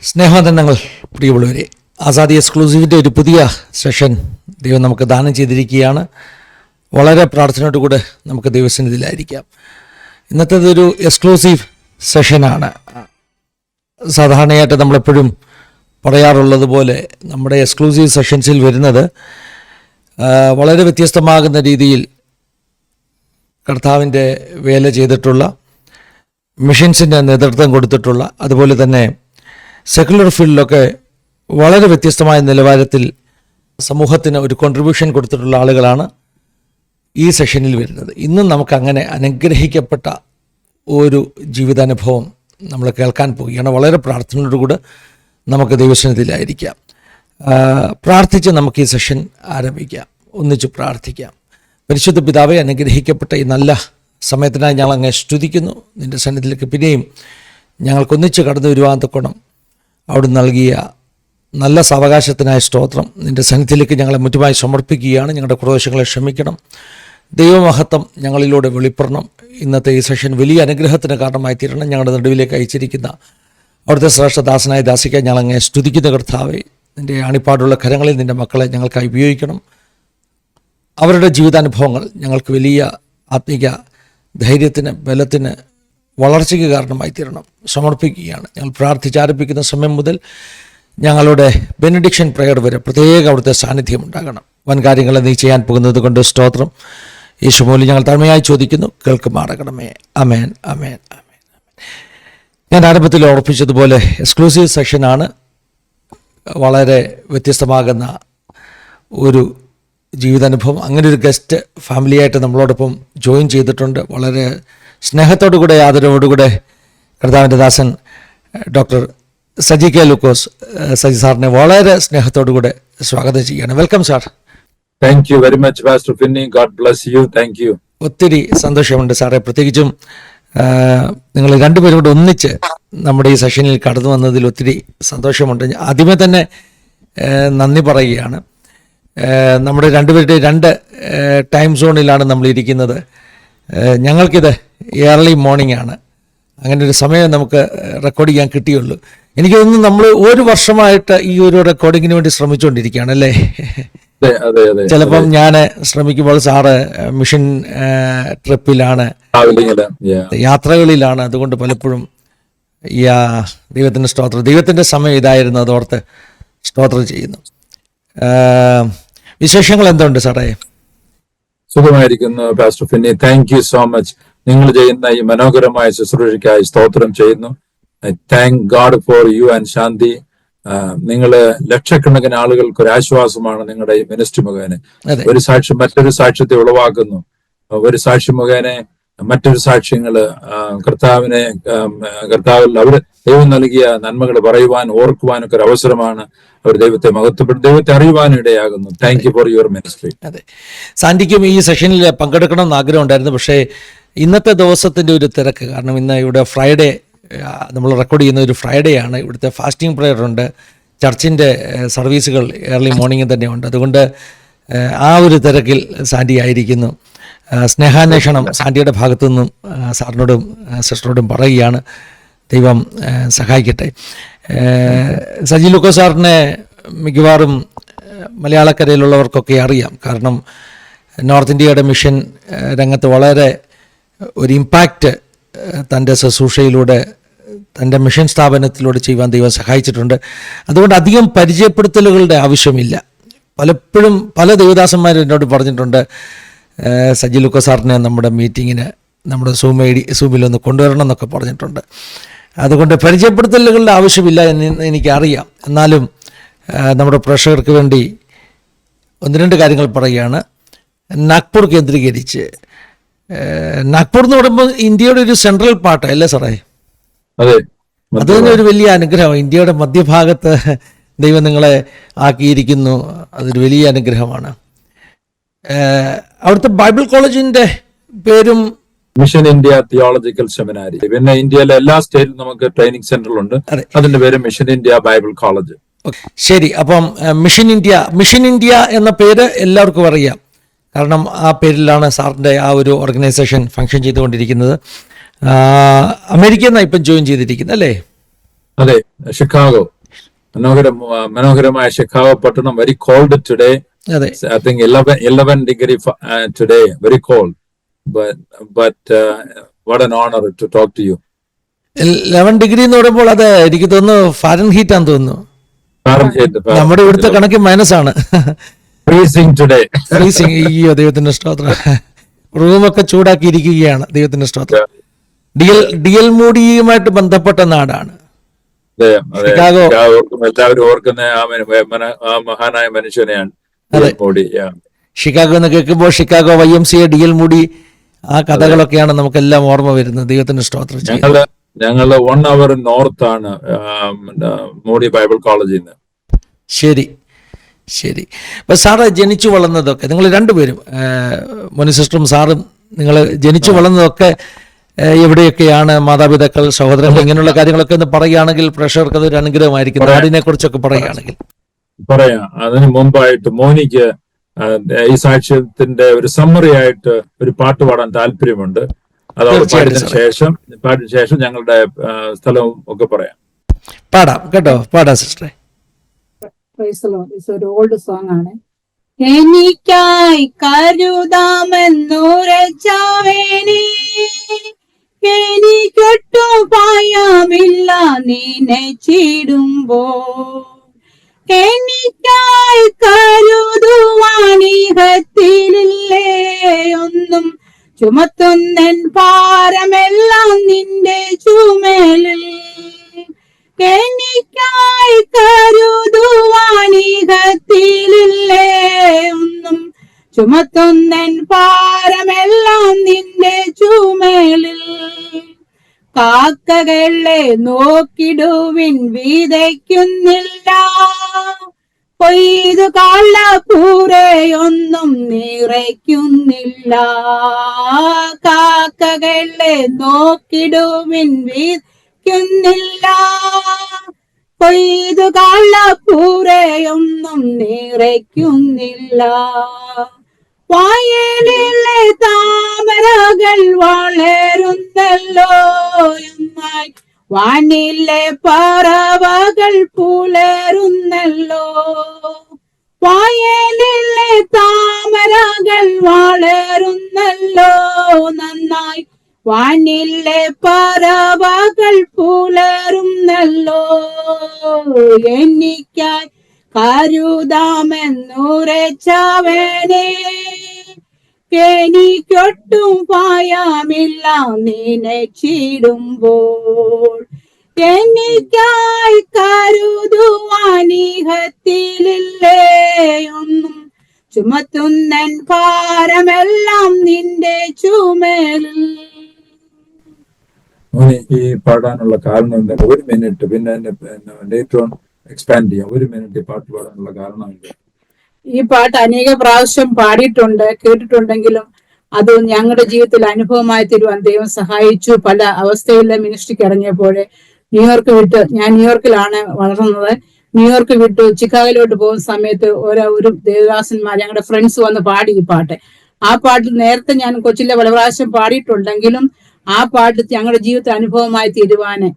സ്നേഹവന്ദനങ്ങൾ പ്രിയമുള്ളവരെ, ആസാദി എക്സ്ക്ലൂസീവിൻ്റെ ഒരു പുതിയ സെഷൻ ദൈവം നമുക്ക് ദാനം ചെയ്തിരിക്കുകയാണ്. വളരെ പ്രാർത്ഥനയോടുകൂടെ നമുക്ക് ദൈവസന്നിധിയിലായിരിക്കാം. ഇന്നത്തേതൊരു എക്സ്ക്ലൂസീവ് സെഷനാണ്. സാധാരണയായിട്ട് നമ്മളെപ്പോഴും പറയാറുള്ളത് പോലെ നമ്മുടെ എക്സ്ക്ലൂസീവ് സെഷൻസിൽ വരുന്നത് വളരെ വ്യത്യസ്തമാകുന്ന രീതിയിൽ കർത്താവിൻ്റെ വേല ചെയ്തിട്ടുള്ള, മിഷൻസിൻ്റെ നേതൃത്വം കൊടുത്തിട്ടുള്ള, അതുപോലെ തന്നെ സെക്കുലർ ഫീൽഡിലൊക്കെ വളരെ വ്യത്യസ്തമായ നിലവാരത്തിൽ സമൂഹത്തിന് ഒരു കോൺട്രിബ്യൂഷൻ കൊടുത്തിട്ടുള്ള ആളുകളാണ് ഈ സെഷനിൽ വരുന്നത്. ഇന്നും നമുക്ക് അങ്ങനെ അനുഗ്രഹിക്കപ്പെട്ട ഒരു ജീവിതാനുഭവം നമ്മൾ കേൾക്കാൻ പോവുകയാണ്. വളരെ പ്രാർത്ഥനയോടുകൂടെ നമുക്ക് ദൈവസന്നിധിയിലായിരിക്കാം. പ്രാർത്ഥിച്ച് നമുക്ക് ഈ സെഷൻ ആരംഭിക്കാം. ഒന്നിച്ച് പ്രാർത്ഥിക്കാം. പരിശുദ്ധ പിതാവേ, അനുഗ്രഹിക്കപ്പെട്ട ഈ നല്ല സമയത്തിനായി ഞങ്ങൾ അങ്ങ് സ്തുതിക്കുന്നു. നിൻ്റെ സന്നിധിയിലേക്ക് പിന്നെയും ഞങ്ങൾക്കൊന്നിച്ച് കടന്നു വരുവാൻ തക്കോണം അവിടെ നൽകിയ നല്ല സാവകാശത്തിനായ സ്തോത്രം. നിൻ്റെ സന്നിധിയിലേക്ക് ഞങ്ങളെ മുറ്റുമായി സമർപ്പിക്കുകയാണ്. ഞങ്ങളുടെ ക്രോധങ്ങളെ ക്ഷമിക്കണം. ദൈവമഹത്വം ഞങ്ങളിലൂടെ വെളിപ്പെടണം. ഇന്നത്തെ ഈ സെഷൻ വലിയ അനുഗ്രഹത്തിന് കാരണമായി തീരണം. ഞങ്ങളുടെ നടുവിലേക്ക് അയച്ചിരിക്കുന്ന അവിടുത്തെ ശ്രേഷ്ഠദാസനായ ദാസിക്കാൻ ഞങ്ങളങ്ങെ സ്തുതിക്കുന്ന കർത്താവേ, നിൻ്റെ ആണിപ്പാടുള്ള കരങ്ങളിൽ നിൻ്റെ മക്കളെ ഞങ്ങൾക്കായി ഉപയോഗിക്കണം. അവരുടെ ജീവിതാനുഭവങ്ങൾ ഞങ്ങൾക്ക് വലിയ ആത്മീക ധൈര്യത്തിന്, ബലത്തിന്, വളർച്ചയ്ക്ക് കാരണമായി തീരണം. സമർപ്പിക്കുകയാണ്. ഞങ്ങൾ പ്രാർത്ഥിച്ചാരംഭിക്കുന്ന സമയം മുതൽ ഞങ്ങളുടെ ബെനഡിക്ഷൻ പ്രയർ വരെ പ്രത്യേക അവിടുത്തെ സാന്നിധ്യം ഉണ്ടാകണം. വൻ കാര്യങ്ങളെ നീ ചെയ്യാൻ പോകുന്നത് കൊണ്ട് സ്തോത്രം. യേശുമൂലം ഞങ്ങൾ താഴ്മയായി ചോദിക്കുന്നു, കേൾക്കുമാറാകണമേ. അമേൻ, അമേൻ, അമേൻ. ഞാൻ ആരംഭത്തിൽ ഓർപ്പിച്ചതുപോലെ എക്സ്ക്ലൂസീവ് സെഷനാണ്. വളരെ വ്യത്യസ്തമാകുന്ന ഒരു ജീവിതാനുഭവം. അങ്ങനെ ഒരു ഗസ്റ്റ് ഫാമിലിയായിട്ട് നമ്മളോടൊപ്പം ജോയിൻ ചെയ്തിട്ടുണ്ട്. വളരെ സ്നേഹത്തോടുകൂടെ, ആദരവോടുകൂടെ കർത്താവിൻ്റെ ദാസൻ ഡോക്ടർ സജി കെ ലൂക്കോസ് സജി സാറിനെ വളരെ സ്നേഹത്തോടുകൂടെ സ്വാഗതം ചെയ്യാണ്. Welcome sir. Thank you very much pastor Finny. God bless you. Thank you. ഒത്തിരി സന്തോഷമുണ്ട് സാറേ. പ്രത്യേകിച്ചും നിങ്ങൾ രണ്ടുപേരും കൂടെ ഒന്നിച്ച് നമ്മുടെ ഈ സെഷനിൽ കടന്നു വന്നതിൽ ഒത്തിരി സന്തോഷമുണ്ട്. ആദ്യമേ തന്നെ നന്ദി പറയുകയാണ്. നമ്മുടെ രണ്ടുപേരുടെ രണ്ട് ടൈം സോണിലാണ് നമ്മളിരിക്കുന്നത്. ഞങ്ങൾക്കിത് ഏർലി മോർണിംഗ് ആണ്. അങ്ങനെ ഒരു സമയം നമുക്ക് റെക്കോർഡ് ചെയ്യാൻ കിട്ടിയുള്ളൂ. എനിക്ക് തോന്നുന്നു നമ്മൾ ഒരു വർഷമായിട്ട് ഈ ഒരു റെക്കോർഡിങ്ങിന് വേണ്ടി ശ്രമിച്ചുകൊണ്ടിരിക്കുകയാണ് അല്ലേ? ചിലപ്പം ഞാൻ ശ്രമിക്കുമ്പോൾ സാറ് മിഷൻ ട്രിപ്പിലാണ്, യാത്രകളിലാണ്. അതുകൊണ്ട് പലപ്പോഴും ഈ ദൈവത്തിൻ്റെ സ്തോത്രം, ദൈവത്തിൻ്റെ സമയം ഇതായിരുന്നു, അതോർത്ത് സ്തോത്രം ചെയ്യുന്നു. വിശേഷങ്ങൾ എന്തുണ്ട് സാറേ? സുഖമായിരിക്കുന്നു pastor Finny. Thank you so much. നിങ്ങൾ ചെയ്യുന്ന ഈ മനോഹരമായ ശുശ്രൂഷയ്ക്കായി സ്തോത്രം ചെയ്യുന്നു. I thank God for you and Shanthi. നിങ്ങള് ലക്ഷക്കണക്കിന് ആളുകൾക്ക് ഒരു ആശ്വാസമാണ് നിങ്ങളുടെ ഈ മിനിസ്ട്രി മുഖേന. ഒരു സാക്ഷ്യം മറ്റൊരു സാക്ഷ്യത്തെ ഉളവാക്കുന്നു. ഒരു സാക്ഷ്യം മുഖേന മറ്റൊരു സാക്ഷ്യങ്ങള് കർത്താവിൽ അവര് ദൈവം നൽകിയ നന്മകൾ പറയുവാൻ, ഓർക്കുവാനൊക്കെ ഒരു അവസരമാണ്. അവർ ദൈവത്തെ മഹത്വപ്പെടും, ദൈവത്തെ അറിയുവാനും ഇടയാകുന്നു. Thank you for your ministry. അതെ, സാന്റിക്കും ഈ സെഷനിൽ പങ്കെടുക്കണം എന്ന് ആഗ്രഹം ഉണ്ടായിരുന്നു. പക്ഷേ ഇന്നത്തെ ദിവസത്തിൻ്റെ ഒരു തിരക്ക് കാരണം ഇന്ന് ഇവിടെ ഫ്രൈഡേ, നമ്മൾ റെക്കോർഡ് ചെയ്യുന്ന ഒരു ഫ്രൈഡേ ആണ്. ഇവിടുത്തെ ഫാസ്റ്റിംഗ് പ്രെയർ ഉണ്ട്, ചർച്ചിൻ്റെ സർവീസുകൾ ഏർലി മോർണിംഗ് തന്നെ ഉണ്ട്. അതുകൊണ്ട് ആ ഒരു തിരക്കിൽ സാന്റി ആയിരിക്കുന്നു. സ്നേഹാന്വേഷണം സാന്റിയുടെ ഭാഗത്തു നിന്നും സാറിനോടും സിസ്റ്ററോടും പറയുകയാണ്. ദൈവം സഹായിക്കട്ടെ. സജി ലൂക്കോ സാറിനെ മിക്കവാറും മലയാളക്കരയിലുള്ളവർക്കൊക്കെ അറിയാം. കാരണം നോർത്ത് ഇന്ത്യയുടെ മിഷൻ രംഗത്ത് വളരെ ഒരു ഇമ്പാക്റ്റ് തൻ്റെ ശുശ്രൂഷയിലൂടെ, തൻ്റെ മിഷൻ സ്ഥാപനത്തിലൂടെ ചെയ്യുവാൻ ദൈവം സഹായിച്ചിട്ടുണ്ട്. അതുകൊണ്ട് അധികം പരിചയപ്പെടുത്തലുകളുടെ ആവശ്യമില്ല. പലപ്പോഴും പല ദേവദാസന്മാരും എന്നോട് പറഞ്ഞിട്ടുണ്ട്, സജി ലൂക്കോ സാറിനെ നമ്മുടെ മീറ്റിങ്ങിന്, നമ്മുടെ സൂമിലൊന്ന് കൊണ്ടുവരണം എന്നൊക്കെ പറഞ്ഞിട്ടുണ്ട്. അതുകൊണ്ട് പരിചയപ്പെടുത്തലുകളുടെ ആവശ്യമില്ല എന്ന് എനിക്കറിയാം. എന്നാലും നമ്മുടെ പ്രേക്ഷകർക്ക് വേണ്ടി ഒന്ന് രണ്ട് കാര്യങ്ങൾ പറയുകയാണ്. നാഗ്പൂർ കേന്ദ്രീകരിച്ച്, നാഗ്പൂർ എന്ന് പറയുമ്പോൾ ഇന്ത്യയുടെ ഒരു സെൻട്രൽ പാർട്ട് അല്ലേ സാറേ? അത് തന്നെ ഒരു വലിയ അനുഗ്രഹമാണ്. ഇന്ത്യയുടെ മധ്യഭാഗത്ത് ദൈവം നിങ്ങളെ ആക്കിയിരിക്കുന്നു. അതൊരു വലിയ അനുഗ്രഹമാണ്. അവിടുത്തെ ബൈബിൾ കോളേജിന്റെ പേരും മിഷൻ ഇന്ത്യ തിയോളജിക്കൽ സെമിനാരി. പിന്നെ ഇന്ത്യയിലെ എല്ലാ സ്റ്റേറ്റിലും നമുക്ക് ട്രെയിനിങ് സെന്ററുകളുണ്ട്. അതിന്റെ പേര് മിഷൻ ഇന്ത്യ ബൈബിൾ കോളേജ്. ശരി. അപ്പം മിഷൻ ഇന്ത്യ എന്ന പേര് എല്ലാവർക്കും അറിയാം. കാരണം ആ പേരിലാണ് സാറിൻ്റെ ആ ഒരു ഓർഗനൈസേഷൻ ഫങ്ഷൻ ചെയ്തുകൊണ്ടിരിക്കുന്നത്. അമേരിക്കയിൽ നിന്നാണ് ഇപ്പം ജോയിൻ ചെയ്തിരിക്കുന്നത് അല്ലേ? അതെ, ഷിക്കാഗോ, മനോഹരമായ ഷിക്കാഗോ പട്ടണം. Very called today. അതെ, I think 11 degree today. Very cold, but what an honor to talk to you. 11 degree എന്ന് പറയുമ്പോൾ അത് എനിക്ക് തോന്നുന്നു ഫാരൻഹീറ്റ് ആണെന്ന് തോന്നുന്നു. നമ്മുടെ ഇവിടുത്തെ കണക്ക് മൈനസാണ്. Freezing today. ഫ്രീസിങ്. അയ്യോ, ദൈവത്തിന്റെ സ്തോത്രം. റൂമൊക്കെ ചൂടാക്കിയിരിക്കുകയാണ്. ദൈവത്തിന്റെ സ്തോത്രം. DL മൂഡിയുമായിട്ട് ബന്ധപ്പെട്ട നാടാണ് ഷിക്കാഗോ. എല്ലാവരും ഓർക്കുന്ന ആ മഹാനായ മനുഷ്യനെയാണ് മോഡി. ഷിക്കാഗോ എന്ന് കേൾക്കുമ്പോൾ ഷിക്കാഗോ YMCA, DL മൂഡി, ആ കഥകളൊക്കെയാണ് നമുക്കെല്ലാം ഓർമ്മ വരുന്നത്. ദൈവത്തിന്റെ സ്തോത്രം. ഞങ്ങള് 1 hour നോർത്താണ് മോഡി ബൈബിൾ കോളേജിൽ നിന്ന്. ശരി ശരി. അപ്പൊ സാറ് ജനിച്ചു വളർന്നതൊക്കെ, നിങ്ങൾ രണ്ടുപേരും, മോനി സിസ്റ്ററും സാറും, നിങ്ങൾ ജനിച്ചു വളർന്നതൊക്കെ എവിടെയൊക്കെയാണ്? മാതാപിതാക്കൾ, സഹോദരങ്ങൾ, ഇങ്ങനെയുള്ള കാര്യങ്ങളൊക്കെ ഒന്ന് പറയുകയാണെങ്കിൽ പ്രേക്ഷകർക്ക് അതൊരു അനുഗ്രഹമായിരിക്കും. നാടിനെ കുറിച്ചൊക്കെ പറയുകയാണെങ്കിൽ പറയാം. അതിന് മുമ്പായിട്ട് മോനിക്ക് ഈ സാക്ഷ്യത്തിന്റെ ഒരു സമ്മറി ആയിട്ട് ഒരു പാട്ട് പാടാൻ താല്പര്യമുണ്ട്. അതോടെ പാടിയതിനു ശേഷം ഞങ്ങളുടെ സ്ഥലവും ഒക്കെ പറയാം. പാടാം കേട്ടോ, പാടാം സിസ്റ്ററെ. ഒരു ഓൾഡ് സോങ് ആണ്. എനിക്കായി കരുതാമെന്നുരച്ചാവേനേ, എനിക്കൊട്ടും ഭയമില്ല നിന്നെ ചീടുമ്പോൾ. എനിക്കായി കരുതുവാണിഹത്തിലില്ലേ ഒന്നും, ചുമത്തുന്നൻ ഭാരമെല്ലാം നിന്റെ ചുമലിൽ. എനിക്കായി കരുതുവാണിഹത്തിലില്ലേ ഒന്നും, ചുമത്തുന്നൻ ഭാരമെല്ലാം നിന്റെ ചുമലിൽ. കാക്കകളെ നോക്കിടുവിൻ, വിതയ്ക്കുന്നില്ല, കൊയ്തു കാളപ്പൂരയൊന്നും നിറയ്ക്കുന്നില്ല. കാക്കകളെ നോക്കിടുവിൻ, വിതയ്ക്കുന്നില്ല, കൊയ്തു കാളപ്പൂരയൊന്നും നിറയ്ക്കുന്നില്ല. വയലിലെ താമരകൾ വളരുന്നല്ലോ, എന്നാൽ വാനിലെ പറവകൾ പുലരുന്നല്ലോ. വയലിലെ താമരകൾ വളരുന്നല്ലോ, നന്നായി വാനിലെ പറവകൾ പുലരുന്നല്ലോ. എനിക്കായി കരുതാമെന്നുരച്ചവനേ, എനിക്കൊട്ടും ഭയമില്ല നിന്നെ ചീടുമ്പോൾ. എനിക്കായി കരുതുവാനിഹത്തിലില്ലേ ഒന്നും, ചുമത്തുന്നൻ ഭാരമെല്ലാം നിന്റെ ചുമലിൽ. ഈ പാടാനുള്ള കാരണം എന്താ? 1 മിനിറ്റ്, പിന്നെ ലേറ്റർ ഓൺ എക്സ്പാൻഡ് ചെയ്യാം. 1 മിനിറ്റ് പാട്ട് പാടാനുള്ള കാരണം എന്താ? ഈ പാട്ട് അനേക പ്രാവശ്യം പാടിയിട്ടുണ്ട്, കേട്ടിട്ടുണ്ടെങ്കിലും അത് ഞങ്ങളുടെ ജീവിതത്തിൽ അനുഭവമായി തരുവാൻ ദൈവം സഹായിച്ചു. പല അവസ്ഥയിലെ മിനിസ്ട്രിക്ക് ഇറങ്ങിയപ്പോഴേ ന്യൂയോർക്ക് വിട്ട്, ഞാൻ ന്യൂയോർക്കിലാണ് വളർന്നത്, ന്യൂയോർക്ക് വിട്ട് ചിക്കാഗോയിലോട്ട് പോകുന്ന സമയത്ത് ഒരു ദേവദാസന്മാർ, ഞങ്ങളുടെ ഫ്രണ്ട്സ് വന്ന് പാടി ഈ പാട്ട്. ആ പാട്ട് നേരത്തെ ഞാൻ കൊച്ചിലെ പല പ്രാവശ്യം പാടിയിട്ടുണ്ടെങ്കിലും ആ പാട്ട് ഞങ്ങളുടെ ജീവിതത്തിൽ അനുഭവമായി തീരുവാന്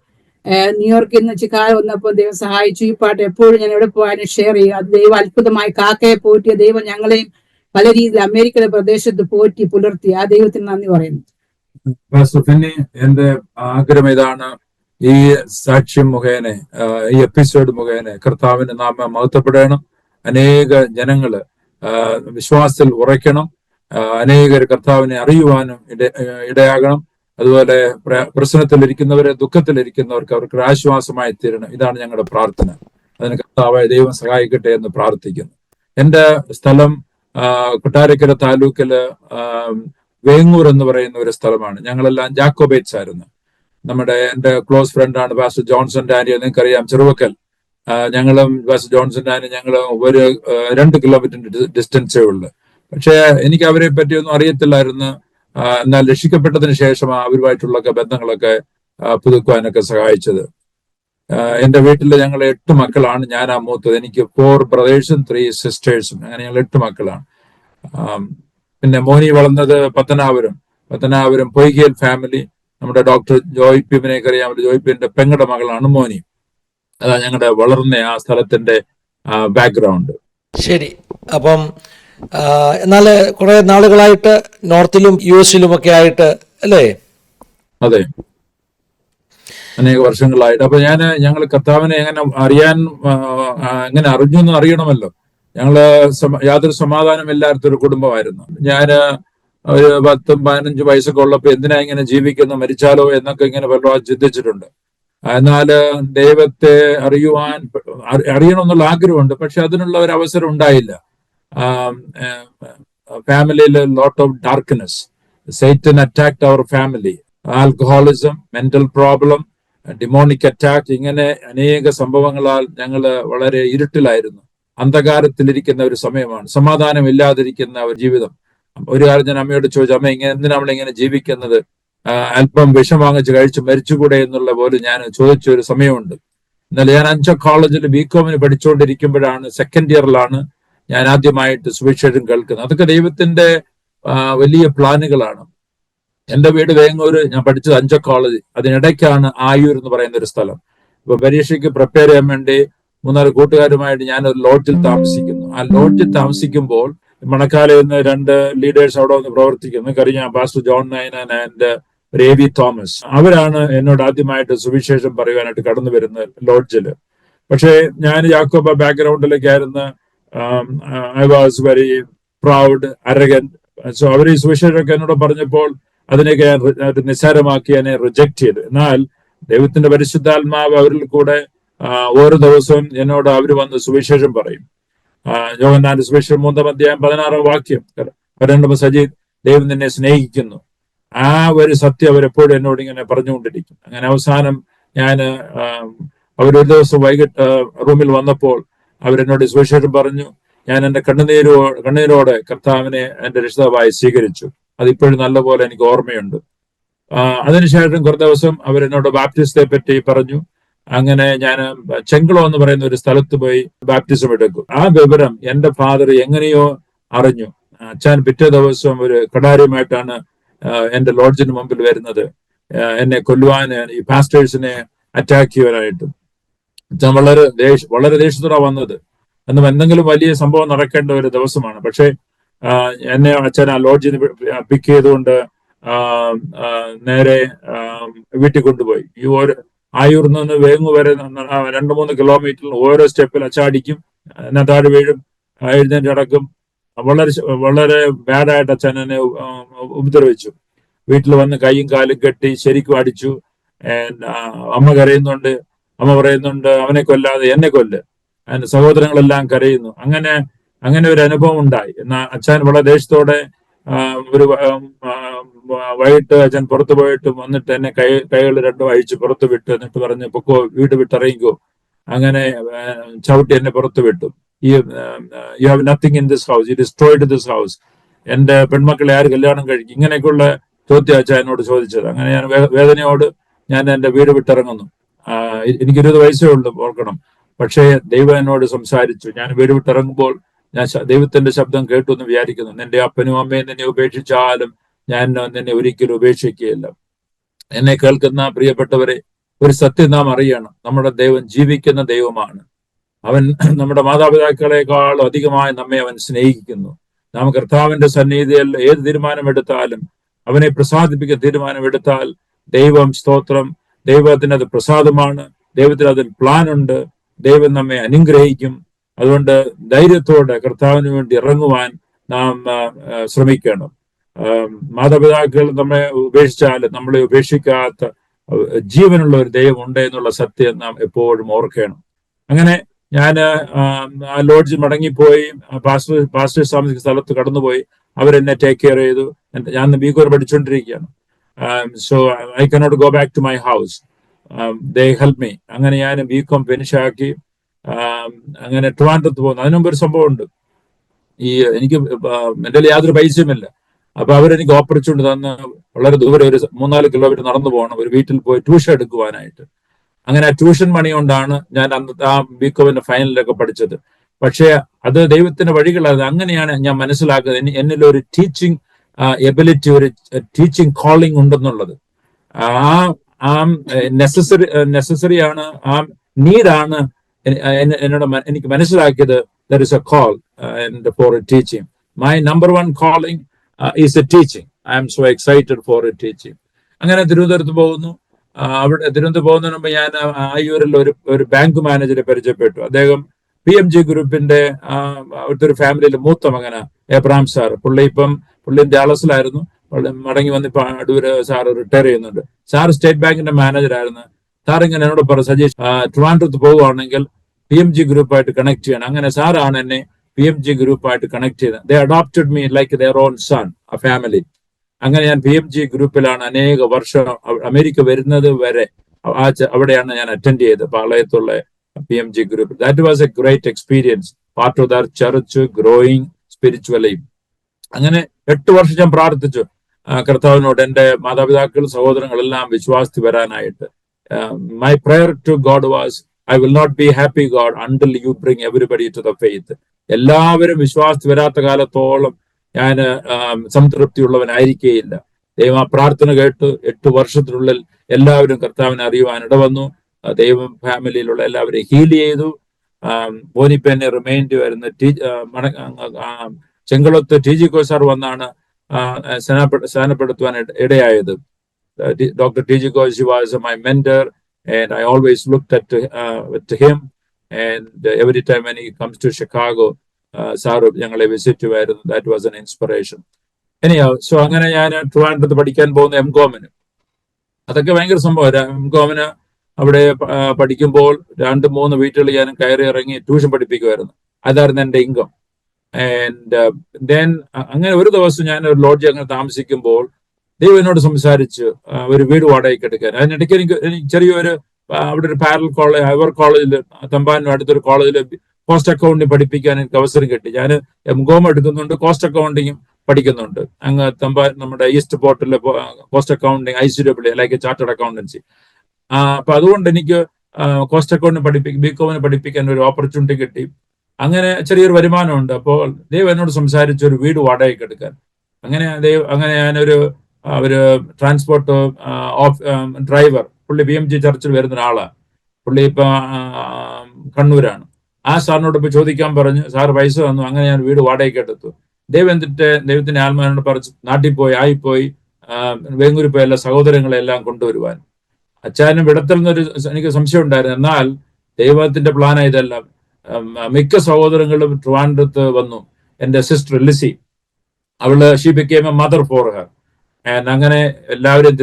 ന്യൂയോർക്കിൽ നിന്ന് ചിക്കാഗോ വന്നപ്പോൾ ദൈവം സഹായിച്ചു. ഈ പാട്ട് എപ്പോഴും ഞാൻ എവിടെ പോയാലും ഷെയർ ചെയ്യും. അത് ദൈവം അത്ഭുതമായി കാക്കയെ പോറ്റിയ ദൈവം ഞങ്ങളെയും പല രീതിയിൽ അമേരിക്കയുടെ പ്രദേശത്ത് പോറ്റി പുലർത്തി. ആ ദൈവത്തിന് നന്ദി പറയുന്നു. പിന്നെ എന്റെ ആഗ്രഹം ഇതാണ്, ഈ സാക്ഷ്യം മുഖേന, ഈ എപ്പിസോഡ് മുഖേന കർത്താവിന്റെ നാമം മഹത്വപ്പെടണം. അനേക ജനങ്ങള് വിശ്വാസത്തിൽ ഉറയ്ക്കണം. അനേകർ കർത്താവിനെ അറിയുവാനും ഇടയാകണം. അതുപോലെ പ്രശ്നത്തിലിരിക്കുന്നവരെ, ദുഃഖത്തിലിരിക്കുന്നവർക്ക് അവർക്ക് ആശ്വാസമായി തീരണം. ഇതാണ് ഞങ്ങളുടെ പ്രാർത്ഥന. അതിന് കർത്താവായ ദൈവം സഹായിക്കട്ടെ എന്ന് പ്രാർത്ഥിക്കുന്നു. എന്റെ സ്ഥലം കൊട്ടാരക്കര താലൂക്കില് വേങ്ങൂർ എന്ന് പറയുന്ന ഒരു സ്ഥലമാണ്. ഞങ്ങളെല്ലാം ജാക്കോബൈറ്റ്സ് ആയിരുന്നു. എന്റെ ക്ലോസ് ഫ്രണ്ടാണ് പാസ്റ്റർ ജോൺസൺ ഡാനി. നിങ്ങൾക്കറിയാം, ചെറുവക്കൽ. ഞങ്ങളും പാസ്റ്റർ ജോൺസൺ ഡാനി ഞങ്ങളും 2 കിലോമീറ്ററിന്റെ ഡിസ്റ്റൻസേ ഉള്ളു. പക്ഷെ എനിക്ക് അവരെ പറ്റിയൊന്നും അറിയത്തില്ലായിരുന്നു. എന്നാൽ രക്ഷിക്കപ്പെട്ടതിന് ശേഷം അവരുമായിട്ടുള്ള ബന്ധങ്ങളൊക്കെ പുതുക്കുവാനൊക്കെ സഹായിച്ചത്. എന്റെ വീട്ടിൽ ഞങ്ങൾ 8 മക്കളാണ്. ഞാനാ മൂത്തത്. എനിക്ക് 4 ബ്രദേഴ്സും 3 സിസ്റ്റേഴ്സും. അങ്ങനെ ഞങ്ങൾ 8 മക്കളാണ്. പിന്നെ മോനി വളർന്നത് പത്തനാപുരം പൊയ്കേൽ ഫാമിലി. നമ്മുടെ ഡോക്ടർ ജോയ് പിമിനെയൊക്കെ അറിയാമല്ലോ. ജോയ് പിന്റെ പെങ്ങളുടെ മകളാണ് മോനി. അതാ ഞങ്ങളുടെ വളർന്ന ആ സ്ഥലത്തിന്റെ ബാക്ക്ഗ്രൗണ്ട്. ശരി. അപ്പം എന്നാൽ കുറെ നാളുകളായിട്ട് നോർത്തിലും US-ലും ഒക്കെ ആയിട്ട് അല്ലേ? അതെ, അനേക വർഷങ്ങളായിട്ട്. അപ്പൊ ഞങ്ങൾ കർത്താവിനെ എങ്ങനെ എങ്ങനെ അറിഞ്ഞു എന്ന് അറിയണമല്ലോ. ഞങ്ങള് യാതൊരു സമാധാനമില്ലാത്ത ഒരു കുടുംബമായിരുന്നു. ഞാൻ ഒരു 10-15 വയസ്സൊക്കെ ഉള്ളപ്പോ എന്തിനാ ഇങ്ങനെ ജീവിക്കുന്നു, മരിച്ചാലോ എന്നൊക്കെ ഇങ്ങനെ പലപ്പോഴും ചിന്തിച്ചിട്ടുണ്ട്. എന്നാല് ദൈവത്തെ അറിയണമെന്നുള്ള ആഗ്രഹമുണ്ട്, പക്ഷെ അതിനുള്ള ഒരു അവസരം ഉണ്ടായില്ല. ഫാമിലിയിൽ lot of darkness. Satan attacked our family. Alcoholism, mental problem, demonic attack, ഇങ്ങനെ അനേക സംഭവങ്ങളാൽ ഞങ്ങള് വളരെ ഇരുട്ടിലായിരുന്നു. അന്ധകാരത്തിലിരിക്കുന്ന ഒരു സമയമാണ്, സമാധാനം ഇല്ലാതിരിക്കുന്ന ഒരു ജീവിതം. ഒരു കാര്യം ഞാൻ അമ്മയോട് ചോദിച്ചു, അമ്മ എന്തിനാ നമ്മളിങ്ങനെ ജീവിക്കുന്നത്, അല്പം വിഷം വാങ്ങിച്ച് കഴിച്ച് മരിച്ചുകൂടെ എന്നുള്ള പോലെ ഞാൻ ചോദിച്ച ഒരു സമയമുണ്ട്. എന്നാൽ ഞാൻ അഞ്ചോ കോളേജിൽ BCom പഠിച്ചുകൊണ്ടിരിക്കുമ്പോഴാണ്, സെക്കൻഡ് ഇയറിലാണ് ഞാൻ ആദ്യമായിട്ട് സുവിശേഷം കേൾക്കുന്നത്. അതൊക്കെ ദൈവത്തിന്റെ വലിയ പ്ലാനുകളാണ്. എന്റെ വീട് വേങ്ങൂര്, ഞാൻ പഠിച്ചത് അഞ്ചോ കോളേജ്, അതിനിടയ്ക്കാണ് ആയൂർ എന്ന് പറയുന്ന ഒരു സ്ഥലം. ഇപ്പൊ പരീക്ഷയ്ക്ക് പ്രിപ്പയർ ചെയ്യാൻ വേണ്ടി 3-4 കൂട്ടുകാരുമായിട്ട് ഞാൻ ഒരു ലോഡ്ജിൽ താമസിക്കുന്നു. ആ ലോഡ്ജിൽ താമസിക്കുമ്പോൾ മണക്കാലയിൽ നിന്ന് 2 ലീഡേഴ്സ് അവിടെ വന്ന് പ്രവർത്തിക്കുന്നു. നിങ്ങൾക്കറിയാം, pastor John Ninan and AV Thomas. അവരാണ് എന്നോട് ആദ്യമായിട്ട് സുവിശേഷം പറയുവാനായിട്ട് കടന്നു വരുന്നത് ലോഡ്ജില്. പക്ഷേ ഞാൻ യാക്കോബ ബാക്ക്ഗ്രൗണ്ടിലേക്കായിരുന്നു. I was very proud, arrogant. So അവർ ഈ സുവിശേഷമൊക്കെ എന്നോട് പറഞ്ഞപ്പോൾ അതിനെയൊക്കെ ഞാൻ നിസ്സാരമാക്കി, അതിനെ റിജക്ട് ചെയ്തു. എന്നാൽ ദൈവത്തിന്റെ പരിശുദ്ധാത്മാവ് അവരിൽ കൂടെ ഓരോ ദിവസവും എന്നോട് അവർ വന്ന് സുവിശേഷം പറയും. യോഹന്നാന്റെ സുവിശേഷം 3-16 പറയുമ്പോൾ, സജീദ്, ദൈവം നിന്നെ സ്നേഹിക്കുന്നു. ആ ഒരു സത്യം അവരെപ്പോഴും എന്നോട് ഇങ്ങനെ പറഞ്ഞുകൊണ്ടിരിക്കും. അങ്ങനെ അവസാനം ഞാൻ അവരൊരു ദിവസം വൈകിട്ട് റൂമിൽ വന്നപ്പോൾ അവരെന്നോട് സുവിശേഷം പറഞ്ഞു. ഞാൻ എന്റെ കണ്ണുനീരോടെ കർത്താവിനെ എന്റെ രക്ഷിതാവായി സ്വീകരിച്ചു. അതിപ്പോഴും നല്ലപോലെ എനിക്ക് ഓർമ്മയുണ്ട്. അതിനുശേഷം കുറേ ദിവസം അവരെന്നോട് ബാപ്റ്റിസത്തെ പറ്റി പറഞ്ഞു. അങ്ങനെ ഞാൻ ചെങ്കുളം എന്ന് പറയുന്ന ഒരു സ്ഥലത്ത് പോയി ബാപ്റ്റിസം എടുക്കും. ആ വിവരം എന്റെ ഫാദർ എങ്ങനെയോ അറിഞ്ഞു. അച്ഛൻ പിറ്റേ ദിവസം ഒരു കടാരിയുമായിട്ടാണ് എന്റെ ലോഡ്ജിന് മുമ്പിൽ വരുന്നത്, എന്നെ കൊല്ലുവാൻ, ഈ പാസ്റ്റേഴ്സിനെ അറ്റാക്ക് ചെയ്യാനായിട്ടും. അച്ഛൻ വളരെ ദേഷ്യത്തോടെ വന്നത്. എന്നും എന്തെങ്കിലും വലിയ സംഭവം നടക്കേണ്ട ഒരു ദിവസമാണ്. പക്ഷെ എന്നെ അച്ഛൻ ആ ലോഡ്ജിന് പിക്ക് ചെയ്തുകൊണ്ട് നേരെ വീട്ടിൽ കൊണ്ടുപോയി. ഈ ആയൂർന്ന് നിന്ന് വേങ്ങു വരെ 2-3 കിലോമീറ്ററിൽ ഓരോ സ്റ്റെപ്പിൽ അച്ചാടിക്കും, എന്നെ താഴെ വീഴും, എഴുന്നേറ്റ് നടക്കും. വളരെ ബാഡായിട്ട് അച്ഛൻ എന്നെ ഉപദ്രവിച്ചു. വീട്ടിൽ വന്ന് കൈയും കാലും കെട്ടി ശരിക്കും അടിച്ചു. അമ്മ കരയുന്നുണ്ട്. അമ്മ പറയുന്നുണ്ട്, അവനെ കൊല്ലാതെ എന്നെ കൊല്ല്. അതിന്റെ സഹോദരങ്ങളെല്ലാം കരയുന്നു. അങ്ങനെ ഒരു അനുഭവം ഉണ്ടായി. എന്നാൽ അച്ഛൻ വളരെ ദേഷ്യത്തോടെ ഒരു വൈകിട്ട് അച്ഛൻ പുറത്തു പോയിട്ട് വന്നിട്ട് എന്നെ കൈകൾ രണ്ടും അഴിച്ച് പുറത്തു വിട്ട്, എന്നിട്ട് പറഞ്ഞ്, പൊക്കോ, വീട് വിട്ടിറങ്ങിക്കോ. അങ്ങനെ ചവിട്ടി എന്നെ പുറത്തു വിട്ടു. You have nothing in this house, you destroyed this house. എന്റെ പെൺമക്കളെ ആര് കല്യാണം കഴിക്കും? ഇങ്ങനെയൊക്കെയുള്ള ചോദ്യം അച്ഛൻ എന്നോട് ചോദിച്ചത്. അങ്ങനെ ഞാൻ വേദനയോട് ഞാൻ എന്റെ വീട് വിട്ടിറങ്ങുന്നു. എനിക്ക് 20 വയസ്സേ ഉള്ളൂ, ഓർക്കണം. പക്ഷേ ദൈവം എന്നോട് സംസാരിച്ചു. ഞാൻ വീട് വിട്ടിറങ്ങുമ്പോൾ ഞാൻ ദൈവത്തിന്റെ ശബ്ദം കേട്ടു എന്ന് വിചാരിക്കുന്നു. നിന്റെ അപ്പനും അമ്മയും നിന്നെ ഉപേക്ഷിച്ചാലും ഞാൻ നിന്നെ ഒരിക്കലും ഉപേക്ഷിക്കുകയില്ല. എന്നെ കേൾക്കുന്ന പ്രിയപ്പെട്ടവരെ, ഒരു സത്യം നാം അറിയണം. നമ്മുടെ ദൈവം ജീവിക്കുന്ന ദൈവമാണ്. അവൻ നമ്മുടെ മാതാപിതാക്കളെക്കാളും അധികമായി നമ്മെ അവൻ സ്നേഹിക്കുന്നു. നാം കർത്താവിന്റെ സന്നിധിയിൽ ഏത് തീരുമാനമെടുത്താലും, അവനെ പ്രസാദിപ്പിക്കുന്ന തീരുമാനമെടുത്താൽ, ദൈവം സ്തോത്രം, ദൈവത്തിന് അത് പ്രസാദമാണ്. ദൈവത്തിന് അതിൽ പ്ലാൻ ഉണ്ട്. ദൈവം നമ്മെ അനുഗ്രഹിക്കും. അതുകൊണ്ട് ധൈര്യത്തോടെ കർത്താവിന് വേണ്ടി ഇറങ്ങുവാൻ നാം ശ്രമിക്കണം. മാതാപിതാക്കൾ നമ്മെ ഉപേക്ഷിച്ചാലും നമ്മളെ ഉപേക്ഷിക്കാത്ത ജീവനുള്ള ഒരു ദൈവം ഉണ്ട് എന്നുള്ള സത്യം നാം എപ്പോഴും ഓർക്കണം. അങ്ങനെ ഞാൻ ആ ലോഡ്ജിൽ മടങ്ങിപ്പോയി. പാസ്റ്റേഴ്സ് താമസിക്കുന്ന സ്ഥലത്ത് കടന്നുപോയി. അവരെന്നെ ടേക്ക് കെയർ ചെയ്തു. ഞാൻ BCom പഠിച്ചുകൊണ്ടിരിക്കുകയാണ്. So I cannot go back to my house. They help me. അങ്ങനെ ഞാൻ BCom ഫിനിഷ് ആക്കി അങ്ങനെ ട്രിവാൻഡ്രത്ത് പോകുന്നു. അതിനുമുമ്പ് ഒരു സംഭവം ഉണ്ട്. എനിക്ക് എൻ്റെ യാതൊരു പൈസയുമില്ല. അപ്പൊ അവരെനിക്ക് ഓപ്പർച്യൂണിറ്റി തന്ന് വളരെ ദൂരെ ഒരു 3-4 കിലോമീറ്റർ നടന്നു പോകണം ഒരു വീട്ടിൽ പോയി ട്യൂഷൻ എടുക്കുവാനായിട്ട്. അങ്ങനെ ട്യൂഷൻ മണി കൊണ്ടാണ് ഞാൻ അന്നത്തെ ആ BComന്റെ ഫൈനലിലൊക്കെ പഠിച്ചത്. പക്ഷേ അത് ദൈവത്തിന്റെ വഴികളാണ്. അങ്ങനെയാണ് ഞാൻ മനസ്സിലാക്കുന്നത് എന്നിലൊരു ടീച്ചിങ് എബിലിറ്റി, ഒരു ടീച്ചിങ് കോളിംഗ് ഉണ്ടെന്നുള്ളത്. ആ നെസസറി ആണ്. ആ നീഡാണ് എനിക്ക് മനസ്സിലാക്കിയത്. There is a call for a teaching. My number 1 calling is a teaching. I am so excited for a teaching. അങ്ങനെ തിരുവനന്തപുരത്ത് പോകുന്നു. അവിടെ തിരുവനന്തപുരത്ത് പോകുന്നതിന് മുമ്പ് ഞാൻ ആയൂരിൽ ഒരു ബാങ്ക് മാനേജറെ പരിചയപ്പെട്ടു. അദ്ദേഹം PMG ഗ്രൂപ്പിന്റെ അവിടുത്തെ ഒരു ഫാമിലിയിലെ മൂത്ത മകന എബ്രാം സാർ. പുള്ളി ഡാളസിലായിരുന്നു. മടങ്ങി വന്നിപ്പോ അടൂര് സാറ് റിട്ടയർ ചെയ്യുന്നുണ്ട്. സാർ സ്റ്റേറ്റ് ബാങ്കിന്റെ മാനേജർ ആയിരുന്നു. സാർ ഇങ്ങനെ എന്നോട് പറഞ്ഞു, സജീഷ് ട്രിവാൻഡ്രത്ത് പോവുകയാണെങ്കിൽ PMG ഗ്രൂപ്പായിട്ട് കണക്ട് ചെയ്യണം. അങ്ങനെ സാറാണ് എന്നെ PMG ഗ്രൂപ്പായിട്ട് കണക്ട് ചെയ്തത്. They adopted me like their own son, ആ ഫാമിലി. അങ്ങനെ ഞാൻ PMG ഗ്രൂപ്പിലാണ് അനേക വർഷം, അമേരിക്ക വരുന്നത് വരെ അവിടെയാണ് ഞാൻ അറ്റൻഡ് ചെയ്തത്, പാളയത്തുള്ള PMG group. That was A great experience, part of there church, growing spiritually. അങ്ങനെ 8 വർഷം ഞാൻ പ്രാർത്ഥിച്ചു കർത്താവിനോട്, എന്റെ മാതാപിതാക്കൾ സഹോദരങ്ങളെല്ലാം വിശ്വാസത്തിൽ വരാനായിട്ട്. My prayer to God was, I will not be happy God until you bring everybody to the faith. എല്ലാവരും വിശ്വാസത്തിൽ വരാത്ത കാലത്തോളം ഞാൻ സംതൃപ്തിയുള്ളവനായിരിക്കേയില്ല. ദൈവം ആ പ്രാർത്ഥന കേട്ട് 8 വർഷത്തിനുള്ളിൽ എല്ലാവരും കർത്താവിനെ അറിയുവാൻ ഇടവന്നു. ദൈവം ഫാമിലിയിലുള്ള എല്ലാവരെയും ഹീൽ ചെയ്തു. ബോനിപ്പന്നെ റിമൈൻഡ് വരുന്ന ചെങ്കളത്ത് TG സാർ വന്നാണ് സ്ഥാനപ്പെടുത്തുവാൻ ഇടയായത്. Dr. TG Kosi was my mentor, and I always looked at him. And every time when he comes to Chicago, സാറ് ഞങ്ങളെ വിസിറ്റ് വരുന്നു. That was an inspiration. Anyway so അങ്ങനെ ഞാൻ ട്രിവാൻഡ്രത്ത് പഠിക്കാൻ പോകുന്ന MCOM. അതൊക്കെ ഭയങ്കര സംഭവം. MCOM അവിടെ പഠിക്കുമ്പോൾ 2-3 വീട്ടുകളിൽ ഞാൻ കയറി ഇറങ്ങി ട്യൂഷൻ പഠിപ്പിക്കുമായിരുന്നു. അതായിരുന്നു എൻ്റെ ഇൻകം. ആൻഡ് ദെൻ അങ്ങനെ ഒരു ദിവസം ഞാൻ ഒരു ലോഡ്ജ് അങ്ങനെ താമസിക്കുമ്പോൾ ദൈവം എന്നോട് സംസാരിച്ച് ഒരു വീട് വാടകയ്ക്ക് എടുക്കാൻ. അതിനിടയ്ക്ക് എനിക്ക് ചെറിയൊരു അവിടെ ഒരു പാരൽ കോളേജ്, ഹൈവർ കോളേജിൽ, തമ്പാനും അടുത്തൊരു കോളേജിൽ കോസ്റ്റ് അക്കൗണ്ടിങ് പഠിപ്പിക്കാൻ എനിക്ക് അവസരം കിട്ടി. ഞാൻ MCOM എടുക്കുന്നുണ്ട്, കോസ്റ്റ് അക്കൗണ്ടിങ്ങും പഠിക്കുന്നുണ്ട്. അങ്ങ് നമ്മുടെ ഈസ്റ്റ് പോർട്ടിലെ cost accounting, ICW like chartered accountancy. അപ്പൊ അതുകൊണ്ട് എനിക്ക് കോസ്റ്റ് അക്കൗണ്ടിങ് BCom പഠിപ്പിക്കാൻ ഒരു ഓപ്പർച്യൂണിറ്റി കിട്ടി. അങ്ങനെ ചെറിയൊരു വരുമാനമുണ്ട്. അപ്പോൾ ദൈവം എന്നോട് സംസാരിച്ചു ഒരു വീട് വാടകയ്ക്ക് എടുക്കാൻ. അങ്ങനെ ഞാനൊരു ട്രാൻസ്പോർട്ട് ഡ്രൈവർ, പുള്ളി BMG ചർച്ചിൽ വരുന്ന ഒരാളാണ്. പുള്ളി ഇപ്പൊ കണ്ണൂരാണ്. ആ സാറിനോട് ഇപ്പൊ ചോദിക്കാൻ പറഞ്ഞു. സാറ് പൈസ തന്നു. അങ്ങനെ ഞാൻ വീട് വാടകയ്ക്ക് എടുത്തു. ദൈവത്തിന്റെ ആത്മാവിനോട് പറഞ്ഞു നാട്ടിൽ പോയി വേങ്ങൂരിൽ പോയി എല്ലാ സഹോദരങ്ങളെല്ലാം കൊണ്ടുവരുവാൻ. അച്ഛനും വിടത്തിൽ നിന്നൊരു എനിക്ക് സംശയം ഉണ്ടായിരുന്നു. എന്നാൽ ദൈവത്തിന്റെ പ്ലാനാ ഇതെല്ലാം. മിക്ക സഹോദരങ്ങളും ട്രിവാൻഡ്രത്ത് വന്നു. എന്റെ sister Lissy, she became a mother for her. അങ്ങനെ എല്ലാവരെയും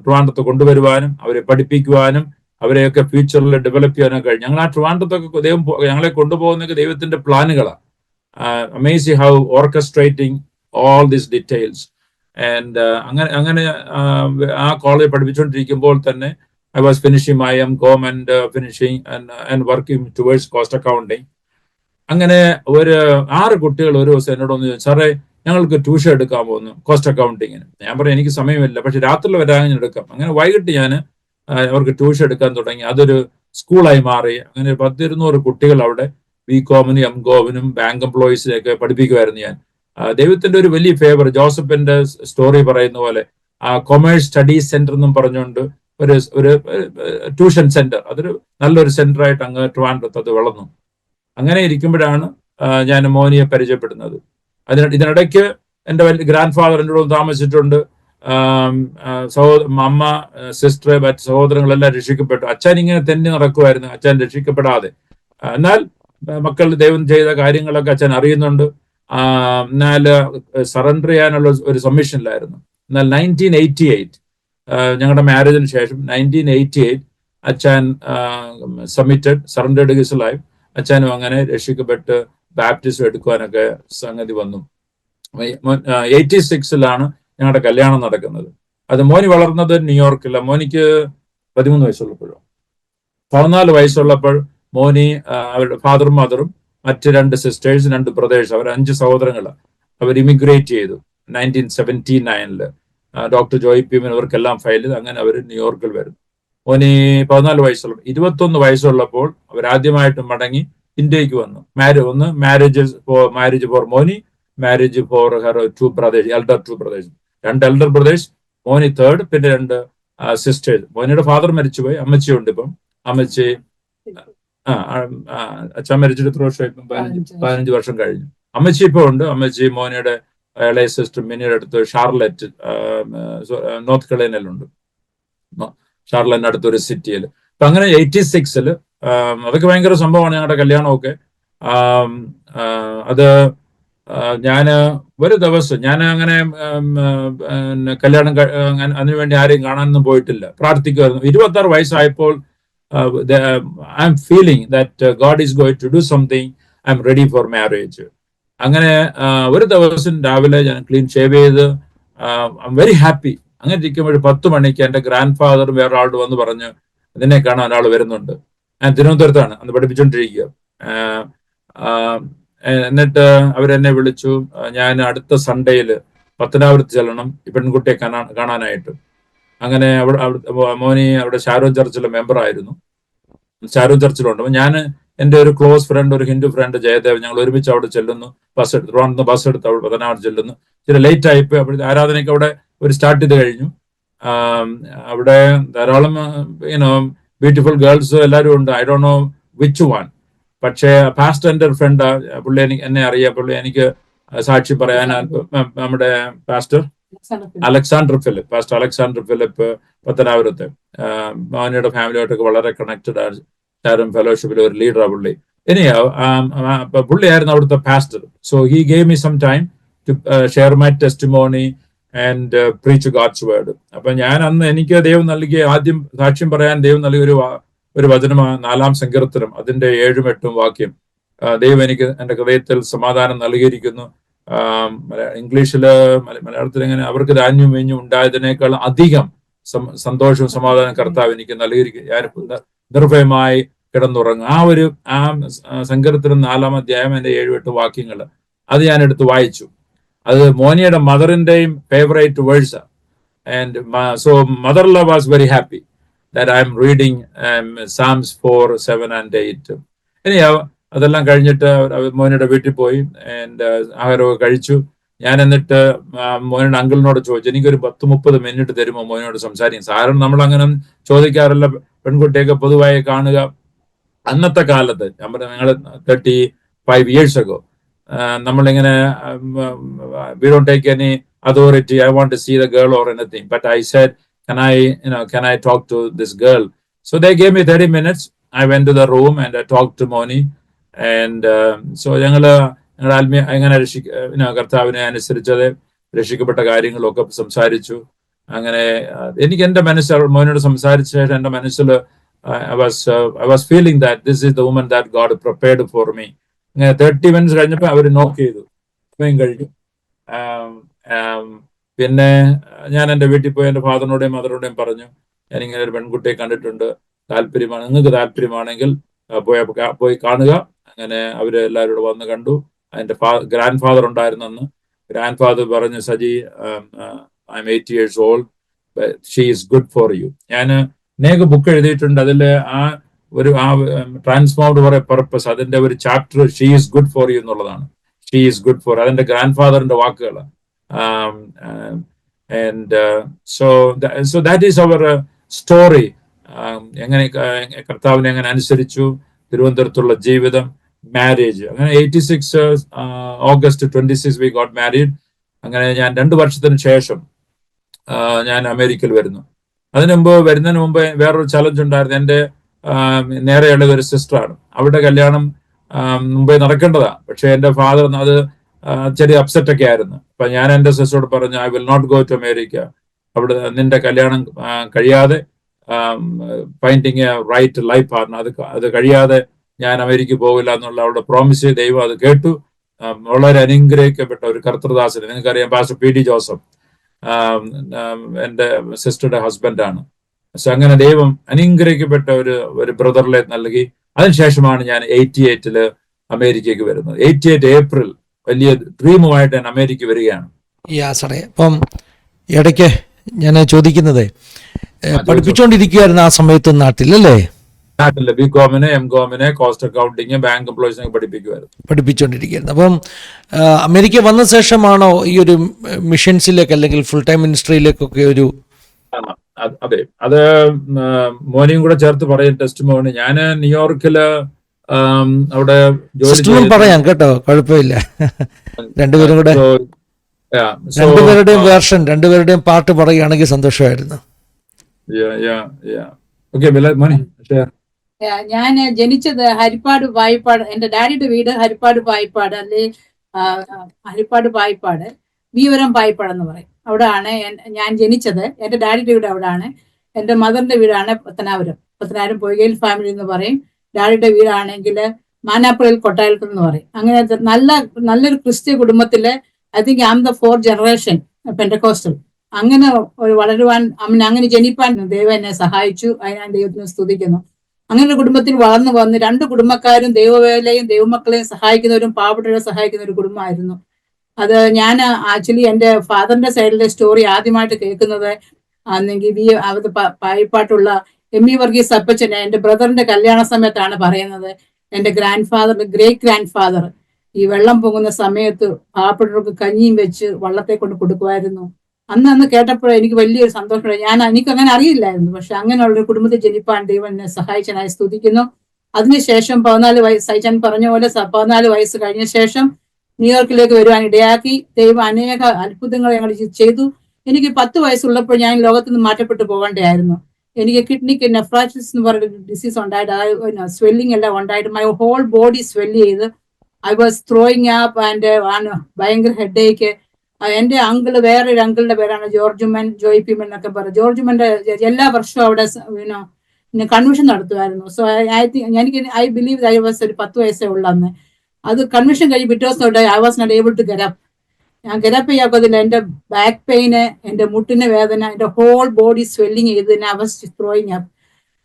ട്രിവാൻഡ്രത്ത് കൊണ്ടുവരുവാനും അവരെ പഠിപ്പിക്കുവാനും അവരെയൊക്കെ ഫ്യൂച്ചറിൽ ഡെവലപ്പ് ചെയ്യാനും കഴിഞ്ഞു. ഞങ്ങൾ ആ ട്രിവാൻഡ്രത്തൊക്കെ ദൈവം ഞങ്ങളെ കൊണ്ടുപോകുന്നതൊക്കെ ദൈവത്തിന്റെ പ്ലാനുകളാണ്. Amazing how orchestrating all these details. And അങ്ങനെ ആ കോളേജ് പഠിപ്പിച്ചുകൊണ്ടിരിക്കുമ്പോൾ തന്നെ I was finishing my MCOM and finishing and working towards cost accounting. അങ്ങനെ ഒരു 6 കുട്ടികൾ ഒരു ദിവസം എന്നോടൊന്ന് ചോദിച്ചു, സാറേ ഞങ്ങൾക്ക് ട്യൂഷൻ എടുക്കാൻ പോകുന്നു കോസ്റ്റ് അക്കൗണ്ടിങ്ങിന്. ഞാൻ പറഞ്ഞു എനിക്ക് സമയമില്ല, പക്ഷെ രാത്രിയിൽ വരാൻ എടുക്കാം. അങ്ങനെ വൈകിട്ട് ഞാൻ അവർക്ക് ട്യൂഷൻ എടുക്കാൻ തുടങ്ങി. അതൊരു സ്കൂളായി മാറി. അങ്ങനെ 10-200 കുട്ടികൾ അവിടെ BCom-നും MCOM-നും ബാങ്ക് എംപ്ലോയീസിനെയൊക്കെ പഠിപ്പിക്കുമായിരുന്നു ഞാൻ. ദൈവത്തിന്റെ ഒരു വലിയ ഫേവർ, ജോസഫിന്റെ സ്റ്റോറി പറയുന്ന പോലെ കൊമേഴ്സ് സ്റ്റഡീസ് സെന്റർ എന്നും പറഞ്ഞുകൊണ്ട് ഒരു ട്യൂഷൻ സെന്റർ, അതൊരു നല്ലൊരു സെന്റർ ആയിട്ട് അങ്ങ് ട്രിവാൻഡ്രത്ത് അത് വളർന്നു. അങ്ങനെ ഇരിക്കുമ്പോഴാണ് ഞാൻ മോനിയെ പരിചയപ്പെടുന്നത്. ഇതിനിടയ്ക്ക് എൻ്റെ ഗ്രാൻഡ് ഫാദർ എൻ്റെ കൂടെ താമസിച്ചിട്ടുണ്ട്. അമ്മ, സിസ്റ്റർ, മറ്റ് സഹോദരങ്ങളെല്ലാം രക്ഷിക്കപ്പെട്ടു. അച്ഛൻ ഇങ്ങനെ തന്നെ നടക്കുമായിരുന്നു, അച്ഛൻ രക്ഷിക്കപ്പെടാതെ. എന്നാൽ മക്കൾ ദൈവം ചെയ്ത കാര്യങ്ങളൊക്കെ അച്ഛൻ അറിയുന്നുണ്ട്. എന്നാൽ സറണ്ടർ ചെയ്യാനുള്ള ഒരു സബ്മിഷനിലായിരുന്നു. എന്നാൽ 1988 ഞങ്ങളുടെ മാരേജിന് ശേഷം 1988 അച്ഛൻ സറണ്ടേഡ് ഹിസ് ലൈഫ്. അച്ഛനും അങ്ങനെ രക്ഷിക്കപ്പെട്ട് ബാപ്റ്റിസം എടുക്കുവാനൊക്കെ സംഗതി വന്നു. 86 ഞങ്ങളുടെ കല്യാണം നടക്കുന്നത്. അത് മോനി വളർന്നത് ന്യൂയോർക്കില്ല. മോനിക്ക് 13 വയസ്സുള്ളപ്പോഴോ 14 വയസ്സുള്ളപ്പോൾ മോനി അവരുടെ ഫാദറും മദറും മറ്റ് 2 സിസ്റ്റേഴ്സ്, 2 ബ്രദേഴ്സ്, അവർ 5 സഹോദരങ്ങളാണ്. അവർ ഇമിഗ്രേറ്റ് ചെയ്തു 1979 ഡോക്ടർ ജോയ് പീമൻ അവർക്കെല്ലാം ഫയൽ ചെയ്ത് അങ്ങനെ അവർ ന്യൂയോർക്കിൽ വരുന്നു. മോനി 14 വയസ്സുള്ള 21 വയസ്സുള്ളപ്പോൾ അവരാദ്യമായിട്ട് മടങ്ങി ഇന്ത്യക്ക് വന്നു. Marriage four Moni, marriage for her 2 brothers, elder 2 brothers, 2 elder brothers, Moni 3rd, പിന്നെ 2 സിസ്റ്റേഴ്സ്. മോനിയുടെ ഫാദർ മരിച്ചുപോയി, അമ്മച്ചിയുണ്ട് ഇപ്പം. അമ്മച്ചി അച്ഛൻ മരിച്ചിട്ട് എത്ര വർഷം ഇപ്പം 15 വർഷം കഴിഞ്ഞു. അമ്മച്ചി ഇപ്പൊ ഉണ്ട്. അമ്മച്ചി മോനയുടെ ഇളയ സിസ്റ്റർ മിനിയുടെ അടുത്ത് ഷാർലറ്റ് നോർത്ത് കരോലൈനയിലുണ്ട്. ഷാർലറ്റിന്റെ അടുത്തൊരു സിറ്റിയിൽ. അപ്പൊ അങ്ങനെ 86 അതൊക്കെ ഭയങ്കര സംഭവമാണ് ഞങ്ങളുടെ കല്യാണമൊക്കെ. അത് ഞാന് ഒരു ദിവസം ഞാൻ അങ്ങനെ കല്യാണം അതിനുവേണ്ടി ആരെയും കാണാനൊന്നും പോയിട്ടില്ല, പ്രാർത്ഥിക്കുമായിരുന്നു. 26 വയസ്സായപ്പോൾ I'm feeling that God is going to do something, I'm ready for marriage. അങ്ങനെ ഒരു ദിവസം രാവിലെ ഞാൻ ക്ലീൻ ഷേവ് ചെയ്ത് ഐ എം വെരി ഹാപ്പി. അങ്ങനെ ഇരിക്കുമ്പോൾ 10 മണിക്ക് എന്റെ ഗ്രാൻഡ് ഫാദർ വേറൊരാളോട് വന്ന് പറഞ്ഞു, ഇതിനെ കാണാൻ ഒരാൾ വരുന്നുണ്ട്. ഞാൻ തിരുവനന്തപുരത്താണ് അന്ന് പഠിപ്പിച്ചുകൊണ്ടിരിക്കുക. എന്നിട്ട് അവരെന്നെ വിളിച്ചു. ഞാൻ അടുത്ത സൺഡേയിൽ പത്തനാപുരത്ത് ചെല്ലണം ഈ പെൺകുട്ടിയെ കാണാനായിട്ട്. അങ്ങനെ മോനി അവിടെ ഷാരോൺ ചർച്ചിലെ മെമ്പർ ആയിരുന്നു. ഷാരോൺ ചർച്ചിലുണ്ട്. അപ്പൊ ഞാൻ എൻ്റെ ഒരു ക്ലോസ് ഫ്രണ്ട്, ഒരു ഹിന്ദു ഫ്രണ്ട് ജയദേവ്, ഞങ്ങൾ ഒരുമിച്ച് അവിടെ ചെല്ലുന്നു. ബസ് എടുത്ത് അവിടെ പത്തനാപുരത്ത് ചെല്ലുന്നു. ഇച്ചിരി ലേറ്റ് ആയിപ്പോയി. അവിടെ ആരാധനയ്ക്ക് അവിടെ സ്റ്റാർട്ട് ചെയ്ത് കഴിഞ്ഞു. അവിടെ ധാരാളം ബ്യൂട്ടിഫുൾ ഗേൾസ് എല്ലാവരും ഉണ്ട്. I don't know which one. പക്ഷേ പാസ്റ്റർ എൻ്റെ ഒരു ഫ്രണ്ട്, പുള്ളി എന്നെ അറിയാം. പുള്ളി എനിക്ക് സാക്ഷി പറയാൻ നമ്മുടെ പാസ്റ്റർ അലക്സാണ്ടർ ഫിലിപ്പ് പത്തനാപുരത്ത് മോനിയുടെ ഫാമിലിയായിട്ടൊക്കെ വളരെ കണക്റ്റഡ് ആണ്. ഷാരോൺ ഫെലോഷിപ്പിലെ ഒരു ലീഡറാണ് പുള്ളി. പുള്ളിയായിരുന്നു അവിടുത്തെ pastor. So he gave me some time to share my testimony and preach God's word. അപ്പൊ ഞാൻ അന്ന് എനിക്ക് ദൈവം നൽകിയ ആദ്യം സാക്ഷ്യം പറയാൻ ദൈവം നൽകിയ ഒരു വചനമാണ് 4-ാം സങ്കീർത്തനം, അതിന്റെ 7-8 വാക്യം. ദൈവം എനിക്ക് എൻ്റെ ഹൃദയത്തിൽ സമാധാനം നൽകിയിരിക്കുന്നു. ഇംഗ്ലീഷില് മലയാളത്തിൽ എങ്ങനെ, അവർക്ക് ധാന്യം വീഞ്ഞും ഉണ്ടായതിനേക്കാൾ അധികം സന്തോഷവും സമാധാനം കർത്താവ് എനിക്ക് നൽകിയിരിക്കുന്നു. ഞാൻ നിർഭയമായി കിടന്നുറങ്ങും. ആ സങ്കീർത്തനം 4-ാം അധ്യായം എൻ്റെ 7-8 വാക്യങ്ങൾ അത് ഞാൻ എടുത്ത് വായിച്ചു. അത് മോനിയുടെ മദറിന്റെയും favourite verse. And so mother in law was very happy that I am reading Psalms 4, 7 and 8. അതെല്ലാം കഴിഞ്ഞിട്ട് മോനിയുടെ വീട്ടിൽ പോയി ആഹാരമൊക്കെ കഴിച്ചു. ഞാൻ എന്നിട്ട് മോനിയുടെ അങ്കിളിനോട് ചോദിച്ചു, എനിക്കൊരു 10-30 മിനിറ്റ് തരുമോ മോനോട് സംസാരിക്കും. സാധാരണ നമ്മൾ അങ്ങനെ ചോദിക്കാറില്ല, പെൺകുട്ടിയൊക്കെ പൊതുവായി കാണുക. അന്നത്തെ കാലത്ത് ഞാൻ പറഞ്ഞ ഞങ്ങൾ 35 years ago നമ്മളിങ്ങനെ we don't take any authority, I want to see the girl or anything, but I said, can I talk to this girl? So they gave me 30 minutes. I went to the room and I talked to Moni. And so ഞങ്ങള് എങ്ങനെ കർത്താവിനെ അനുസരിച്ചത് രക്ഷിക്കപ്പെട്ട കാര്യങ്ങളൊക്കെ സംസാരിച്ചു. അങ്ങനെ എനിക്ക് എൻ്റെ മനസ്സിൽ മോനോട് സംസാരിച്ച ശേഷം എൻ്റെ മനസ്സിൽ I was feeling that this is the woman that God prepared for me. 30 minutes കഴിഞ്ഞപ്പോൾ അവർ നോക്ക് ചെയ്തു, കഴിഞ്ഞു. പിന്നെ ഞാൻ എൻ്റെ വീട്ടിൽ പോയി എൻ്റെ ഫാദറിനോടെയും മദറിനോടെയും പറഞ്ഞു, ഞാനിങ്ങനെ ഒരു പെൺകുട്ടിയെ കണ്ടിട്ടുണ്ട്, താല്പര്യമാണ്, നിങ്ങൾക്ക് താല്പര്യമാണെങ്കിൽ പോയി കാണുക. അങ്ങനെ അവര് എല്ലാവരും വന്ന് കണ്ടു. എൻ്റെ ഗ്രാൻഡ് ഫാദർ ഉണ്ടായിരുന്നു അന്ന്. ഗ്രാൻഡ് ഫാദർ പറഞ്ഞു, Saji, I M 80 years old, she is good for you. ഞാൻ അനേക ബുക്ക് എഴുതിയിട്ടുണ്ട്. അതിൽ ട്രാൻസ്ഫോംഡ് പർപ്പസ്, അതിന്റെ ഒരു chapter she is good for you എന്നുള്ളതാണ്. ഷീ ഈസ് ഗുഡ് ഫോർ, അതെന്റെ ഗ്രാൻഡ് ഫാദറിന്റെ വാക്കുകൾ. So that is our story. എങ്ങനെ കർത്താവിനെ എങ്ങനെ അനുസരിച്ചു, തിരുവനന്തപുരത്തുള്ള ജീവിതം, മാരേജ്. അങ്ങനെ 86 August 26 we got married. അങ്ങനെ ഞാൻ 2 വർഷത്തിന് ശേഷം ഞാൻ അമേരിക്കയിൽ വരുന്നു. വരുന്നതിന് മുമ്പ് വേറൊരു ചലഞ്ച് ഉണ്ടായിരുന്നു. എൻ്റെ നേരെയുള്ളത് ഒരു സിസ്റ്ററാണ്. അവരുടെ കല്യാണം മുമ്പേ നടക്കേണ്ടതാ. പക്ഷെ എൻ്റെ ഫാദർ അത് ചെറിയ അപ്സെറ്റ് ഒക്കെ ആയിരുന്നു. അപ്പൊ ഞാൻ എൻ്റെ സിസ്റ്ററോട് പറഞ്ഞു, I will not go to America. അവിടെ നിന്റെ കല്യാണം കഴിയാതെ, finding a right life partner, അത് കഴിയാതെ ഞാൻ അമേരിക്ക പോകില്ല എന്നുള്ള അവളുടെ പ്രോമിസ്. ദൈവം അത് കേട്ടു. വളരെ അനുഗ്രഹിക്കപ്പെട്ട ഒരു കർത്തൃദാസന്, നിങ്ങൾക്കറിയാം, പാസ്റ്റർ പി.ഡി. ജോസഫ് എൻ്റെ സിസ്റ്ററുടെ ഹസ്ബൻഡാണ്. സോ അങ്ങനെ ദൈവം അനുഗ്രഹിക്കപ്പെട്ട ഒരു ബ്രദറിലെ നൽകി. അതിനുശേഷമാണ് ഞാൻ 88 അമേരിക്കയ്ക്ക് വരുന്നത്. 88 ഏപ്രിൽ വലിയ ഡ്രീമുമായിട്ട് ഞാൻ അമേരിക്ക വരികയാണ്. സാറേ, അപ്പം ഇടയ്ക്ക് ഞാൻ ചോദിക്കുന്നത്, പഠിപ്പിച്ചുകൊണ്ടിരിക്കുകയായിരുന്നു ആ സമയത്ത് നാട്ടിലല്ലേ? നാട്ടില് ബികോമിന്, എംകോമിന്, കോസ്റ്റ് അക്കൗണ്ടിങ്, ബാങ്ക് എംപ്ലോയീസിനെ പഠിപ്പിച്ചുകൊണ്ടിരിക്കുകയായിരുന്നു. അപ്പം അമേരിക്ക വന്ന ശേഷമാണോ ഈ ഒരു മിഷൻസിലേക്ക് അല്ലെങ്കിൽ ഫുൾ ടൈം മിനിസ്ട്രിയിലേക്കൊക്കെ ഒരു? അതെ, അത് മോനിയും കൂടെ ചേർത്ത് പറയും ടെസ്റ്റ് മോണി. ഞാൻ ന്യൂയോർക്കില് അവിടെ ജോലി സിസ്റ്ററും പറയാം കേട്ടോ, കുഴപ്പമില്ല. രണ്ടുപേരും കൂടെ രണ്ടുപേരുടെയും വേർഷൻ, രണ്ടുപേരുടെയും പാട്ട് പറയുകയാണെങ്കിൽ സന്തോഷമായിരുന്നു. ഞാൻ ജനിച്ചത് ഹരിപ്പാട് പായിപ്പാട്. എന്റെ ഡാഡിയുടെ വീട് ഹരിപ്പാട് പായിപ്പാട്, അല്ലെ ഹരിപ്പാട് പായിപ്പാട്, വീവരം പായിപ്പാട് എന്ന് പറയും. അവിടാണ് ഞാൻ ജനിച്ചത്. എന്റെ ഡാഡിയുടെ വീട് അവിടാണ്. എന്റെ മദറിന്റെ വീടാണ് പത്തനാപുരം. പത്തനാപുരം പൊയ്കയിൽ ഫാമിലി എന്ന് പറയും. ഡാഡിയുടെ വീടാണെങ്കിൽ മാനാപ്പുഴയിൽ കൊട്ടാരത്തിൽ എന്ന് പറയും. അങ്ങനെ നല്ലൊരു ക്രിസ്ത്യ കുടുംബത്തിലെ I think I am the 4th generation Pentecostal. അങ്ങനെ വളരുവാൻ, അങ്ങനെ ജനിപ്പാൻ ദൈവം എന്നെ സഹായിച്ചു. അതിന് ഞാൻ ദൈവത്തിനെ സ്തുതിക്കുന്നു. അങ്ങനെ ഒരു കുടുംബത്തിൽ വളർന്നു വന്ന് 2 കുടുംബക്കാരും ദൈവവേലയും ദൈവമക്കളെയും സഹായിക്കുന്നവരും പാവപ്പെട്ടവരെ സഹായിക്കുന്ന ഒരു കുടുംബമായിരുന്നു അത്. ഞാൻ ആക്ച്വലി എന്റെ ഫാദറിന്റെ സൈഡിലെ സ്റ്റോറി ആദ്യമായിട്ട് കേൾക്കുന്നത് ആണെങ്കിൽ പായിപ്പാട്ടുള്ള എം ഇ വർഗീസ് അപ്പച്ചനെ എന്റെ ബ്രദറിന്റെ കല്യാണ സമയത്താണ് പറയുന്നത്. എന്റെ ഗ്രേറ്റ് ഗ്രാൻഡ് ഫാദർ ഈ വെള്ളം പൊങ്ങുന്ന സമയത്ത് പാവപ്പെട്ടവർക്ക് കഞ്ഞിയും വെച്ച് വള്ളത്തെ കൊണ്ട് കൊടുക്കുമായിരുന്നു. അന്ന് കേട്ടപ്പോഴേ എനിക്ക് വലിയൊരു സന്തോഷമായി. എനിക്ക് അങ്ങനെ അറിയില്ലായിരുന്നു. പക്ഷെ അങ്ങനെയുള്ള ഒരു കുടുംബത്തിൽ ജനിപ്പാൻ ദൈവം എന്നെ സഹായിച്ചനായി സ്തുതിക്കുന്നു. അതിനുശേഷം 14 വയസ്സ്, സൈജാൻ പറഞ്ഞ പോലെ 14 വയസ്സ് കഴിഞ്ഞ ശേഷം ന്യൂയോർക്കിലേക്ക് വരുവാൻ ഇടയാക്കി. ദൈവം അനേക അത്ഭുതങ്ങൾ ഞങ്ങൾ ചെയ്തു. എനിക്ക് 10 വയസ്സുള്ളപ്പോൾ ഞാൻ ലോകത്ത് നിന്ന് മാറ്റപ്പെട്ടു പോകേണ്ടതായിരുന്നു. എനിക്ക് കിഡ്നിക്ക് നെഫ്രൈറ്റിസ് എന്ന് പറഞ്ഞ ഡിസീസ് ഉണ്ടായിട്ട്, അതായത് സ്വെല്ലിംഗ് എല്ലാം ഉണ്ടായിട്ട് മൈ ഹോൾ ബോഡി സ്വെല്ല് ചെയ്ത് I was throwing up and ഭയങ്കര ഹെഡേക്ക്. എന്റെ അങ്കിള്, വേറൊരു അങ്കിളിന്റെ പേരാണ് ജോർജുമൻ, ജോയ്പിമൻ എന്നൊക്കെ പറയും. ജോർജുമന്റെ എല്ലാ വർഷവും അവിടെ കൺവെൻഷൻ നടത്തുമായിരുന്നു. So I believe I was ഒരു 10 വയസ്സേ ഉള്ളു അന്ന്. അത് കൺവെൻഷൻ കഴിഞ്ഞ് പിറ്റേ ദിവസം I was not able to get up. ഞാൻ ഗെറ്റപ്പ് ചെയ്യാക്കതില്ല. എന്റെ ബാക്ക് പെയിന്, എന്റെ മുട്ടിന് വേദന, എന്റെ ഹോൾ ബോഡി സ്വെല്ലിങ് ചെയ്ത് ഐ വാസ് ത്രോയിങ് അപ്പ്.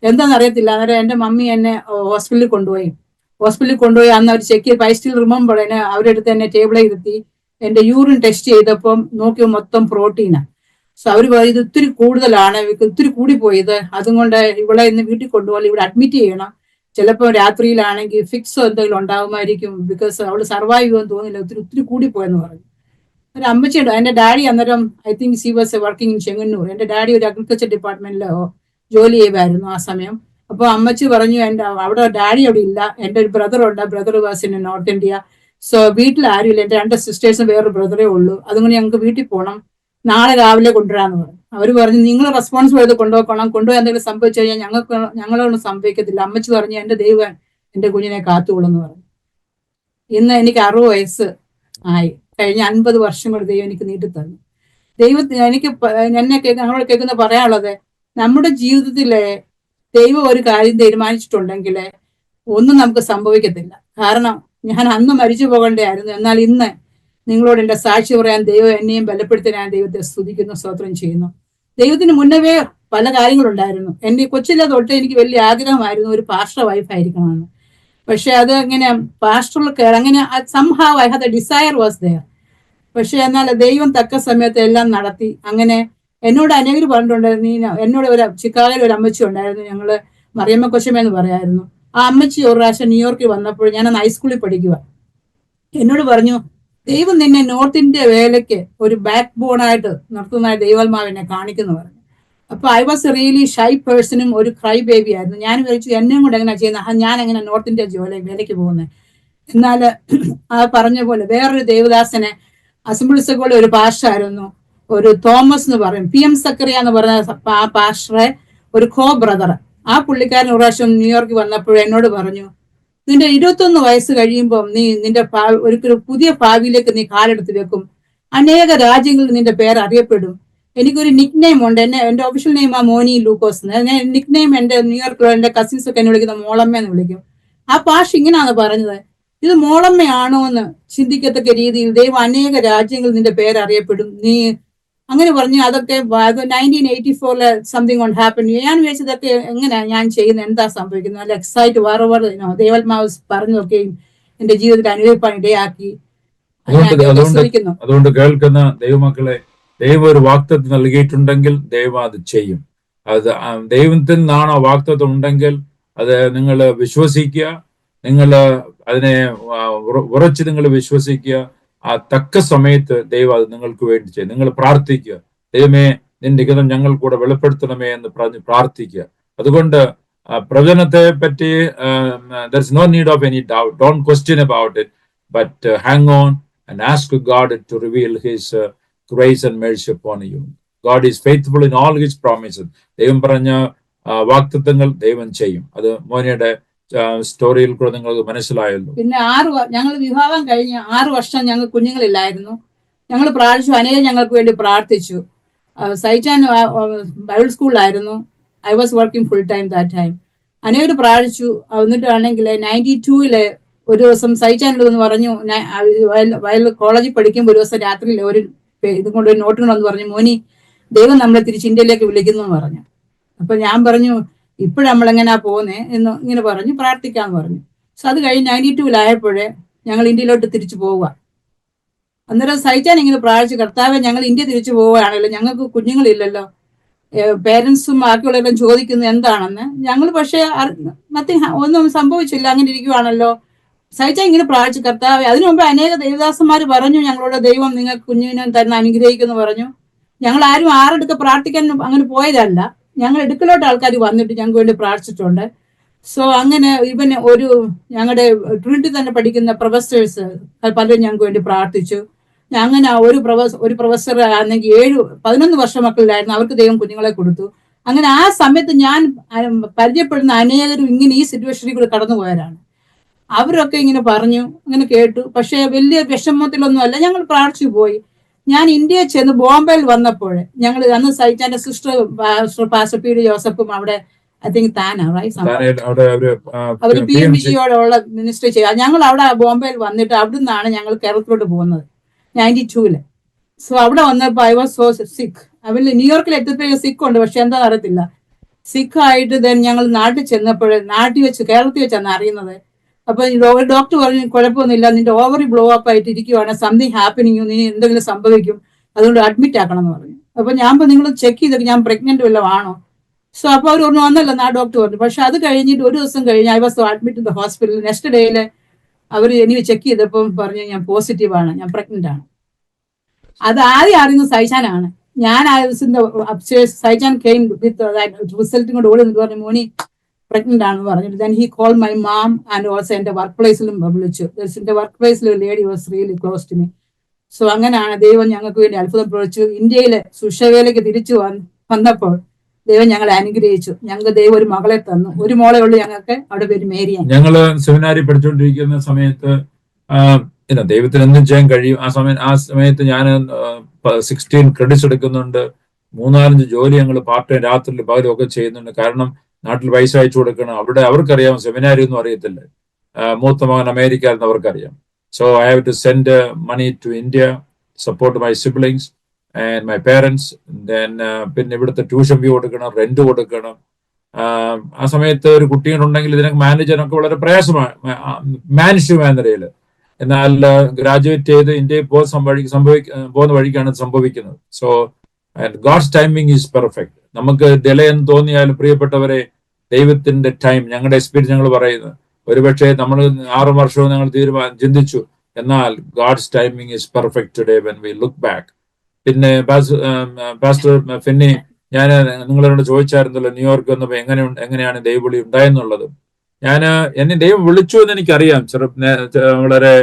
എന്താണെന്ന് അറിയത്തില്ല. അന്നേരം എന്റെ മമ്മി എന്നെ ഹോസ്പിറ്റലിൽ കൊണ്ടുപോയി. അന്ന് അവർ ചെക്ക് ചെയ്ത്, ഐ സ്റ്റിൽ റിമെമ്പർ, അവരെടുത്ത് എന്നെ ടേബിളിൽ ഇരുത്തി എന്റെ യൂറിൻ ടെസ്റ്റ് ചെയ്തപ്പം നോക്കിയ മൊത്തം പ്രോട്ടീനാണ്. സോ അവർ ഇത് ഒത്തിരി കൂടുതലാണ്, ഒത്തിരി കൂടിപ്പോയത്, അതുകൊണ്ട് ഇവിടെ ഇന്ന് വീട്ടിൽ കൊണ്ടുപോയി ഇവിടെ അഡ്മിറ്റ് ചെയ്യണം. ചിലപ്പോൾ രാത്രിയിലാണെങ്കിൽ ഫിക്സോ എന്തെങ്കിലും ഉണ്ടാകുമായിരിക്കും. ബിക്കോസ് അവള് സർവൈവ് ചെയ്യുമെന്ന് തോന്നില്ല, ഒത്തിരി കൂടിപ്പോയെന്ന് പറഞ്ഞു. ഒരു അമ്മച്ചിയുണ്ട്. എന്റെ ഡാഡി അന്നേരം I think C was working in Chengannur. എന്റെ ഡാഡി ഒരു അഗ്രികൾച്ചർ ഡിപ്പാർട്ട്മെന്റിൽ ജോലി ചെയ്യുമായിരുന്നു ആ സമയം. അപ്പോൾ അമ്മച്ചി പറഞ്ഞു, അവിടെ ഡാഡി അവിടെ ഇല്ല, എന്റെ ഒരു brother was in north India. So വീട്ടിൽ ആരുമില്ല, എന്റെ 2 സിസ്റ്റേഴ്സും വേറൊരു ബ്രദറേ ഉള്ളൂ. അതുകൊണ്ട് ഞങ്ങൾക്ക് വീട്ടിൽ പോകണം, നാളെ രാവിലെ കൊണ്ടുവരാന്ന് പറഞ്ഞു. അവർ പറഞ്ഞു, നിങ്ങൾ റെസ്പോൺസിബിൾ ചെയ്ത് കൊണ്ടുപോകണം, കൊണ്ടുപോയി എന്തെങ്കിലും സംഭവിച്ചു കഴിഞ്ഞാൽ ഞങ്ങളൊന്നും സംഭവിക്കത്തില്ല. അമ്മച്ചി പറഞ്ഞു, എന്റെ ദൈവം എന്റെ കുഞ്ഞിനെ കാത്തുകൊള്ളുന്നു പറഞ്ഞു. ഇന്ന് എനിക്ക് 60 വയസ്സ് ആയി. കഴിഞ്ഞ 50 വർഷം കൊണ്ട് ദൈവം എനിക്ക് നീട്ടി തന്നു. ദൈവത്തിന് ഞങ്ങളോട് കേൾക്കുന്ന പറയാനുള്ളത്, നമ്മുടെ ജീവിതത്തിലെ ദൈവം ഒരു കാര്യം തീരുമാനിച്ചിട്ടുണ്ടെങ്കിൽ ഒന്നും നമുക്ക് സംഭവിക്കത്തില്ല. കാരണം ഞാൻ അന്ന് മരിച്ചു പോകേണ്ടതായിരുന്നു. എന്നാൽ ഇന്ന് നിങ്ങളോട് എന്റെ സാക്ഷി പറയാൻ ദൈവം എന്നെയും ബലപ്പെടുത്തി ഞാൻ ദൈവത്തെ സ്തുതിക്കുന്നു, സ്തോത്രം ചെയ്യുന്നു. ദൈവത്തിന് മുന്നവേ പല കാര്യങ്ങളുണ്ടായിരുന്നു. എന്റെ കൊച്ചിലെ തൊട്ട് എനിക്ക് വലിയ ആഗ്രഹമായിരുന്നു ഒരു പാസ്റ്റർ വൈഫായിരിക്കണമെന്ന്. പക്ഷെ അത് അങ്ങനെ പാസ്റ്ററിൽ അങ്ങനെ somehow I have the desire was there. പക്ഷെ എന്നാൽ ദൈവം തക്ക സമയത്ത് എല്ലാം നടത്തി. അങ്ങനെ എന്നോട് അനേകർ പറഞ്ഞിട്ടുണ്ടായിരുന്നു. എന്നോട് ചിക്കാഗോയിൽ ഒരു അമ്മച്ചി ഉണ്ടായിരുന്നു, ഞങ്ങള് മറിയമ്മ കൊച്ചമ്മ എന്ന് പറയായിരുന്നു. ആ അമ്മച്ചി ഒരു പ്രാവശ്യം ന്യൂയോർക്കിൽ വന്നപ്പോൾ ഞാൻ ഹൈസ്കൂളിൽ പഠിക്കുക, എന്നോട് പറഞ്ഞു, ദൈവം നിന്നെ നോർത്ത് ഇന്ത്യ വേലയ്ക്ക് ഒരു ബാക്ക് ബോണായിട്ട് നിർത്തുന്നതായി ദൈവാത്മാവിനെ കാണിക്കുന്നു പറഞ്ഞു. അപ്പൊ I was a really shy പേഴ്സണും ഒരു ക്രൈ ബേബി ആയിരുന്നു. ഞാൻ വിചാരിച്ചു എന്നെയും കൂടെ എങ്ങനെ ചെയ്യുന്ന, ഞാൻ എങ്ങനെ നോർത്ത് ഇന്ത്യ വേലയ്ക്ക് പോകുന്നത്. എന്നാൽ ആ പറഞ്ഞ പോലെ വേറൊരു ദേവദാസനെ അസംബ്ലിസോടെ ഒരു പാസ്റ്ററായിരുന്നു, ഒരു തോമസ് എന്ന് പറയും, PM സക്കറിയ എന്ന് പറഞ്ഞ ആ പാസ്റ്ററെ ഒരു ബ്രദർ. ആ പുള്ളിക്കാരൻ ഒരു പ്രാവശ്യം ന്യൂയോർക്കിൽ വന്നപ്പോൾ എന്നോട് പറഞ്ഞു, നിന്റെ 21 വയസ്സ് കഴിയുമ്പോൾ നീ നിന്റെ ഒരു പുതിയ ഭാവിയിലേക്ക് നീ കാലെടുത്ത് വെക്കും, അനേക രാജ്യങ്ങളിൽ നിന്റെ പേര് അറിയപ്പെടും. എനിക്കൊരു നിക് നെയിം ഉണ്ട്, എന്റെ ഒഫീഷ്യൽ നെയിം ആ മോനി ലൂക്കോസ്. നിക് നെയിം എന്റെ ന്യൂയോർക്കിലുള്ള എന്റെ കസിൻസ് ഒക്കെ എന്നെ വിളിക്കുന്ന മോളമ്മ എന്ന് വിളിക്കും. ആ പാഷ ഇങ്ങനെയാണ് പറഞ്ഞത്, ഇത് മോളമ്മയാണോ എന്ന് ചിന്തിക്കത്തക്ക രീതിയിൽ ദൈവം അനേക രാജ്യങ്ങളിൽ നിന്റെ പേര് അറിയപ്പെടും. നീ അങ്ങനെ പറഞ്ഞു. അതൊക്കെ 1984 സംതിങ് കൊണ്ട് ഹാപ്പൻ. ഞാൻ വിചാരിച്ചതൊക്കെ എങ്ങനെയാ ഞാൻ ചെയ്യുന്നത്, എന്താ സംഭവിക്കുന്നത്, നല്ല എക്സൈറ്റ് വേറെ ദൈവാത്മാവ് പറഞ്ഞതൊക്കെയും എന്റെ ജീവിതത്തിൽ അനുഭവിപ്പാൻ ഇടയാക്കി. അതുകൊണ്ട് കേൾക്കുന്ന ദൈവമക്കളെ, ദൈവം ഒരു വാഗ്ദത്തം നൽകിയിട്ടുണ്ടെങ്കിൽ ദൈവം അത് ചെയ്യും. അത് ദൈവത്തിൽ നിന്നാണോ വാഗ്ദത്തം ഉണ്ടെങ്കിൽ അത് നിങ്ങൾ വിശ്വസിക്കുക, നിങ്ങൾ അതിനെ ഉറച്ച് നിങ്ങൾ വിശ്വസിക്കുക. ആ തക്ക സമയത്ത് ദൈവം അത് നിങ്ങൾക്ക് വേണ്ടി ചെയ്യും. നിങ്ങൾ പ്രാർത്ഥിക്കുക, ദൈവമേ നിന്റെ ഹിതം ഞങ്ങൾ കൂടെ വെളിപ്പെടുത്തണമേ എന്ന് പറഞ്ഞ് പ്രാർത്ഥിക്കുക. അതുകൊണ്ട് പ്രവചനത്തെ പറ്റി there is no need of any doubt. Don't question about it, but hang on and ask God to reveal His grace and mercy upon you. God is faithful in all His promises. ദൈവം പറഞ്ഞ വാഗ്ദത്തങ്ങൾ ദൈവം ചെയ്യും. അത് മോനിയുടെ സ്റ്റോറിയിൽ കൂടെ നിങ്ങൾക്ക് മനസ്സിലായല്ലോ. പിന്നെ ഞങ്ങൾ വിവാഹം കഴിഞ്ഞ് 6 വർഷം ഞങ്ങൾ കുഞ്ഞുങ്ങളില്ലായിരുന്നു. ഞങ്ങൾ പ്രാർത്ഥിച്ചു, അനേകം ഞങ്ങൾക്ക് വേണ്ടി പ്രാർത്ഥിച്ചു. സൈറ്റാൻ ബൈബിൾ സ്കൂളിലായിരുന്നു. I was working full time that time. അനേകം പ്രാർത്ഥിച്ചു. എന്നിട്ടാണെങ്കിൽ 92 ഒരു ദിവസം സൈറ്റാനുള്ളതെന്ന് പറഞ്ഞു, വയൽ കോളേജിൽ പഠിക്കുമ്പോൾ ഒരു ദിവസം രാത്രിയിൽ ഒരു ഇതും കൊണ്ട് ഒരു നോട്ട് കൊണ്ടെന്ന് പറഞ്ഞു, മോനി ദൈവം നമ്മളെ തിരിച്ച് ഇന്ത്യയിലേക്ക് വിളിക്കുന്നു എന്ന് പറഞ്ഞു. അപ്പൊ ഞാൻ പറഞ്ഞു, ഇപ്പോഴും നമ്മളെങ്ങനെയാ പോകുന്നേ എന്ന് ഇങ്ങനെ പറഞ്ഞു, പ്രാർത്ഥിക്കാന്ന് പറഞ്ഞു. സോ അത് കഴിഞ്ഞ് 92 ഞങ്ങൾ ഇന്ത്യയിലോട്ട് തിരിച്ചു പോവുക. അന്നേരം സൈറ്റാൻ ഇങ്ങനെ പ്രാർത്ഥിച്ചു, കർത്താവെ ഞങ്ങൾ ഇന്ത്യ തിരിച്ചു പോവുകയാണല്ലോ, ഞങ്ങൾക്ക് കുഞ്ഞുങ്ങളില്ലല്ലോ, പേരൻസും ബാക്കിയുള്ളവരെല്ലാം ചോദിക്കുന്നത് എന്താണെന്ന്. ഞങ്ങൾ പക്ഷേ ഒന്നും സംഭവിച്ചില്ല, അങ്ങനെ ഇരിക്കുവാണല്ലോ. സൈറ്റാൻ ഇങ്ങനെ പ്രാർത്ഥിച്ചു, കർത്താവെ. അതിനു മുമ്പ് അനേക ദേവദാസന്മാർ പറഞ്ഞു ഞങ്ങളോട് ദൈവം നിങ്ങൾക്ക് കുഞ്ഞിനെ തരുന്ന അനുഗ്രഹിക്കുന്നു പറഞ്ഞു. ഞങ്ങൾ ആരും ആരെടുത്ത് പ്രാർത്ഥിക്കാൻ അങ്ങനെ പോയതല്ല. ഞങ്ങൾ എടുക്കലോട്ട് ആൾക്കാർ വന്നിട്ട് ഞങ്ങൾക്ക് വേണ്ടി പ്രാർത്ഥിച്ചിട്ടുണ്ട്. സോ അങ്ങനെ ഇവന് ഞങ്ങളുടെ ട്രിനിറ്റി തന്നെ പഠിക്കുന്ന പ്രൊഫസേഴ്സ് പലരും ഞങ്ങൾക്ക് വേണ്ടി പ്രാർത്ഥിച്ചു. അങ്ങനെ ഒരു പ്രൊഫസർ ആണെങ്കിൽ 11 വർഷം മക്കളിലായിരുന്നു, അവർക്ക് ദൈവം കുഞ്ഞുങ്ങളെ കൊടുത്തു. അങ്ങനെ ആ സമയത്ത് ഞാൻ പരിചയപ്പെടുന്ന അനേകരും ഇങ്ങനെ ഈ സിറ്റുവേഷനിൽ കൂടെ കടന്നു പോയവരാണ്. അവരൊക്കെ ഇങ്ങനെ പറഞ്ഞു, അങ്ങനെ കേട്ടു. പക്ഷെ വലിയ വിഷമത്തിലൊന്നും അല്ല, ഞങ്ങൾ പ്രാർത്ഥിച്ചു പോയി. ഞാൻ ഇന്ത്യയിൽ ചെന്ന് ബോംബെയിൽ വന്നപ്പോൾ ഞങ്ങൾ അന്ന് സൈറ്റാന്റെ സിസ്റ്റർ പാസ്റ്റർ പി ഡി ജോസഫും അവിടെ ഐ തിങ്ക് അവർ PMBGയോടുള്ള മിനിസ്റ്റർ ചെയ്യുക. ഞങ്ങൾ അവിടെ ബോംബെയിൽ വന്നിട്ട് അവിടെ നിന്നാണ് ഞങ്ങൾ കേരളത്തിലോട്ട് പോകുന്നത് 92. സോ അവിടെ വന്നപ്പോൾ ഐ വാസ് സോ സിക്ക്. അവര് ന്യൂയോർക്കിൽ എത്തിയപ്പോഴും സിക്ക് ഉണ്ട്, പക്ഷെ എന്താ അറിയത്തില്ല. സിക്ക് ആയിട്ട് ഞങ്ങൾ നാട്ടിൽ ചെന്നപ്പോൾ, കേരളത്തിൽ വെച്ചാണ് അറിയുന്നത്. അപ്പൊ ഡോക്ടർ പറഞ്ഞു, കുഴപ്പമൊന്നുമില്ല, നിന്റെ ഓവറി ബ്ലോ അപ്പ് ആയിട്ട് ഇരിക്കുവാണ്, സംതിങ് ഹാപ്പനിങ്, നീ എന്തെങ്കിലും സംഭവിക്കും, അതുകൊണ്ട് അഡ്മിറ്റ് ആക്കണം എന്ന് പറഞ്ഞു. അപ്പൊ ഞാൻ നിങ്ങൾ ചെക്ക് ചെയ്തൊക്കെ ഞാൻ പ്രഗ്നന്റ് വല്ലതും ആണോ? സോ അപ്പൊ അവർ പറഞ്ഞു വന്നല്ലോ ആ ഡോക്ടർ പറഞ്ഞു. പക്ഷെ അത് കഴിഞ്ഞിട്ട് ഒരു ദിവസം കഴിഞ്ഞ് I was admit in the hospital. Next ഡേയില് അവർ എനിക്ക് ചെക്ക് ചെയ്തപ്പോൾ പറഞ്ഞു ഞാൻ പോസിറ്റീവ് ആണ്, ഞാൻ പ്രഗ്നന്റ് ആണ്. അത് ആദ്യം അറിയുന്നത് സൈജാനാണ്. ഞാൻ സൈജാൻ കെയിം വിത്ത് റിസൾട്ടും കൂടെ ഓടി പറഞ്ഞു, മോനി പ്രഗ്നന്റ് ആണെന്ന് പറഞ്ഞിട്ട് then he call my mom and also എന്റെ വർക്ക് പ്ലേസിലും വിളിച്ചു. എന്റെ വർക്ക് പ്ലേസിൽ lady was really close to me. So അങ്ങനെയാണ് ദൈവം ഞങ്ങൾക്ക് വേണ്ടി അത്ഭുതം പ്രവർത്തിച്ചു. ഇന്ത്യയിലെ സുഷവേലയ്ക്ക് തിരിച്ചു വന്നപ്പോൾ ദൈവം ഞങ്ങളെ അനുഗ്രഹിച്ചു. ഞങ്ങൾക്ക് ദൈവം ഒരു മകളെ തന്നു. ഒരു മോളെ ഉള്ളു ഞങ്ങൾക്ക്, അവിടെ പേര് മേരിയാണ്. ഞങ്ങള് സെമിനാരി പഠിച്ചുകൊണ്ടിരിക്കുന്ന സമയത്ത് ദൈവത്തിന് എന്തും ചെയ്യാൻ കഴിയും. ആ സമയത്ത് ഞാൻ 16 ക്രെഡിറ്റ്സ് എടുക്കുന്നുണ്ട്. 3-4 ജോലി ഞങ്ങൾ പാർട്ട് ടൈം രാത്രിയിൽ പകലും ഒക്കെ ചെയ്യുന്നുണ്ട്. കാരണം നാട്ടിൽ പൈസ അയച്ചു കൊടുക്കണം. അവിടെ അവർക്കറിയാം സെമിനാരി ഒന്നും അറിയത്തില്ല. മൂത്ത മകൻ അമേരിക്ക എന്ന് അവർക്കറിയാം. So I have to send money to India, support my siblings and my parents. പിന്നെ ഇവിടുത്തെ ട്യൂഷൻ ഫീ കൊടുക്കണം, റെന്റ് കൊടുക്കണം. ആ സമയത്ത് ഒരു കുട്ടികളുണ്ടെങ്കിൽ ഇതിനൊക്കെ മാനേജ് ചെയ്യാനൊക്കെ വളരെ പ്രയാസമാണ് മാനുഷികമായ നിലയിൽ. എന്നാൽ ഗ്രാജുവേറ്റ് ചെയ്ത് ഇന്ത്യയിൽ പോകുന്ന വഴിക്കാണ് സംഭവിക്കുന്നത്. So God's timing is perfect. നമുക്ക് ഡിലേ എന്ന് തോന്നിയാലും പ്രിയപ്പെട്ടവരെ, ദൈവത്തിന്റെ ടൈം, ഞങ്ങളുടെ എക്സ്പീരിയൻസ് ഞങ്ങൾ പറയുന്നത്, ഒരുപക്ഷെ നമ്മൾ 6 വർഷവും ഞങ്ങൾ ചിന്തിച്ചു, എന്നാൽ God's timing is perfect today when we look back. പിന്നെ പാസ്റ്റർ ഫിന്നി, ഞാൻ നിങ്ങളോട് ചോദിച്ചായിരുന്നല്ലോ ന്യൂയോർക്ക് വന്നപ്പോൾ എങ്ങനെയാണ് ദൈവവിളി ഉണ്ടായെന്നുള്ളത്. എന്നെ ദൈവം വിളിച്ചു എന്ന് എനിക്കറിയാം വളരെ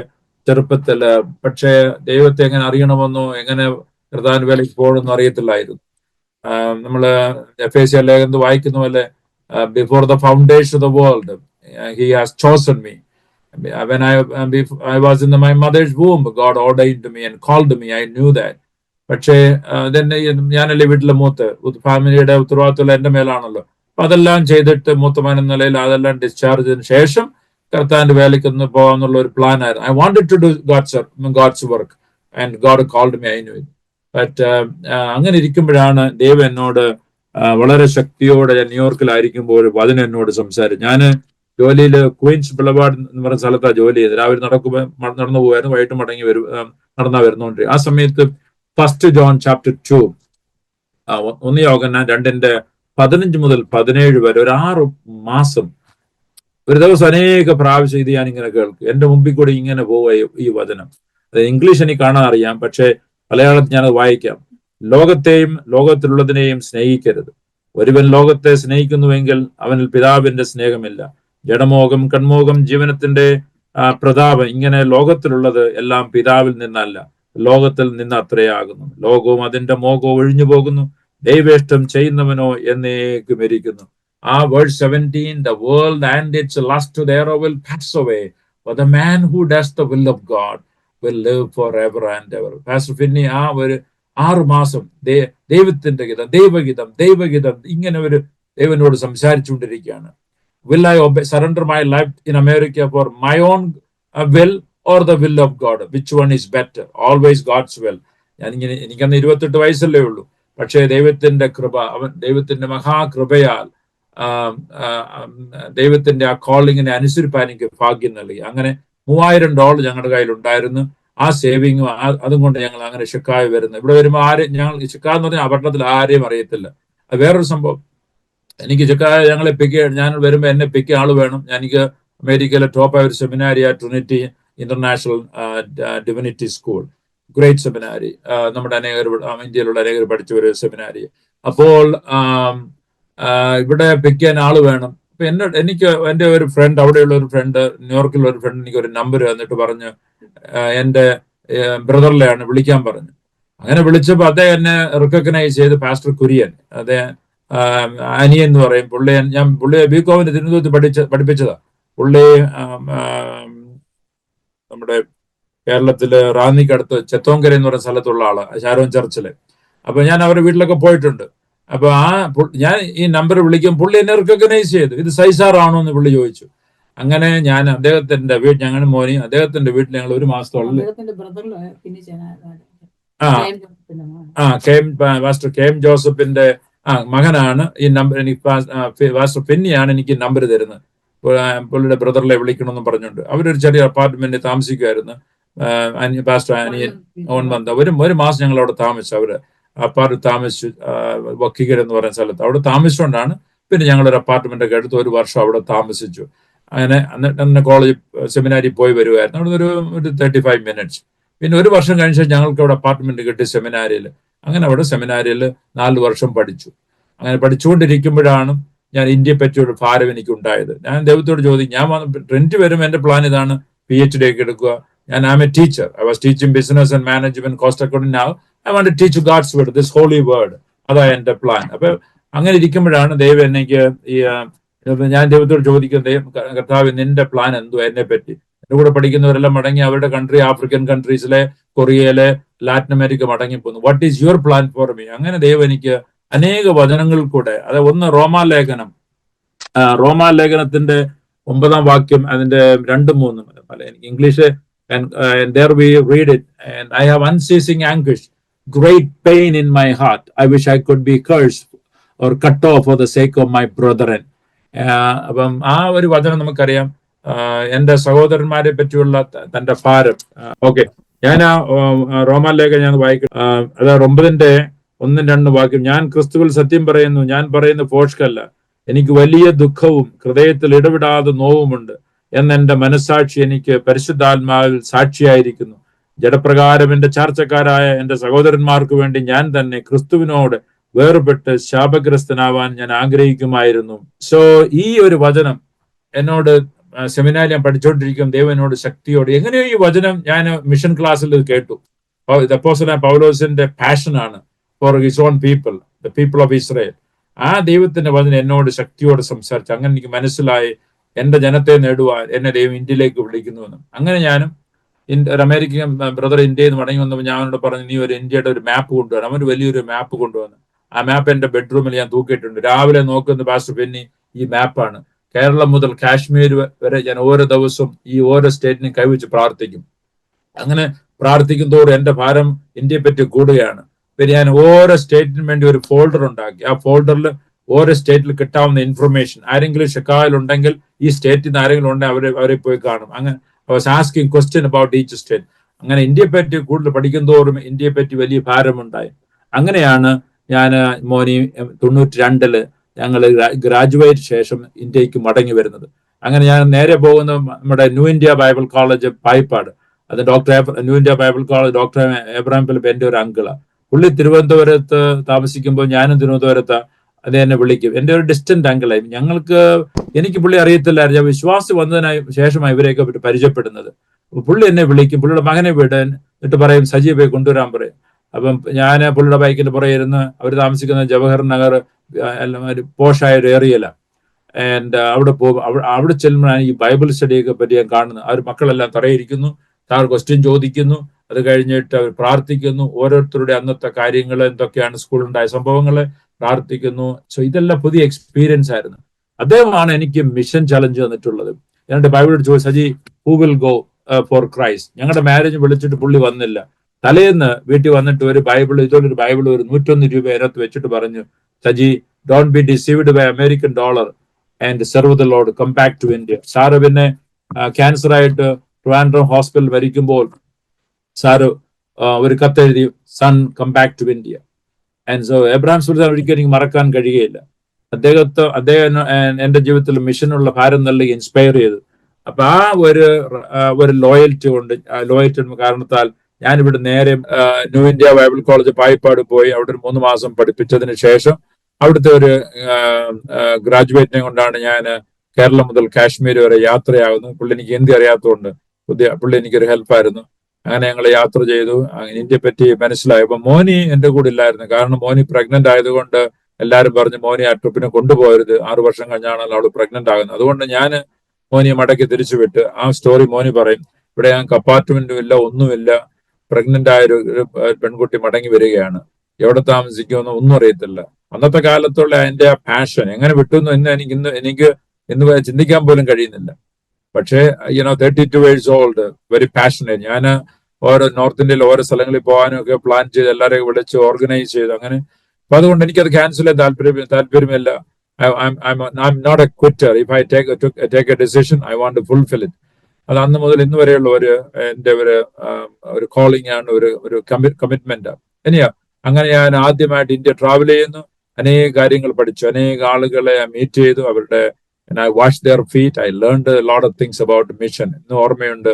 ചെറുപ്പത്തില്. പക്ഷേ ദൈവത്തെ എങ്ങനെ അറിയണമെന്നോ എങ്ങനെ പ്രധാന വേലയ്ക്ക് പോകണമെന്നോ അറിയത്തില്ലായിരുന്നു. നമ്മള് എഫേസ്യ ലേഖനത്തിൽ വായിക്കുന്ന പോലെ before the foundation of the world he has chosen me. When I was in my mother's womb, God ordained me and called me. I knew that. പക്ഷേ ഞാനല്ലേ വീട്ടിലെ ഫാമിലിയുടെ ഉത്തരവാദിത്തം എന്റെ മേലാണല്ലോ. അപ്പൊ അതെല്ലാം ചെയ്തിട്ട് മൂത്തമാൻ എന്ന നിലയിൽ അതെല്ലാം ഡിസ്ചാർജ് ചെയ്തതിനു ശേഷം കർത്താവിന്റെ വേലയ്ക്ക് ഒന്ന് പോകാന്നുള്ള ഒരു പ്ലാൻ ആയിരുന്നു. I wanted to do God's work and God called me. I knew it. But അങ്ങനെ ഇരിക്കുമ്പോഴാണ് ദൈവം എന്നോട് വളരെ ശക്തിയോടെ, ന്യൂയോർക്കിലായിരിക്കുമ്പോൾ വചനം എന്നോട് സംസാരിച്ചു. ഞാൻ ജോലിയിൽ ക്വീൻസ് ബുളവാർഡ് എന്ന് പറയുന്ന സ്ഥലത്താണ് ജോലി ചെയ്തത്. രാവിലെ നടന്നു പോകുമായിരുന്നു, വൈകിട്ട് നടന്നാ വരുന്നോണ്ടിരിക്കും. ആ സമയത്ത് 1 John chapter 2 1 യോഹന്നാൻ 2:15 മുതൽ 17 വരെ ഒരു 6 മാസം ഒരു ദിവസം അനേക പ്രാവശ്യം ഇത് ഞാൻ ഇങ്ങനെ കേൾക്കും. എന്റെ മുമ്പിൽ കൂടി ഇങ്ങനെ പോവുക ഈ വചനം. അത് ഇംഗ്ലീഷ് എനിക്ക് കാണാൻ അറിയാം, പക്ഷെ മലയാളത്തിൽ ഞാനത് വായിക്കാം. ലോകത്തെയും ലോകത്തിലുള്ളതിനെയും സ്നേഹിക്കരുത്. ഒരുവൻ ലോകത്തെ സ്നേഹിക്കുന്നുവെങ്കിൽ അവനിൽ പിതാവിന്റെ സ്നേഹമില്ല. ജഡമോഹം, കൺമോഹം, ജീവനത്തിന്റെ പ്രതാപം, ഇങ്ങനെ ലോകത്തിലുള്ളത് എല്ലാം പിതാവിൽ നിന്നല്ല, ലോകത്തിൽ നിന്ന് അത്രയാകുന്നു. ലോകവും അതിന്റെ മോഹവും ഒഴിഞ്ഞു പോകുന്നു, ദൈവേഷ്ടം ചെയ്യുന്നവനോ എന്നേക്കും ഇരിക്കുന്നു. Verse 17, the world and its lust thereof will pass away, but the man who does the will of God will live forever and ever. Pastor Finny ഒരു 6 മാസം ദൈവത്തിന്റെ ദൈവഗീതം ഇങ്ങനെ ഒരു ദൈവനോട് സംസാരിച്ചുകൊണ്ടിരിക്കുകയാണ്. Will I surrender my life in America for my own will or the will of God? Which one is better? Always God's will. എനിക്കന്ന് 28 വയസ്സല്ലേ ഉള്ളൂ. പക്ഷേ ദൈവത്തിന്റെ കൃപ, ദൈവത്തിന്റെ മഹാകൃപയാൽ ദൈവത്തിന്റെ ആ കോളിങ്ങിനെ അനുസരിപ്പാൻ എനിക്ക് ഭാഗ്യം നൽകി. അങ്ങനെ $3000 ഞങ്ങളുടെ കയ്യിൽ ഉണ്ടായിരുന്നു. ആ സേവിങ്ങും അതും കൊണ്ട് ഞങ്ങൾ അങ്ങനെ ഷിക്കാഗോ വരുന്നത്. ഇവിടെ വരുമ്പോൾ ഞങ്ങൾ ഷിക്കാഗോ എന്ന് പറഞ്ഞാൽ പട്ടണത്തിൽ ആരെയും അറിയത്തില്ല. അത് വേറൊരു സംഭവം. എനിക്ക് ഷിക്കാഗോ ഞങ്ങളെ ഞാൻ വരുമ്പോൾ എന്നെ പിക്ക് ആള് വേണം. എനിക്ക് അമേരിക്കയിലെ ടോപ്പായ ഒരു സെമിനാരിയ Trinity International Divinity School, great seminary, നമ്മുടെ ഇന്ത്യയിലുള്ള അനേകർ പഠിച്ച ഒരു സെമിനാരി. അപ്പോൾ ഇവിടെ പിക്ക് ചെയ്യാൻ ആള് വേണം. അപ്പൊ എനിക്ക് എൻ്റെ ഒരു ഫ്രണ്ട്, അവിടെയുള്ള ഒരു ഫ്രണ്ട്, ന്യൂയോർക്കിലുള്ള ഒരു ഫ്രണ്ട് എനിക്ക് ഒരു നമ്പർ തന്നിട്ട് പറഞ്ഞു എൻ്റെ ബ്രദറിലെയാണ് വിളിക്കാൻ പറഞ്ഞു. അങ്ങനെ വിളിച്ചപ്പോൾ അദ്ദേഹം എന്നെ റിക്കഗ്നൈസ് ചെയ്ത് പാസ്റ്റർ കുര്യൻ, അദ്ദേഹം അനിയൻ എന്ന് പറയും. പുള്ളിയെ ബികോമിന് തിരുവനന്തപുരത്ത് പഠിപ്പിച്ചതാ. പുള്ളി നമ്മുടെ കേരളത്തില് റാന്നിക്കടുത്ത് ചെത്തോങ്കര എന്ന് പറയുന്ന സ്ഥലത്തുള്ള ആള്, ശാരോൻ ചർച്ചില്. അപ്പൊ ഞാൻ അവരുടെ വീട്ടിലൊക്കെ പോയിട്ടുണ്ട്. അപ്പൊ ഞാൻ ഈ നമ്പർ വിളിക്കും, പുള്ളി എന്നെ റിക്കഗ്നൈസ് ചെയ്തു. ഇത് സൈസാറാണോ എന്ന് പുള്ളി ചോദിച്ചു. അങ്ങനെ ഞാൻ അദ്ദേഹത്തിന്റെ ഞങ്ങൾ മോനി അദ്ദേഹത്തിന്റെ വീട്ടിൽ ഞങ്ങൾ 1 മാസത്തോളം മാസ്റ്റർ കെ എം ജോസഫിന്റെ മകനാണ് ഈ നമ്പർ. എനിക്ക് മാസ്റ്റർ ഫിന്നിയാണ് എനിക്ക് നമ്പർ തരുന്നത്. പുള്ളിയുടെ ബ്രദറിലെ വിളിക്കണമെന്ന് പറഞ്ഞുകൊണ്ട് അവരൊരു ചെറിയ അപ്പാർട്ട്മെന്റിൽ താമസിക്കുമായിരുന്നു. പാസ്റ്റർ അനിയൻ 1 month 1 മാസം ഞങ്ങൾ അവിടെ താമസിച്ചു. അവര് അപ്പാർട്ട് താമസിച്ചു, വക്കികര എന്ന് പറയുന്ന സ്ഥലത്ത് അവിടെ താമസിച്ചുകൊണ്ടാണ് പിന്നെ ഞങ്ങളൊരു അപ്പാർട്ട്മെന്റ് ഒക്കെ എടുത്ത് 1 വർഷം അവിടെ താമസിച്ചു. അങ്ങനെ എന്നിട്ട് കോളേജ് സെമിനാരിൽ പോയി വരുമായിരുന്നു. അവിടെ ഒരു 35 minutes. പിന്നെ 1 വർഷം കഴിഞ്ഞ ഞങ്ങൾക്ക് അവിടെ അപ്പാർട്ട്മെന്റ് കിട്ടി സെമിനാരിയിൽ. അങ്ങനെ അവിടെ സെമിനാരിയിൽ 4 വർഷം പഠിച്ചു. അങ്ങനെ പഠിച്ചുകൊണ്ടിരിക്കുമ്പോഴാണ് ഞാൻ ഇന്ത്യയെ പറ്റിയൊരു ഭാരം എനിക്ക് ഉണ്ടായത്. ഞാൻ ദൈവത്തോട് ചോദിക്കും, ഞാൻ റെന്റ് വരുമ്പോൾ എന്റെ പ്ലാൻ ഇതാണ്, PhD ഒക്കെ എടുക്കുക. ഞാൻ am a teacher. I was teaching business and management, cost accounting. Now I want to teach God's word, this holy word. അതാണ് എന്റെ പ്ലാൻ. അപ്പൊ അങ്ങനെ ഇരിക്കുമ്പോഴാണ് ദൈവം എനിക്ക് ഞാൻ ദൈവത്തോട് ചോദിക്കും, കർത്താവ് നിന്റെ പ്ലാൻ എന്തുവാ എന്നെ പറ്റി? എന്റെ കൂടെ പഠിക്കുന്നവരെല്ലാം മടങ്ങി അവരുടെ കൺട്രി, ആഫ്രിക്കൻ കൺട്രീസിലെ, കൊറിയയിലെ, ലാറ്റിൻ അമേരിക്ക മടങ്ങി പോകുന്നു. What is your plan for me? അങ്ങനെ ദൈവം എനിക്ക് അനേക വചനങ്ങൾ കൂടെ, അത് ഒന്ന് റോമാലേഖനത്തിന്റെ 9ാം വാക്യം, അതിന്റെ 2-3 English. And there we read it, and I have unceasing anguish, great pain in my heart. I wish I could be cursed or cut off for the sake of my brethren. അപ്പം ആ ഒരു വചനം നമുക്കറിയാം, എന്റെ സഹോദരന്മാരെ പറ്റിയുള്ള തന്റെ ഭാരം. ഓക്കെ, ഞാൻ ആ റോമാലേഖനം ഞാൻ വായിക്കും. അത് 9ന്റെ 1-2 വാക്യം. ഞാൻ ക്രിസ്തുവിൽ സത്യം പറയുന്നു, ഞാൻ പറയുന്ന ഫോഷ്കല്ല. എനിക്ക് വലിയ ദുഃഖവും ഹൃദയത്തിൽ ഇടവിടാതെ നോവുമുണ്ട് എന്നെന്റെ മനസ്സാക്ഷി എനിക്ക് പരിശുദ്ധാത്മാവിൽ സാക്ഷിയായിരിക്കുന്നു. ജഡപ്രകാരം എന്റെ ചാർച്ചക്കാരായ എന്റെ സഹോദരന്മാർക്ക് വേണ്ടി ഞാൻ തന്നെ ക്രിസ്തുവിനോട് വേർപെട്ട് ശാപഗ്രസ്തനാവാൻ ഞാൻ ആഗ്രഹിക്കുമായിരുന്നു. സോ ഈ ഒരു വചനം എന്നോട് സെമിനാരിൽ ഞാൻ പഠിച്ചുകൊണ്ടിരിക്കും, ദൈവനോട് ശക്തിയോട്. എങ്ങനെയോ ഈ വചനം ഞാൻ മിഷൻ ക്ലാസ്സിൽ കേട്ടു. അപ്പോസ്തലനായ പൗലോസിന്റെ പാഷനാണ് for his own people, the people of Israel. ആ ദൈവത്തിന്റെ വചനം എന്നോട് ശക്തിയോട് സംസാരിച്ചു. അങ്ങനെ എനിക്ക് മനസ്സിലായി, എന്റെ ജനത്തെ നേടുവാൻ എന്നെ ദൈവം ഇന്ത്യയിലേക്ക് വിളിക്കുന്നുവെന്നും. അങ്ങനെ ഞാനും ഒരു അമേരിക്കൻ ബ്രദർ ഇന്ത്യയിൽ നിന്ന് മടങ്ങി വന്നപ്പോൾ ഞാൻ അവനോട് പറഞ്ഞു, നീ ഒരു ഇന്ത്യയുടെ ഒരു മാപ്പ് കൊണ്ടുവരണം. അവന് വലിയൊരു മാപ്പ് കൊണ്ടുവന്നു. ആ മാപ്പ് എന്റെ ബെഡ്റൂമിൽ ഞാൻ തൂക്കിയിട്ടുണ്ട്. രാവിലെ നോക്കുന്ന പാസ്റ്റർ ഫിന്നി ഈ മാപ്പാണ്. കേരളം മുതൽ കാശ്മീർ വരെ ഞാൻ ഓരോ ദിവസവും ഈ ഓരോ സ്റ്റേറ്റിനും കൈവച്ച് പ്രാർത്ഥിക്കും. അങ്ങനെ പ്രാർത്ഥിക്കും തോറും എന്റെ ഭാരം ഇന്ത്യയെ പറ്റി കൂടുകയാണ്. പിന്നെ ഞാൻ ഓരോ സ്റ്റേറ്റിനും വേണ്ടി ഒരു ഫോൾഡർ ഉണ്ടാക്കി. ആ ഫോൾഡറിൽ ഓരോ സ്റ്റേറ്റിൽ കിട്ടാവുന്ന ഇൻഫർമേഷൻ, ആരെങ്കിലും ഷിക്കാഗോയിൽ ഉണ്ടെങ്കിൽ, ഈ സ്റ്റേറ്റിൽ നിന്ന് ആരെങ്കിലും ഉണ്ടെങ്കിൽ അവരെ പോയി കാണും. അങ്ങനെ asking question about each state. അങ്ങനെ ഇന്ത്യയെ പറ്റി കൂടുതൽ പഠിക്കും തോറും ഇന്ത്യയെ പറ്റി വലിയ ഭാരമുണ്ടായി. അങ്ങനെയാണ് ഞാൻ മോനി 92 ഞങ്ങൾ ഗ്രാജുവേറ്റ് ശേഷം ഇന്ത്യക്ക് മടങ്ങി വരുന്നത്. അങ്ങനെ ഞാൻ നേരെ പോകുന്ന നമ്മുടെ New India Bible College Payippad. അത് New India Bible College doctor Abraham Philip എന്റെ ഒരു അങ്കിളാണ്. പുള്ളി തിരുവനന്തപുരത്ത് താമസിക്കുമ്പോൾ ഞാനും തിരുവനന്തപുരത്ത് അത് എന്നെ വിളിക്കും. എൻ്റെ ഒരു ഡിസ്റ്റന്റ് അങ്കിളായി. എനിക്ക് പുള്ളി അറിയത്തില്ലായിരുന്നു. ഞാൻ വിശ്വാസി വന്നതിനായി ശേഷമായി ഇവരെയൊക്കെ പറ്റി പരിചയപ്പെടുന്നത്. അപ്പൊ പുള്ളി എന്നെ വിളിക്കും, പുള്ളിയുടെ മകനെ വിടാൻ, എന്നിട്ട് പറയും സജീവയെ കൊണ്ടുവരാൻ പറയും. അപ്പം ഞാൻ പുള്ളിയുടെ ബൈക്കിന്റെ പുറകെ ഇരുന്ന്, അവർ താമസിക്കുന്ന ജവഹർ നഗർ ഒരു പോഷായ ഒരു ഏരിയയിലാണ്. ആൻഡ് അവിടെ പോകും. അവിടെ ചെല്ലുമ്പോഴാണ് ഈ ബൈബിൾ സ്റ്റഡിയൊക്കെ പറ്റി ഞാൻ കാണുന്നത്. അവർ മക്കളെല്ലാം തറയിരിക്കുന്നു, താഴെ ക്വസ്റ്റ്യൻ ചോദിക്കുന്നു, അത് കഴിഞ്ഞിട്ട് അവർ പ്രാർത്ഥിക്കുന്നു, ഓരോരുത്തരുടെ അന്നത്തെ കാര്യങ്ങൾ എന്തൊക്കെയാണ്, സ്കൂളിലുണ്ടായ സംഭവങ്ങൾ പ്രാർത്ഥിക്കുന്നു. സോ ഇതെല്ലാം പുതിയ എക്സ്പീരിയൻസ് ആയിരുന്നു. അദ്ദേഹമാണ് എനിക്ക് മിഷൻ ചലഞ്ച് തന്നിട്ടുള്ളത്. എന്നിട്ട് ബൈബിൾ ചോദിച്ചു, Saji who will go for Christ? ഞങ്ങളുടെ മാരേജ് വിളിച്ചിട്ട് പുള്ളി വന്നില്ല. തലേന്ന് വീട്ടിൽ വന്നിട്ട് ഒരു ബൈബിൾ, ഇതുപോലൊരു ബൈബിൾ ഒരു 101 രൂപ അതിനകത്ത് വെച്ചിട്ട് പറഞ്ഞു, Saji don't be deceived by American dollar and serve the Lord, come back to India. സാറ് പിന്നെ ക്യാൻസർ ആയിട്ട് ട്രിവാൻഡ്രം ഹോസ്പിറ്റൽ വരിക്കുമ്പോൾ സാറ് ഒരു കത്തെഴുതി, son come back to India. And so Abraham Sultan ഒരിക്കലും എനിക്ക് മറക്കാൻ കഴിയുകയില്ല. അദ്ദേഹം എന്റെ ജീവിതത്തിൽ മിഷനുള്ള ഭാരം നൽകി ഇൻസ്പയർ ചെയ്തു. അപ്പൊ ആ ഒരു ലോയൽറ്റി കൊണ്ട്, ലോയൽറ്റി കാരണത്താൽ ഞാനിവിടെ നേരെ new India Bible College Payippad പോയി അവിടെ ഒരു 3 മാസം പഠിപ്പിച്ചതിന് ശേഷം അവിടുത്തെ ഒരു ഗ്രാജുവേറ്റിനെ കൊണ്ടാണ് ഞാൻ കേരളം മുതൽ കാശ്മീർ വരെ യാത്രയാകുന്നത്. പുള്ളി എനിക്ക് ഹിന്ദി അറിയാത്തതുകൊണ്ട് പുള്ളി എനിക്കൊരു ഹെൽപ്പായിരുന്നു. അങ്ങനെ ഞങ്ങൾ യാത്ര ചെയ്തു, ഇന്ത്യയെ പറ്റി മനസ്സിലായി. അപ്പൊ മോനി എന്റെ കൂടെ ഇല്ലായിരുന്നു, കാരണം മോനി പ്രഗ്നന്റ് ആയതുകൊണ്ട് എല്ലാവരും പറഞ്ഞു മോനി ആ ട്രിപ്പിനെ കൊണ്ടുപോകരുത്, 6 വർഷം കഴിഞ്ഞാണല്ലോ അവള് പ്രഗ്നന്റ് ആകുന്നത്. അതുകൊണ്ട് ഞാൻ മോനിയെ മടക്കി തിരിച്ചു വിട്ട്. ആ സ്റ്റോറി മോനി പറയും. ഇവിടെ ഞങ്ങൾക്ക് അപ്പാർട്ട്മെന്റും ഇല്ല, ഒന്നുമില്ല. പ്രഗ്നന്റ് ആയ ഒരു പെൺകുട്ടി മടങ്ങി വരികയാണ്, എവിടെ താമസിക്കുമെന്ന് ഒന്നും അറിയത്തില്ല. അന്നത്തെ കാലത്തുള്ള അതിന്റെ ആ പാഷൻ എങ്ങനെ വിട്ടുന്നു എന്ന് എനിക്ക് ഇന്ന് ചിന്തിക്കാൻ പോലും കഴിയുന്നില്ല. പക്ഷേ 32 years old, വെരി പാഷനേറ്റ്. ഞാൻ ഓരോ നോർത്ത് ഇന്ത്യയിൽ ഓരോ സ്ഥലങ്ങളിൽ പോകാനും ഒക്കെ പ്ലാൻ ചെയ്ത് എല്ലാവരെയും വിളിച്ച് ഓർഗനൈസ് ചെയ്തു. അങ്ങനെ അപ്പൊ അതുകൊണ്ട് എനിക്കത് ക്യാൻസൽ ചെയ്യാൻ താല്പര്യമില്ല. I'm not a quitter. If I take a decision, I want to fulfill it. അത് അന്ന് മുതൽ ഇന്ന് വരെയുള്ള എന്റെ ഒരു കോളിംഗ് ആണ്, ഒരു കമ്മിറ്റ്മെന്റ്. ഇനിയാ അങ്ങനെ ഞാൻ ആദ്യമായിട്ട് ഇന്ത്യ ട്രാവൽ ചെയ്യുന്നു, അനേക കാര്യങ്ങൾ പഠിച്ചു, അനേക ആളുകളെ മീറ്റ് ചെയ്തു, അവരുടെ and I washed their feet. I learned a lot of things about mission. ഇന്ന് ഓർമ്മയുണ്ട്,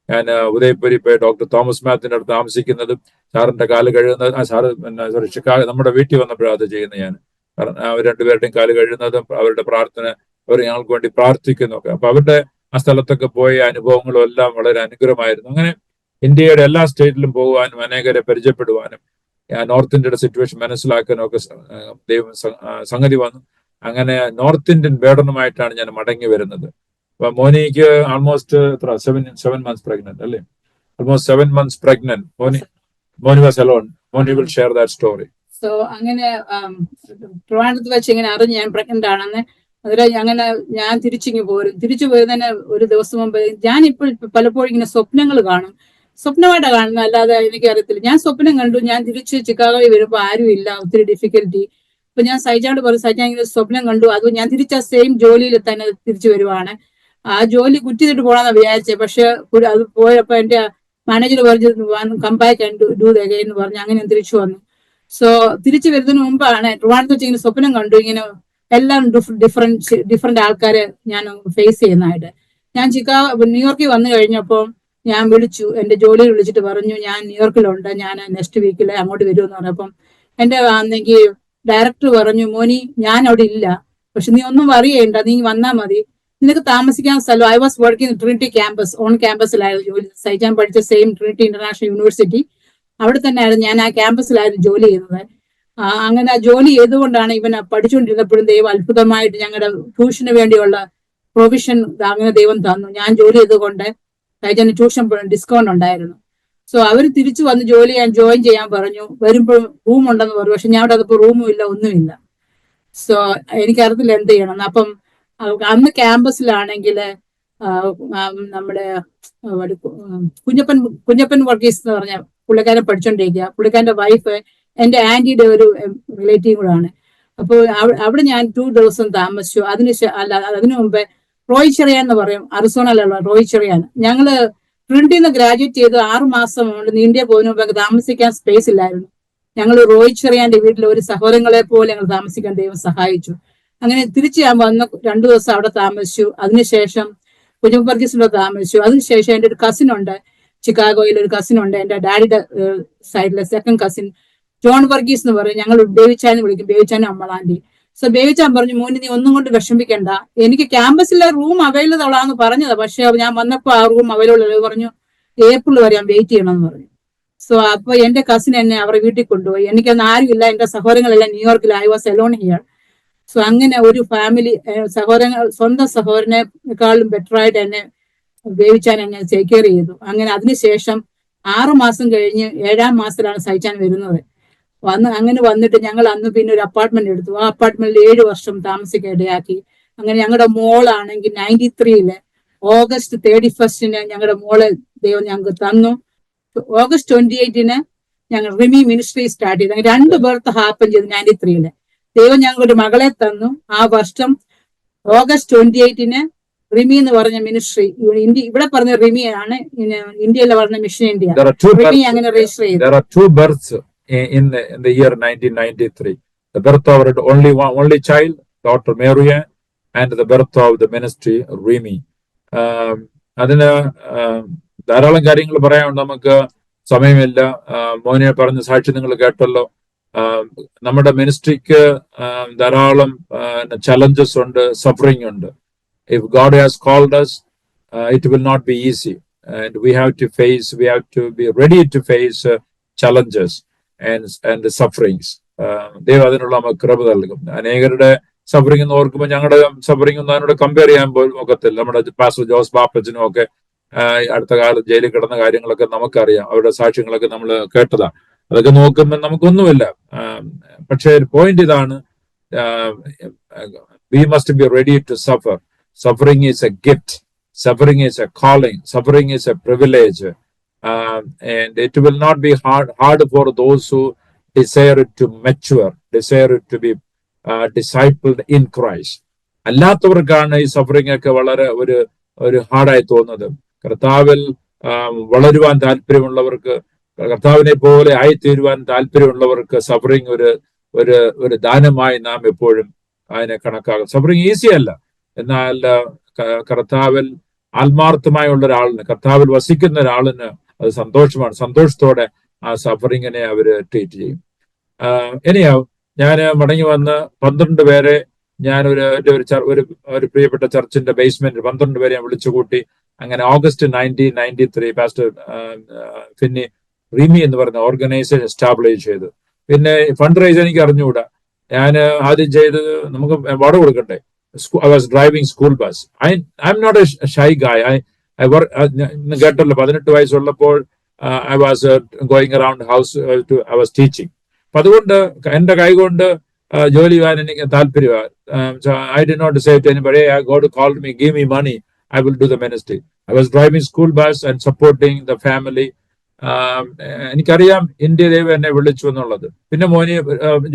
ഞാൻ ഉദയപുരി പോയി ഡോക്ടർ തോമസ് മാത്തിന്റെ അടുത്ത് താമസിക്കുന്നത്, സാറിന്റെ കാല് കഴുകുന്നത്, ഷിക്കാഗോ നമ്മുടെ വീട്ടിൽ വന്നപ്പോഴാണ് അത് ചെയ്യുന്നത് ഞാൻ. കാരണം അവർ രണ്ടുപേരുടെയും കാല് കഴുകുന്നതും അവരുടെ പ്രാർത്ഥന, അവർ ഞങ്ങൾക്ക് വേണ്ടി പ്രാർത്ഥിക്കുന്നു ഒക്കെ. അപ്പൊ അവരുടെ ആ സ്ഥലത്തൊക്കെ പോയ അനുഭവങ്ങളും എല്ലാം വളരെ അനുഗ്രഹമായിരുന്നു. അങ്ങനെ ഇന്ത്യയുടെ എല്ലാ സ്റ്റേറ്റിലും പോകുവാനും അനേകരെ പരിചയപ്പെടുവാനും നോർത്ത് ഇന്ത്യയുടെ സിറ്റുവേഷൻ മനസ്സിലാക്കാനും ഒക്കെ ദൈവം സംഗതി വന്നു. അങ്ങനെ നോർത്ത് ഇന്ത്യൻ ബേഡനുമായിട്ടാണ് ഞാൻ മടങ്ങി വരുന്നത്. അപ്പൊ മോനിക്ക് ആൾമോസ്റ്റ് 7 months pregnant അല്ലേ? Almost 7 months pregnant. Moni was alone. Moni will share that story. So അങ്ങനെ ട്രിവാൻഡ്രത്ത് വെച്ച് ഇങ്ങനെ അറിഞ്ഞ് ഞാൻ പ്രഗ്നന്റ് ആണെന്ന്. അതിൽ അങ്ങനെ ഞാൻ തിരിച്ചു പോരുന്നതിന് ഒരു ദിവസം മുമ്പ് ഞാനിപ്പോൾ പലപ്പോഴും ഇങ്ങനെ സ്വപ്നങ്ങൾ കാണും. സ്വപ്നമായിട്ടാണ് കാണുന്നത്, അല്ലാതെ എനിക്കറിയത്തില്ല. ഞാൻ സ്വപ്നം കണ്ടു, ഞാൻ തിരിച്ച് ചിക്കാഗോയിൽ വരുമ്പോൾ ആരും ഇല്ല, ഒത്തിരി ഡിഫിക്കൽറ്റി. അപ്പൊ ഞാൻ സൈജാനോട് പറഞ്ഞു, സൈജാൻ ഇങ്ങനെ സ്വപ്നം കണ്ടു, അത് ഞാൻ തിരിച്ച സെയിം ജോലിയിൽ തന്നെ തിരിച്ചു വരുവാണ്. ആ ജോലി കുറ്റി ചെയ്തിട്ട് പോകണമെന്ന് വിചാരിച്ചത്. പക്ഷെ അത് പോയപ്പോ എന്റെ മാനേജർ പറഞ്ഞു come back and do the again എന്ന് പറഞ്ഞു. അങ്ങനെ ഞാൻ തിരിച്ചു വന്നു. സോ തിരിച്ചു വരുന്നതിന് മുമ്പാണ് ട്രിവാൻഡ്രത്ത് വെച്ച് ഇങ്ങനെ സ്വപ്നം കണ്ടു, ഇങ്ങനെ എല്ലാം ഡിഫറെന്റ് ആൾക്കാരെ ഞാൻ ഫേസ് ചെയ്യുന്നതായിട്ട്. ഞാൻ ന്യൂയോർക്കിൽ വന്നു കഴിഞ്ഞപ്പോൾ ഞാൻ വിളിച്ചു, എന്റെ ജോലിയിൽ വിളിച്ചിട്ട് പറഞ്ഞു ഞാൻ ന്യൂയോർക്കിലുണ്ട്, ഞാൻ നെക്സ്റ്റ് വീക്കിൽ അങ്ങോട്ട് വരുമെന്ന് പറഞ്ഞപ്പം എന്റെ അന്നെങ്കിൽ ഡയറക്ടർ പറഞ്ഞു, മോനി ഞാൻ അവിടെ ഇല്ല, പക്ഷെ നീ ഒന്നും അറിയണ്ട, നീ വന്നാൽ മതി, നിനക്ക് താമസിക്കാൻ സ്ഥലം. I was working Trinity campus, on ക്യാമ്പസിലായിരുന്നു ജോലി. സൈജാൻ പഠിച്ച സെയിം ട്രിനിറ്റി ഇന്റർനാഷണൽ യൂണിവേഴ്സിറ്റി, അവിടെ തന്നെയായിരുന്നു ഞാൻ ആ ക്യാമ്പസിലായിരുന്നു ജോലി ചെയ്യുന്നത്. അങ്ങനെ ആ ജോലി ചെയ്തുകൊണ്ടാണ് ഇവനെ പഠിച്ചുകൊണ്ടിരുന്നപ്പോഴും ദൈവം അത്ഭുതമായിട്ട് ഞങ്ങളുടെ ട്യൂഷന് വേണ്ടിയുള്ള പ്രൊവിഷൻ അങ്ങനെ ദൈവം തന്നു. ഞാൻ ജോലി ചെയ്തുകൊണ്ട് സൈജാന് ട്യൂഷൻ ഡിസ്കൗണ്ട് ഉണ്ടായിരുന്നു. സോ അവർ തിരിച്ചു വന്ന് ജോലി ഞാൻ ജോയിൻ ചെയ്യാൻ പറഞ്ഞു. വരുമ്പോൾ റൂം ഉണ്ടെന്ന് പറഞ്ഞു, പക്ഷെ ഞാൻ അവിടെ അതിപ്പോ റൂമും ഇല്ല, ഒന്നുമില്ല. സോ എനിക്കറിയത്തില്ല എന്ത് ചെയ്യണം. അപ്പം അന്ന് ക്യാമ്പസിലാണെങ്കിൽ നമ്മുടെ കുഞ്ഞപ്പൻ വർഗീസ് എന്ന് പറഞ്ഞ പുള്ളിക്കാരൻ പഠിച്ചോണ്ടിരിക്കുക. പുള്ളിക്കാരന്റെ വൈഫ് എന്റെ ആന്റിയുടെ ഒരു റിലേറ്റീവ് കൂടാണ്. അപ്പോൾ അവിടെ ഞാൻ 2 ദിവസം താമസിച്ചു. അതിനു മുമ്പേ റോയ് ചെറിയാൻ എന്ന് പറയും, അരിസോണയിലുള്ള റോയ് ചെറിയാൻ. ഞങ്ങള് ട്രിനിറ്റിന്ന് ഗ്രാജുവേറ്റ് ചെയ്ത് 6 മാസം കൊണ്ട് ഇന്ത്യ പോകുന്ന മുമ്പ് താമസിക്കാൻ സ്പേസ് ഇല്ലായിരുന്നു. ഞങ്ങൾ റോയ് ചെറിയാന്റെ വീട്ടിൽ ഒരു സഹോദരങ്ങളെ പോലെ ഞങ്ങൾ താമസിക്കാൻ ദൈവം സഹായിച്ചു. അങ്ങനെ തിരിച്ച് ഞാൻ വന്ന് 2 ദിവസം അവിടെ താമസിച്ചു. അതിനുശേഷം കുഞ്ഞപ്പൻ വർഗീസിന്റെ താമസിച്ചു. അതിനുശേഷം എന്റെ ഒരു കസിൻ ഉണ്ട്, ചിക്കാഗോയിൽ ഒരു കസിൻ ഉണ്ട്, എന്റെ ഡാഡിയുടെ സൈഡിലെ സെക്കൻഡ് കസിൻ ജോൺ വർഗീസ് എന്ന് പറയും. ഞങ്ങൾ ബേബിച്ചാന്ന് വിളിക്കും, ബേബിച്ചാനും അമ്മളാന്റി. സോ ബേബിച്ചാൻ പറഞ്ഞു, മോനി നീ ഒന്നും കൊണ്ട് വിഷമിക്കണ്ട, എനിക്ക് ക്യാമ്പസിലെ റൂം അവൈലബിൾ ആണെന്ന് പറഞ്ഞതാ, പക്ഷെ ഞാൻ വന്നപ്പോ ആ റൂം അവൈലബിൾ അല്ല. പറഞ്ഞു ഏപ്രിൽ വരെ ഞാൻ വെയിറ്റ് ചെയ്യണം എന്ന് പറഞ്ഞു. സോ അപ്പൊ എന്റെ കസിൻ എന്നെ അവരുടെ വീട്ടിൽ കൊണ്ടുപോയി. എനിക്കന്ന് ആരുമില്ല, എന്റെ സഹോദരങ്ങളെല്ലാം ന്യൂയോർക്കിൽ, I was alone here. So അങ്ങനെ ഒരു ഫാമിലി, സ്വന്തം സഹോദരനെക്കാളും ബെറ്റർ ആയിട്ട് എന്നെ ബേബിച്ചാൻ എന്നെ ടേക്ക് കെയർ ചെയ്തു. അങ്ങനെ അതിനുശേഷം 6 മാസം കഴിഞ്ഞ് 7ാം മാസത്തിലാണ് സഹിച്ചാൻ വരുന്നത്. അങ്ങനെ വന്നിട്ട് ഞങ്ങൾ അന്ന് പിന്നെ ഒരു അപ്പാർട്ട്മെന്റ് എടുത്തു. ആ അപ്പാർട്ട്മെന്റിൽ 7 വർഷം താമസിക്കാൻ ഇടയാക്കി. അങ്ങനെ ഞങ്ങളുടെ മോളാണെങ്കിൽ 93 ഓഗസ്റ്റ് 31 ഞങ്ങളുടെ മോളെ ദൈവം ഞങ്ങൾക്ക് തന്നു. ഓഗസ്റ്റ് 28 ഞങ്ങൾ റിമി മിനിസ്ട്രി സ്റ്റാർട്ട് ചെയ്തു. 2 ബർത്ത് ഹാപ്പൻ ചെയ്തു 93. ദൈവം ഞങ്ങൾക്ക് ഒരു മകളെ തന്നു. ആ വർഷം ഓഗസ്റ്റ് 28 റിമി എന്ന് പറഞ്ഞ മിനിസ്ട്രി, ഇവിടെ പറഞ്ഞ റിമി ആണ്, ഇന്ത്യയിലെ പറഞ്ഞ മിഷൻ ഇന്ത്യ, റിമി അങ്ങനെ രജിസ്റ്റർ ചെയ്തു. There are 2 births in the year 1993. The birth of our only child, daughter Maria, and the birth of the ministry, Rimi. അതിന് ധാരാളം കാര്യങ്ങൾ പറയാനുണ്ട്, നമുക്ക് സമയമില്ല. മോനെ പറഞ്ഞ സാക്ഷി നിങ്ങൾ കേട്ടല്ലോ. നമ്മുടെ മിനിസ്ട്രിക്ക് ധാരാളം ചലഞ്ചസ് ഉണ്ട്, സഫറിംഗ് ഉണ്ട്. If God has called us, it will not be easy, and we have to be ready to face challenges and the sufferings. ദൈവം അതിനുള്ള നമുക്ക് കൃപ നൽകും. അനേകരുടെ സഫറിംഗ് എന്ന് ഓർക്കുമ്പോൾ ഞങ്ങളുടെ സഫറിംഗ് ഒന്നും അതിനോട് കമ്പയർ ചെയ്യാൻ പോലും ഒക്കത്തില്ല. നമ്മുടെ പാസ്റ്റർ ജോസ് ബാപ്പച്ചനും ഒക്കെ അടുത്ത കാലത്ത് ജയിലിൽ കിടന്ന കാര്യങ്ങളൊക്കെ നമുക്കറിയാം, അവരുടെ സാക്ഷ്യങ്ങളൊക്കെ നമ്മൾ കേട്ടതാ. അതൊക്കെ നോക്കുമ്പോൾ നമുക്കൊന്നുമില്ല. പക്ഷേ പോയിന്റ് ഇതാണ്, we must be ready to suffer. Suffering is a gift. Suffering is a calling. Suffering is a privilege. And it will not be hard for those who desire it to mature, desire it to be discipled in Christ. അല്ലാത്തവർക്കാണ് ഈ suffering ഒക്കെ വളരെ ഒരു ഹാർഡായി തോന്നുന്നത്. കർത്താവിൽ വളരുവാൻ താല്പര്യമുള്ളവർക്ക്, കർത്താവിനെ പോലെ ആയിത്തീരുവാൻ താല്പര്യമുള്ളവർക്ക് സഫറിംഗ് ഒരു ദാനമായി നാം എപ്പോഴും അതിനെ കണക്കാക്കും. സഫറിംഗ് ഈസി അല്ല, എന്നാൽ കർത്താവിൽ ആത്മാർത്ഥമായുള്ള ഒരാളിന്, കർത്താവിൽ വസിക്കുന്ന ഒരാളിന് അത് സന്തോഷമാണ്. സന്തോഷത്തോടെ ആ സഫറിങ്ങിനെ അവര് ട്രീറ്റ് ചെയ്യും. ഇനിയാവും ഞാൻ മടങ്ങി വന്ന് 12 പേരെ ഞാൻ ഒരു പ്രിയപ്പെട്ട ചർച്ചിന്റെ ബേസ്മെന്റ് 12 പേരെ ഞാൻ വിളിച്ചുകൂട്ടി. അങ്ങനെ ഓഗസ്റ്റ് 1993 പാസ്റ്റർ ഫിന്നി റിമി എന്ന് പറഞ്ഞ ഓർഗനൈസേഷൻ എസ്റ്റാബ്ലിഷ് ചെയ്തു. പിന്നെ ഫണ്ട് റൈസ് എനിക്ക് അറിഞ്ഞുകൂടാ. ഞാൻ ആദ്യം ചെയ്തത്, നമുക്ക് വാടക കൊടുക്കണ്ടേ. I was driving school bus. I'm not a shy guy. I work. കേട്ടല്ലോ, 18 വയസ്സുള്ളപ്പോൾ I was going around house I was teaching. അപ്പൊ അതുകൊണ്ട് എന്റെ കൈകൊണ്ട് ജോലി ചെയ്യാൻ എനിക്ക് താല്പര്യമാണ്. I did not say to anybody, God called me, give me money, I will do the ministry. I was driving school bus and supporting the family. എനിക്കറിയാം India ദൈവം എന്നെ വിളിച്ചു എന്നുള്ളത്. പിന്നെ മോനി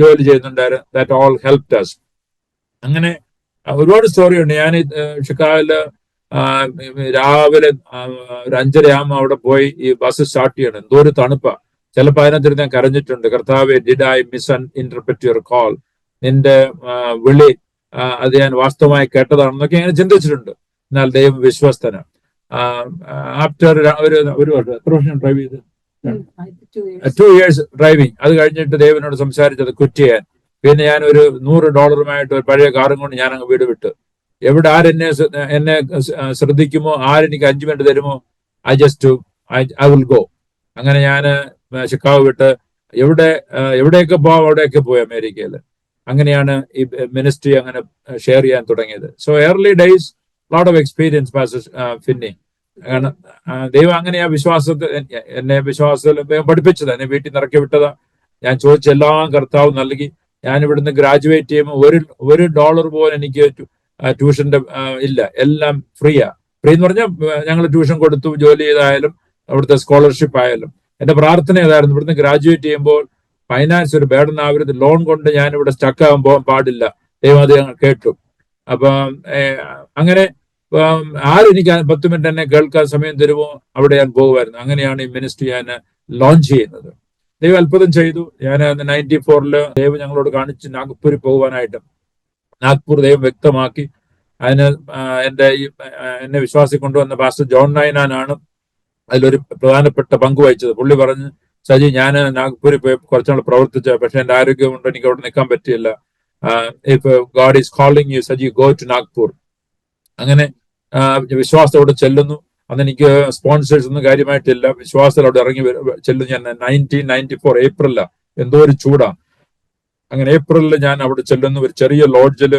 ജോലി ചെയ്യുന്നുണ്ടായിരുന്നു. That all helped us. അങ്ങനെ ഒരുപാട് സ്റ്റോറി ഉണ്ട്. ഞാൻ ഷിക്കാഗോയില് രാവിലെ 5:30 ആകുമ്പോൾ അവിടെ പോയി ഈ ബസ് സ്റ്റാർട്ട് ചെയ്യണം. എന്തോ ഒരു തണുപ്പാ. ചിലപ്പോൾ അതിനകത്ത് ഞാൻ കരഞ്ഞിട്ടുണ്ട്. കർത്താവേ, did I misinterpret your call? നിന്റെ വിളി അത് ഞാൻ വാസ്തവമായി കേട്ടതാണെന്നൊക്കെ അങ്ങനെ ചിന്തിച്ചിട്ടുണ്ട്. എന്നാൽ ദൈവം വിശ്വസ്തനാണ്. ആഫ്റ്റർ ഒരു വർഷം എത്ര വർഷം ഡ്രൈവ് ചെയ്ത് 2 years ഡ്രൈവിംഗ്. അത് കഴിഞ്ഞിട്ട് ദൈവനോട് സംസാരിച്ചത് ക്വിറ്റ് ചെയ്യാൻ. പിന്നെ ഞാൻ ഒരു $100 ഒരു പഴയ കാറും കൊണ്ട് ഞാൻ അങ്ങ് വീട് വിട്ടു. എവിടെ എന്നെ ശ്രദ്ധിക്കുമോ, ആരെനിക്ക് 5 മിനിറ്റ് തരുമോ, ഐ വിൽ ഗോ. അങ്ങനെ ഞാൻ ഷിക്കാഗോ വിട്ട് എവിടെയൊക്കെ പോവാം അവിടെയൊക്കെ പോയി അമേരിക്കയിൽ. അങ്ങനെയാണ് ഈ മിനിസ്ട്രി അങ്ങനെ ഷെയർ ചെയ്യാൻ തുടങ്ങിയത്. So early days lot of experience pastor Finny. കാരണം ദൈവം അങ്ങനെ ആ എന്നെ വിശ്വാസത്തിൽ പഠിപ്പിച്ചതാ, എന്നെ വീട്ടിൽ നിന്ന് ഇറക്കി വിട്ടതാ. ഞാൻ ചോദിച്ച എല്ലാം കർത്താവ് നൽകി. ഞാൻ ഇവിടുന്ന് ഗ്രാജുവേറ്റ് ചെയ്യുമ്പോൾ $1 പോലും എനിക്ക് ട്യൂഷന്റെ ഇല്ല, എല്ലാം ഫ്രീയാ. ഫ്രീ എന്ന് പറഞ്ഞാൽ ഞങ്ങൾ ട്യൂഷൻ കൊടുത്തു, ജോലി ചെയ്തായാലും അവിടുത്തെ സ്കോളർഷിപ്പ് ആയാലും. എന്റെ പ്രാർത്ഥന ഏതായിരുന്നു, ഇവിടുന്ന് ഗ്രാജുവേറ്റ് ചെയ്യുമ്പോൾ ഫൈനാൻസ് ഒരു ബേർഡൻ ആവരുത്, ലോൺ കൊണ്ട് ഞാൻ ഇവിടെ സ്റ്റക്ക് ആകാൻ പോകാൻ പാടില്ല. ദൈവം അത് കേട്ടു. അപ്പം അങ്ങനെ ആരെനിക്ക് 10 മിനിറ്റ് എന്നെ കേൾക്കാൻ സമയം തരുമോ അവിടെ ഞാൻ പോകുമായിരുന്നു. അങ്ങനെയാണ് ഈ മിനിസ്ട്രി ഞാൻ ലോഞ്ച് ചെയ്യുന്നത്. ദൈവം അത്ഭുതം ചെയ്തു. ഞാൻ 94 ദൈവം ഞങ്ങളോട് കാണിച്ച് നാഗ്പൂരിൽ പോകുവാനായിട്ട്. നാഗ്പൂർ ദൈവം വ്യക്തമാക്കി. അതിന് എന്നെ വിശ്വാസി കൊണ്ടുവന്ന പാസ്റ്റർ ജോൺ നൈനാനാണ് അതിലൊരു പ്രധാനപ്പെട്ട പങ്ക് വഹിച്ചത്. പുള്ളി പറഞ്ഞ്, സജി, ഞാൻ നാഗ്പൂരിൽ പോയി കുറച്ചുനാൾ പ്രവർത്തിച്ച, പക്ഷെ എന്റെ ആരോഗ്യം കൊണ്ട് എനിക്ക് അവിടെ നിൽക്കാൻ പറ്റിയില്ല. If God is calling you such you go to Nagpur. അങ്ങനെ വിശ്വാസത്തോടെ ചെല്ലുന്നു. അന്ന് എനിക്ക് സ്പോൺസേഴ്സ് ഒന്നും കാര്യമായിട്ടില്ല. വിശ്വാസത്തോടെ ഇറങ്ങി ചെല്ലുന്നു. ഞാൻ 1994 ഏപ്രിലാണ്. എന്തോ ഒരു ചൂടാ. അങ്ങനെ ഏപ്രിലിൽ ഞാൻ അവിടെ ചെല്ലുന്നു. ഒരു ചെറിയ ലോഡ്ജിൽ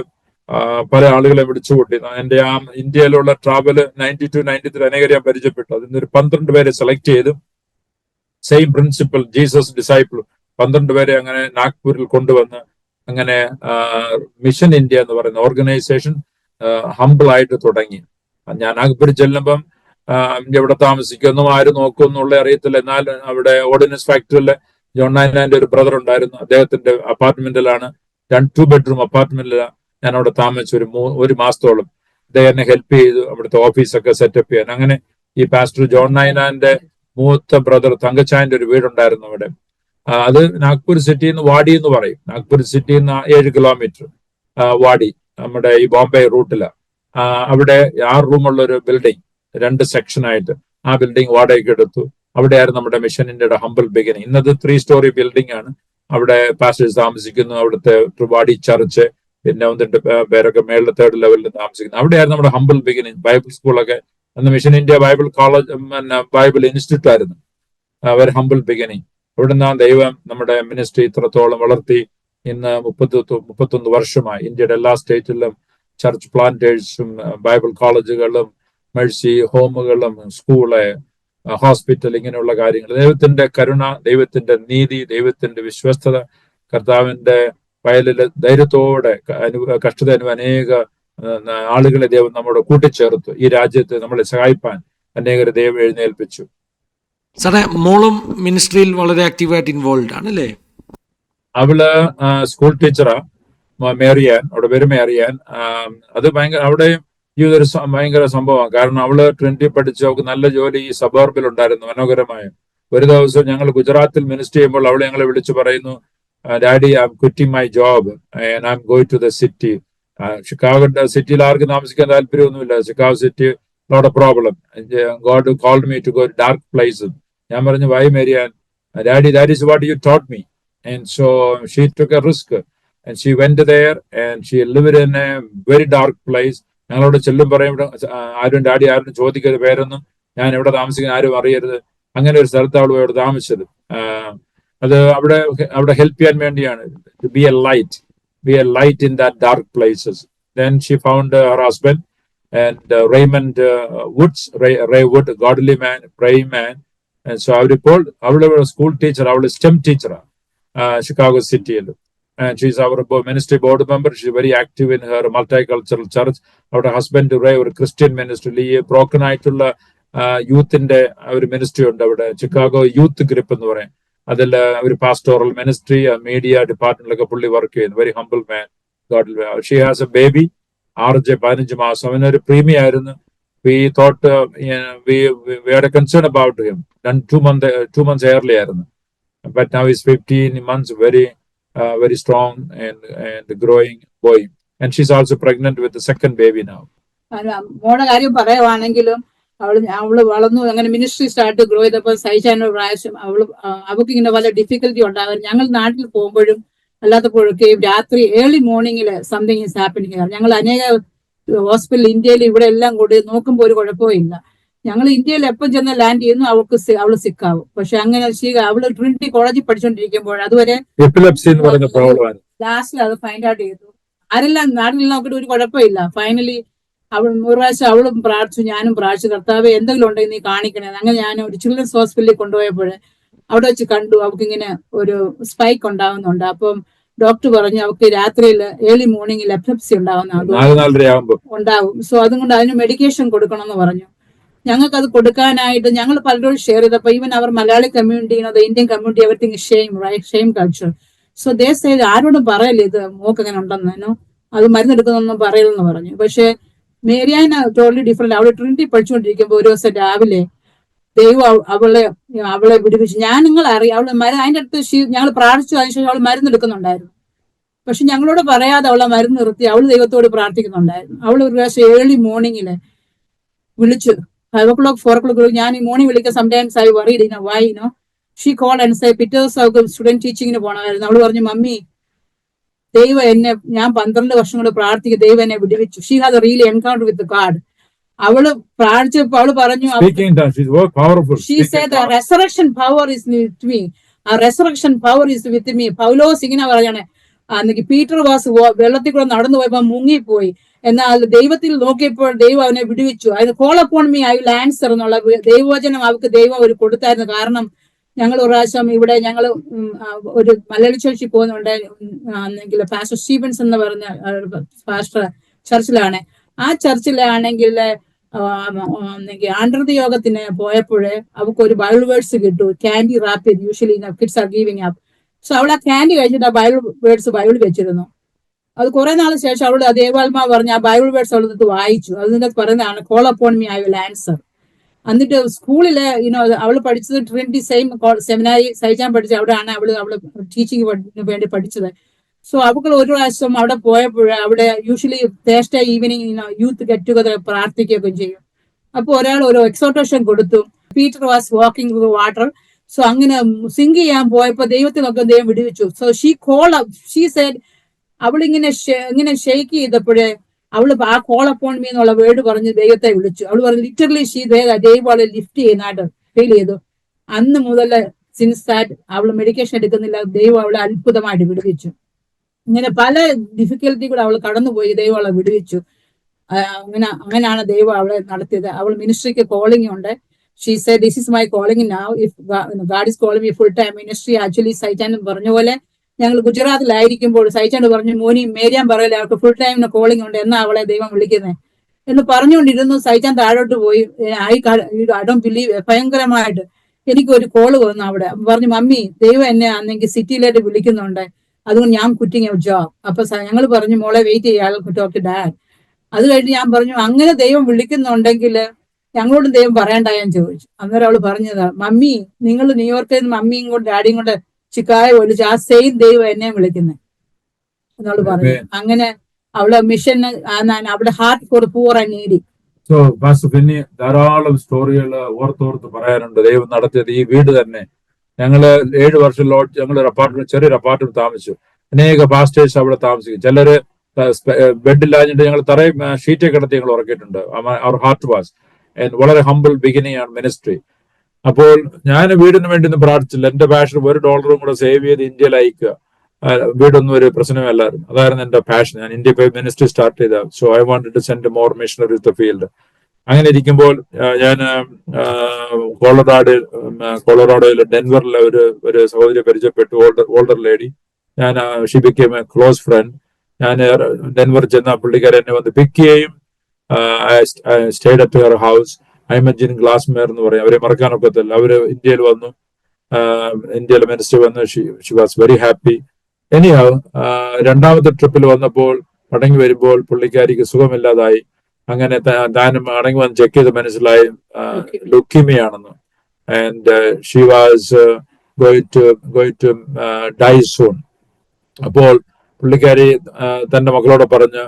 പല ആളുകളെ വിളിച്ചുകൂട്ടി. എന്റെ ആ ഇന്ത്യയിലുള്ള ട്രാവല് 92, 93 അനേകരെ ഞാൻ പരിചയപ്പെട്ടു. അതിൽ ഒരു 12 പേരെ സെലക്ട് ചെയ്തു. സെയിം പ്രിൻസിപ്പൽ, ജീസസ് ഡിസൈപ്പിൾ 12 പേരെ അങ്ങനെ നാഗ്പൂരിൽ കൊണ്ടുവന്ന് അങ്ങനെ മിഷൻ ഇന്ത്യ എന്ന് പറയുന്ന ഓർഗനൈസേഷൻ ഹംബിൾ ആയിട്ട് തുടങ്ങി. ഞാൻ നാഗ്പൂരിൽ ചെല്ലുമ്പം എവിടെ താമസിക്കുന്നു, ആര് നോക്കുമെന്നുള്ള അറിയത്തില്ല. എന്നാൽ അവിടെ ഓർഡിനൻസ് ഫാക്ടറിയിലെ ജോൺ നൈനാന്റെ ഒരു ബ്രദർ ഉണ്ടായിരുന്നു. അദ്ദേഹത്തിന്റെ അപ്പാർട്ട്മെന്റിലാണ്, 2 ബെഡ്റൂം അപ്പാർട്ട്മെന്റിലാണ് ഞാൻ അവിടെ താമസിച്ചു ഒരു മാസത്തോളം. അദ്ദേഹം എന്നെ ഹെൽപ്പ് ചെയ്തു അവിടുത്തെ ഓഫീസൊക്കെ സെറ്റപ്പ് ചെയ്യാൻ. അങ്ങനെ ഈ പാസ്റ്റർ ജോൺ നൈനാന്റെ മൂത്ത ബ്രദർ തങ്കച്ചായന്റെ ഒരു വീടുണ്ടായിരുന്നു അവിടെ. അത് നാഗ്പൂർ സിറ്റിയിൽ നിന്ന് വാടി എന്ന് പറയും. നാഗ്പൂർ സിറ്റിയിൽ നിന്ന് 7 കിലോമീറ്റർ വാടി, നമ്മുടെ ഈ ബോംബെ റൂട്ടിലാണ്. അവിടെ 6 റൂമുള്ള ഒരു ബിൽഡിംഗ്, 2 സെക്ഷനായിട്ട് ആ ബിൽഡിംഗ് വാടകയ്ക്ക് എടുത്തു. അവിടെയായിരുന്നു നമ്മുടെ മിഷൻ ഇന്ത്യയുടെ ഹംബിൾ ബിഗിനിങ്. ഇന്നത് 3 സ്റ്റോറി ബിൽഡിംഗ് ആണ്. അവിടെ പാസ്റ്റേഴ്സ് താമസിക്കുന്നു. അവിടുത്തെ വാടി ചർച്ച്, പിന്നെ 1-2 പേരൊക്കെ മേളിലെ 3rd ലെവലിൽ താമസിക്കുന്നു. അവിടെയായിരുന്നു നമ്മുടെ ഹംബിൾ ബിഗിനിങ്. ബൈബിൾ സ്കൂളൊക്കെ അന്ന് മിഷൻ ഇന്ത്യ ബൈബിൾ കോളേജ്, പിന്നെ ബൈബിൾ ഇൻസ്റ്റിറ്റ്യൂട്ട് ആയിരുന്നു. ഒരു ഹംബിൾ ബിഗിനിങ്. അവിടുന്ന് ദൈവം നമ്മുടെ മിനിസ്ട്രി ഇത്രത്തോളം വളർത്തി. ഇന്ന് 31 വർഷമായി ഇന്ത്യയുടെ എല്ലാ സ്റ്റേറ്റിലും ചർച്ച് പ്ലാന്റേഴ്സും ബൈബിൾ കോളേജുകളും മെഴ്സി ഹോമുകളും സ്കൂള്, ഹോസ്പിറ്റൽ, ഇങ്ങനെയുള്ള കാര്യങ്ങൾ. ദൈവത്തിന്റെ കരുണ, ദൈവത്തിന്റെ നീതി, ദൈവത്തിന്റെ വിശ്വസ്തത, കർത്താവിന്റെ വയലില് ധൈര്യത്തോടെ കഷ്ടത അനേക ആളുകളെ ദൈവം നമ്മോട് കൂട്ടിച്ചേർത്തു. ഈ രാജ്യത്ത് നമ്മളെ സഹായിപ്പാൻ അനേകരെ ദൈവം എഴുന്നേൽപ്പിച്ചു. സാറേ, മോളും മിനിസ്ട്രിയിൽ വളരെ ആക്റ്റീവായിട്ട് ഇൻവോൾവ് ആണ് അല്ലേ? അവള് സ്കൂൾ ടീച്ചറാ, മേറിയാൻ. അവിടെ പേര് മേറിയാൻ. അത് അവിടെ ഈ ഒരു ഭയങ്കര സംഭവമാണ്. കാരണം അവള് ട്രിനിറ്റി പഠിച്ച് അവൾക്ക് നല്ല ജോലി ഈ സബർബിൽ ഉണ്ടായിരുന്നു, മനോഹരമായ. ഒരു ദിവസം ഞങ്ങൾ ഗുജറാത്തിൽ മിനിസ്റ്റർ ചെയ്യുമ്പോൾ അവൾ ഞങ്ങളെ വിളിച്ചു പറയുന്നു, daddy, I am quitting my job and I am going to the city. Chicago സിറ്റിയിൽ ആർക്കും താമസിക്കാൻ താല്പര്യമൊന്നുമില്ല. Chicago city lot of problem. God called me to go dark place. ഞാൻ പറഞ്ഞു, വൈ മേരിയാൻ? Daddy, that is what you taught me. And so she took a risk and she went there and she lived in a very dark place. ഞങ്ങളോട് ചെല്ലും പറയും, ആരും daddy ആരും ചോദിക്കരുത് പേരൊന്നും, ഞാൻ എവിടെ താമസിക്കുന്ന ആരും അറിയരുത്. അങ്ങനെ ഒരു സ്ഥലത്ത് അവൾ അവിടെ താമസിച്ചത്. അത് അവിടെ ഹെൽപ്പ് ചെയ്യാൻ വേണ്ടിയാണ്. To be a light in that dark places. Then she found her husband and Raymond Woods, Ray Wood, godly man, praying man. And so അവരിപ്പോൾ അവളുടെ സ്കൂൾ ടീച്ചർ, അവള് STEM ടീച്ചറാണ് ഷിക്കാഗോ സിറ്റിയിൽ. And she's our ministry board member. She's very active in her multicultural church. Our husband Ray, ഒരു Christian ministry, broken ആയിട്ടുള്ള യൂത്തിന്റെ ഒരു ministry ഉണ്ട് അവിടെ, ചിക്കാഗോ യൂത്ത് ഗ്രിപ്പ് എന്ന് പറയും. അതിൽ ഒരു പാസ്റ്റോറൽ മിനിസ്ട്രി, മീഡിയ ഡിപ്പാർട്ട്മെന്റിലൊക്കെ പുള്ളി വർക്ക് ചെയ്യുന്നു. Very humble man, God. She has A baby, 15 മാസം. അവനൊരു പ്രീമി ആയിരുന്നു. We thought we had a concern about him. Then 2 months early ആയിരുന്നു. But now he's 15 months, very strong and growing boy. And she's also pregnant with the second baby now. മോടെ കാര്യം പറയുവാണെങ്കിലും അവള് വളർന്നു അങ്ങനെ ministry start grow ചെയ്തപ്പോൾ സഹിച്ചാനോ പ്രാവശ്യം അവൾക്ക് ഇങ്ങനെ പല ഡിഫിക്കൽറ്റി ഉണ്ടാകും. ഞങ്ങൾ നാട്ടിൽ പോകുമ്പോഴും അല്ലാത്തപ്പോഴൊക്കെയും രാത്രി ഏർലി മോർണിംഗിൽ സംതിങ് ഈസ് ഹാപ്പനിങ് ഹിയർ. ഞങ്ങൾ അനേക ഹോസ്പിറ്റൽ ഇന്ത്യയിൽ ഇവിടെ എല്ലാം കൂടി നോക്കുമ്പോൾ ഒരു കുഴപ്പവും ഇല്ല. ഞങ്ങൾ ഇന്ത്യയിൽ എപ്പം ചെന്ന് ലാൻഡ് ചെയ്യുന്നു അവള് സിക്കാവും. പക്ഷെ അങ്ങനെ അവള് ട്രിനിറ്റി കോളേജിൽ പഠിച്ചുകൊണ്ടിരിക്കുമ്പോൾ അതുവരെ ലാസ്റ്റിൽ അത് ഫൈൻഡ് ഔട്ട് ചെയ്തു. ആരെല്ലാം നാട്ടിൽ നോക്കിയിട്ട് ഒരു കുഴപ്പമില്ല. ഫൈനലി അവൾ ഒരു പ്രാവശ്യം അവളും പ്രാർത്ഥിച്ചു, ഞാനും പ്രാർത്ഥിച്ചു, കർത്താവ് എന്തെങ്കിലും ഉണ്ടെങ്കിൽ നീ കാണിക്കണേ. അങ്ങനെ ഞാൻ ഒരു ചിൽഡ്രൻസ് ഹോസ്പിറ്റലിൽ കൊണ്ടുപോയപ്പോൾ അവിടെ വെച്ച് കണ്ടു അവൾക്ക് ഇങ്ങനെ ഒരു സ്പൈക്ക് ഉണ്ടാവുന്നുണ്ട്. അപ്പം ഡോക്ടർ പറഞ്ഞു അവൾക്ക് രാത്രിയിൽ ഏർലി മോർണിംഗിൽ എപ്പിലെപ്സി ഉണ്ടാവും. സോ അതുകൊണ്ട് അതിന് മെഡിക്കേഷൻ കൊടുക്കണം എന്ന് പറഞ്ഞു. ഞങ്ങൾക്ക് അത് കൊടുക്കാനായിട്ട് ഞങ്ങൾ പലരോട് ഷെയർ ചെയ്തപ്പോൾ ഈവൻ അവർ Malayali community, Indian community, everything shame, right, shame culture. So they say ആരോടും പറയല്ലേ ഇത് മോക്ക് അങ്ങനെ ഉണ്ടെന്നോ, അത് മരുന്നെടുക്കുന്നൊന്നും പറയലെന്ന് പറഞ്ഞു. പക്ഷെ മേരിയാൻ ടോട്ടലി ഡിഫറെന്റ്. അവള് ട്രിനിറ്റി പഠിച്ചുകൊണ്ടിരിക്കുമ്പോൾ ഒരു ദിവസം രാവിലെ ദൈവം അവളെ വിടുവിച്ചു. നിങ്ങൾ അറിയാം അവള് അതിന്റെ അടുത്ത് ഞങ്ങൾ പ്രാർത്ഥിച്ചു. അതിനുശേഷം അവൾ മരുന്നെടുക്കുന്നുണ്ടായിരുന്നു. പക്ഷെ ഞങ്ങളോട് പറയാതെ അവളെ മരുന്ന് നിർത്തി അവള് ദൈവത്തോട് പ്രാർത്ഥിക്കുന്നുണ്ടായിരുന്നു. അവൾ ഒരു പ്രാവശ്യം ഏർലി മോർണിംഗില് വിളിച്ചു, 5 o'clock, 4 o'clock. ഞാൻ ഈ മോർണിംഗ് വിളിക്കാൻ sometimes I worried why she called and say പിറ്റേ ദിവസം അവൾക്ക് സ്റ്റുഡന്റ് ടീച്ചിങ്ങിന് പോകണമായിരുന്നു. അവള് പറഞ്ഞു, മമ്മി ദൈവം എന്നെ, ഞാൻ 12 വർഷം കൊണ്ട് പ്രാർത്ഥിക്കും, ദൈവം എന്നെ വിടുവിച്ചു. She has a really encounter with God. അവള് പ്രാർത്ഥിച്ചപ്പോ അവള് പറഞ്ഞു, she said the resurrection power is with me, ആ resurrection power is with me. Paulose ഇങ്ങനെ പറയാണ്, പീറ്റർ വാസ് വെള്ളത്തിൽ കൂടെ നടന്നു പോയപ്പോ മുങ്ങിപ്പോയി, എന്നാൽ ദൈവത്തിൽ നോക്കിയപ്പോൾ ദൈവം അവനെ വിടുവിച്ചു. അതിന് call upon me I will answer എന്നുള്ള ദൈവവചനം അവർക്ക് ദൈവം ഒരു കൊടുത്തായിരുന്നു. കാരണം ഞങ്ങൾ ഒരു പ്രാവശ്യം ഇവിടെ ഞങ്ങൾ ഒരു മലയാളി ചർച്ചിൽ പോകുന്നുണ്ട്, പാസ്റ്റർ സ്റ്റീവൻസ് എന്ന് പറഞ്ഞ പാസ്റ്റർ ചർച്ചിലാണ്. ആ ചർച്ചിലാണെങ്കിൽ ആണ്ടർതി യോഗത്തിന് പോയപ്പോഴേ അവർക്ക് ഒരു ബൈബിൾ വേർഡ്സ് കിട്ടും, ക്യാൻഡി റാപ്പ് ചെയ്ത്, usually kids R giving up. So അവൾ ആ ക്യാൻഡി കഴിച്ചിട്ട് ആ ബൈബിൾ വേർഡ്സ് ബൈബിൾ വെച്ചിരുന്നു. അത് കുറെ നാൾ ശേഷം അവള് ദേവാത്മാ പറഞ്ഞ ആ ബൈബിൾ വേർഡ്സ് അവളത് വായിച്ചു. അതിന്റെ പറയുന്നതാണ് call upon me I will answer. എന്നിട്ട് സ്കൂളില് അവള് പഠിച്ചത് ട്രിനിറ്റി സെമിനാരി സൈജാൻ പഠിച്ചത് അവിടെയാണ് അവള് ടീച്ചിങ് വേണ്ടി പഠിച്ചത്. സോ അവൾക്ക് ഒരു പ്രാവശ്യം അവിടെ പോയപ്പോൾ അവിടെ usually Thursday evening youth get together പ്രാർത്ഥിക്കുകയൊക്കെ ചെയ്യും. അപ്പൊ ഒരാൾ ഒരു എക്സോട്ടേഷൻ കൊടുത്തു, Peter was walking through water. So അങ്ങനെ സിങ്ക് ചെയ്യാൻ പോയപ്പോ ദൈവത്തിനൊക്കെ ദൈവം വിടുവിച്ചു. സോ ഷീ സെഡ്, അവളിങ്ങനെ ഷെയ്ക്ക് ചെയ്തപ്പോഴേ അവള് ആ കോൾ അപ്പോൺ മീ എന്നുള്ള വേർഡ് പറഞ്ഞ് ദൈവത്തെ വിളിച്ചു. അവള് പറഞ്ഞു ലിറ്ററലി ദൈവം അവളെ ലിഫ്റ്റ് ചെയ്യുന്നതായിട്ട് ഫീൽ ചെയ്തു. അന്ന് മുതൽ സിൻസ് ദാറ്റ് അവള് മെഡിക്കേഷൻ എടുക്കുന്നില്ല, ദൈവം അവളെ അത്ഭുതമായിട്ട് വിടുവിച്ചു. ഇങ്ങനെ പല ഡിഫിക്കൽറ്റി കൂടെ അവൾ കടന്നുപോയി, ദൈവം അവളെ വിടുവിച്ചു. അങ്ങനെയാണ് ദൈവം അവളെ നടത്തിയത്. അവൾ മിനിസ്ട്രിക്ക് കോളിംഗ് ഉണ്ട്. She say this is my calling now, if God is calling me full time ministry. Actually സൈറ്റാൻ പറഞ്ഞ പോലെ ഞങ്ങൾ ഗുജറാത്തിലായിരിക്കുമ്പോൾ സൈറ്റാൻ പറഞ്ഞു, മോനി മേരിയാൻ പറയല്ലേ അവർക്ക് ഫുൾ ടൈമിന് കോളിംഗ് ഉണ്ട്, എന്നാ അവളെ ദൈവം വിളിക്കുന്നത് എന്ന് പറഞ്ഞുകൊണ്ടിരുന്നു. സൈറ്റാൻ താഴോട്ട് പോയി, ഐ ഡോണ്ട് ബിലീവ്, ഭയങ്കരമായിട്ട് എനിക്കൊരു കോള് വന്നു. അവിടെ പറഞ്ഞു, മമ്മി ദൈവം എന്നെ അന്നെങ്കിൽ സിറ്റിയിലേക്ക് വിളിക്കുന്നുണ്ട്, അതുകൊണ്ട് ഞാൻ കുറ്റിങ് എ ജോബ്. അപ്പൊ ഞങ്ങൾ പറഞ്ഞു, മോളെ വെയിറ്റ് ചെയ്യാൻ ടോക്ക് ടു ഡാഡ്. അത് കഴിഞ്ഞ് ഞാൻ പറഞ്ഞു, അങ്ങനെ ദൈവം വിളിക്കുന്നുണ്ടെങ്കിൽ ഞങ്ങളോട് ദൈവം പറയണ്ട ഞാൻ ചോദിച്ചു. അന്നേരം അവള് പറഞ്ഞതാ, മമ്മി നിങ്ങൾ ന്യൂയോർക്കിൽ നിന്ന് മമ്മിയും കൊണ്ട് ഡാഡിയും കൊണ്ട് ചിക്കായ വിളിച്ചു, ആ സെയിം ദൈവം എന്നെ വിളിക്കുന്നത് എന്നവള് പറഞ്ഞു. അങ്ങനെ അവളെ മിഷൻ അവിടെ heart four poor and needy. So pastor Finny, ധാരാളം സ്റ്റോറികൾ ഓർത്തോർത്ത് പറയാനുണ്ട്. ദൈവം നടത്തിയത് ഈ വീട് തന്നെ. ഞങ്ങള് 7 വർഷം ഞങ്ങളൊരു അപ്പാർട്ട്മെന്റ്, ചെറിയൊരു അപ്പാർട്ട്മെന്റ് താമസിച്ചു. അനേക പാസ്റ്റേഴ്സ് അവിടെ താമസിക്കും. ചിലര് ബെഡില്ലാഞ്ഞിട്ട് ഞങ്ങൾ തറയും ഷീറ്റ് കിടത്തി ഞങ്ങൾ ഉറക്കിയിട്ടുണ്ട്. അവർ ഹാർട്ട് വാസ് വളരെ ഹംബിൾ ബിഗിനിങ് ആണ് മിനിസ്ട്രി. അപ്പോൾ ഞാൻ വീടിന് വേണ്ടി ഒന്നും പ്രാർത്ഥിച്ചില്ല. എന്റെ പാഷൻ $1 കൂടെ സേവ് ചെയ്ത് ഇന്ത്യയിൽ അയക്കുക. വീടൊന്നും ഒരു പ്രശ്നമല്ലായിരുന്നു. അതായിരുന്നു എന്റെ പാഷൻ. ഞാൻ ഇന്ത്യ പോയി മിനിസ്ട്രി സ്റ്റാർട്ട് ചെയ്ത. So I wanted to send more missionaries to field. അങ്ങനെ ഇരിക്കുമ്പോൾ ഞാൻ കൊളറാഡോയിൽ ഡെൻവറിലെ ഒരു സഹോദരിയെ പരിചയപ്പെട്ടു, ഓൾഡർ ലേഡി. ഞാൻ she became a close friend. ഞാൻ ഡെൻവർ ചെന്ന പുള്ളിക്കാരെ എന്നെ വന്ന് പിക്ക് ചെയ്യും. Stayed at her house. Imagine ഗ്ലാസ്മേർ എന്ന് പറയും, അവരെ മറക്കാനൊക്കത്തില്ല. അവര് ഇന്ത്യയിൽ വന്നു, ഇന്ത്യയിലെ മിനിസ്റ്റർ വന്നു. She was very happy. Anyhow രണ്ടാമത്തെ ട്രിപ്പിൽ വന്നപ്പോൾ മടങ്ങി വരുമ്പോൾ പുള്ളിക്കാരിക്ക് സുഖമില്ലാതായി. അങ്ങനെ താനും മടങ്ങി വന്ന് ചെക്ക് ചെയ്ത് മനസ്സിലായി ലുക്കീമിയാണെന്ന്. And she was going to die soon. അപ്പോൾ പുള്ളിക്കാരി തന്റെ മക്കളോട് പറഞ്ഞ്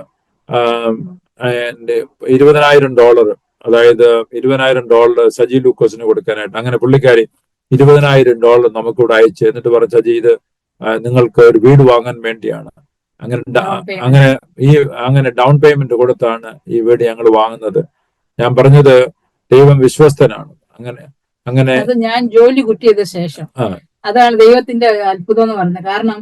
$20,000, അതായത് $20,000 സജി ലൂക്കോസിന് കൊടുക്കാനായിട്ട്. അങ്ങനെ പുള്ളിക്കാരി $20,000 നമുക്കിവിടെ അയച്ചു. എന്നിട്ട് പറഞ്ഞ, സജി ഇത് നിങ്ങൾക്ക് ഒരു വീട് വാങ്ങാൻ വേണ്ടിയാണ്. അങ്ങനെ ഡൗൺ പേയ്മെന്റ് കൊടുത്താണ് ഈ വീട് ഞങ്ങൾ വാങ്ങുന്നത്. ഞാൻ പറഞ്ഞത് ദൈവം വിശ്വസ്തനാണ്. അങ്ങനെ ഞാൻ ജോലി കിട്ടിയത് ശേഷം അതാണ് ദൈവത്തിന്റെ അത്ഭുതം എന്ന് പറഞ്ഞത്. കാരണം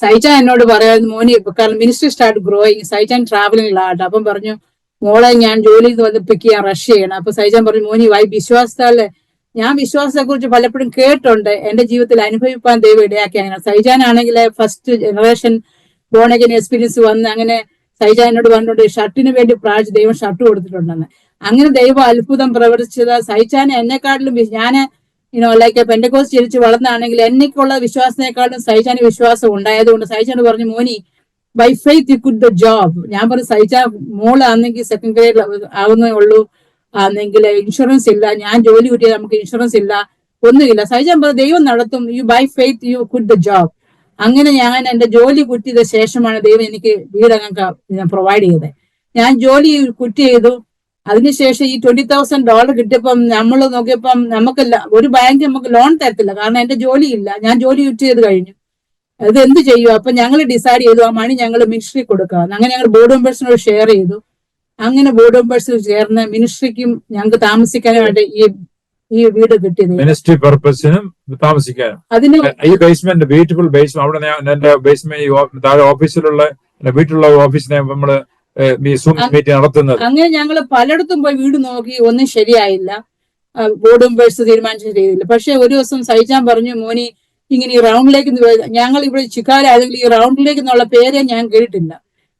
സൈറ്റാൻ എന്നോട് പറയാൻ, മോനി കാരണം മിനിസ്ട്രി സ്റ്റാർട്ട് ഗ്രോയിങ്, സൈറ്റാൻ ട്രാവലിംഗിലാട്ടെ. അപ്പം പറഞ്ഞു, മോളെ ഞാൻ ജോലിയിൽ വന്ന് പിക്ക് ചെയ്യാൻ റഷ് ചെയ്യണം. അപ്പൊ സൈജാൻ പറഞ്ഞു, മോനി വിശ്വാസത്താല് ഞാൻ വിശ്വാസത്തെ കുറിച്ച് പലപ്പോഴും കേട്ടുണ്ട്, എന്റെ ജീവിതത്തിൽ അനുഭവിപ്പാൻ ദൈവം ഇടയാക്കി. അങ്ങനെ സൈജാനാണെങ്കിൽ first generation born again experience വന്ന് അങ്ങനെ സൈജാൻ എന്നോട് പറഞ്ഞിട്ടുണ്ട്, ഷർട്ടിന് വേണ്ടി പ്രാർത്ഥിച്ച് ദൈവം ഷർട്ട് കൊടുത്തിട്ടുണ്ടെന്ന്. അങ്ങനെ ദൈവം അത്ഭുതം പ്രവർത്തിച്ചത്. സൈജാന് എന്നെക്കാട്ടിലും ഞാന് ലൈക്ക് പെന്റക്കോസ്റ്റ് ജനിച്ച് വളർന്നാണെങ്കിൽ എനിക്കുള്ള വിശ്വാസത്തെക്കാളും സൈജാന് വിശ്വാസം ഉണ്ടായതുകൊണ്ട് സൈജാന് പറഞ്ഞു, Moni by faith you could the job. ഞാൻ പറഞ്ഞു, സൈജ മോളാണെങ്കിൽ സെക്കൻഡ് ഗ്രേഡ് ആവുന്നേ ഉള്ളൂ, ആണെങ്കിൽ ഇൻഷുറൻസ് ഇല്ല, ഞാൻ ജോലി കിട്ടിയാൽ നമുക്ക് ഇൻഷുറൻസ് ഇല്ല, ഒന്നുമില്ല. സൈജാൻ പറഞ്ഞു, ദൈവം നടത്തും, you by faith you could the job. അങ്ങനെ ഞാൻ എന്റെ ജോലി കുറ്റിയത് ശേഷമാണ് ദൈവം എനിക്ക് വീടങ്ങ് പ്രൊവൈഡ് ചെയ്തത്. ഞാൻ ജോലി കുറ്റി ചെയ്തു. അതിനുശേഷം ഈ $20,000 കിട്ടിയപ്പം നമ്മൾ നോക്കിയപ്പം നമുക്ക് ഒരു ബാങ്ക് നമുക്ക് ലോൺ തരത്തില്ല, കാരണം എന്റെ ജോലി ഇല്ല. ഞാൻ ജോലി കുറ്റി ചെയ്ത് കഴിഞ്ഞു. അത് എന്ത് ചെയ്യും? അപ്പൊ ഞങ്ങൾ ഡിസൈഡ് ചെയ്തു ആ മണി ഞങ്ങൾ മിനിസ്ട്രി കൊടുക്കാം. അങ്ങനെ ഞങ്ങൾ ബോർഡ് മെമ്പേഴ്സിനോട് ഷെയർ ചെയ്തു. അങ്ങനെ ബോർഡ് മെമ്പേഴ്സിൽ ചേർന്ന് മിനിസ്ട്രിക്കും ഞങ്ങൾക്ക് താമസിക്കാനായിട്ട് ഈ വീട് കിട്ടിയത്. മിനിസ്ട്രി പർപ്പസിനും താമസിക്കാനും. അതിന് ഈ ബേസ്മെന്റ് ബ്യൂട്ടിഫുൾ ബേസ്മെന്റ്, അവിടെ എന്റെ ബേസ്മെന്റ് താഴെ ഓഫീസിലുള്ള വീട്ടിലുള്ള ഓഫീസിനെ നമ്മള് ഈ സൂം മീറ്റിംഗ് നടത്തുന്നത്. അങ്ങനെ ഞങ്ങൾ പലയിടത്തും പോയി വീട് നോക്കി, ഒന്നും ശരിയായില്ല. ബോർഡ് മെമ്പേഴ്സ് തീരുമാനിച്ച രീതിയിൽ. പക്ഷെ ഒരു ദിവസം സഹിച്ചാൻ പറഞ്ഞു, മോനി ഇങ്ങനെ ഈ റൗണ്ടിലേക്ക് ഞങ്ങൾ ഇവിടെ ചിക്കാരാണെങ്കിൽ ഈ റൗണ്ടിലേക്ക് എന്നുള്ള പേരെ ഞാൻ കേട്ടിട്ടില്ല.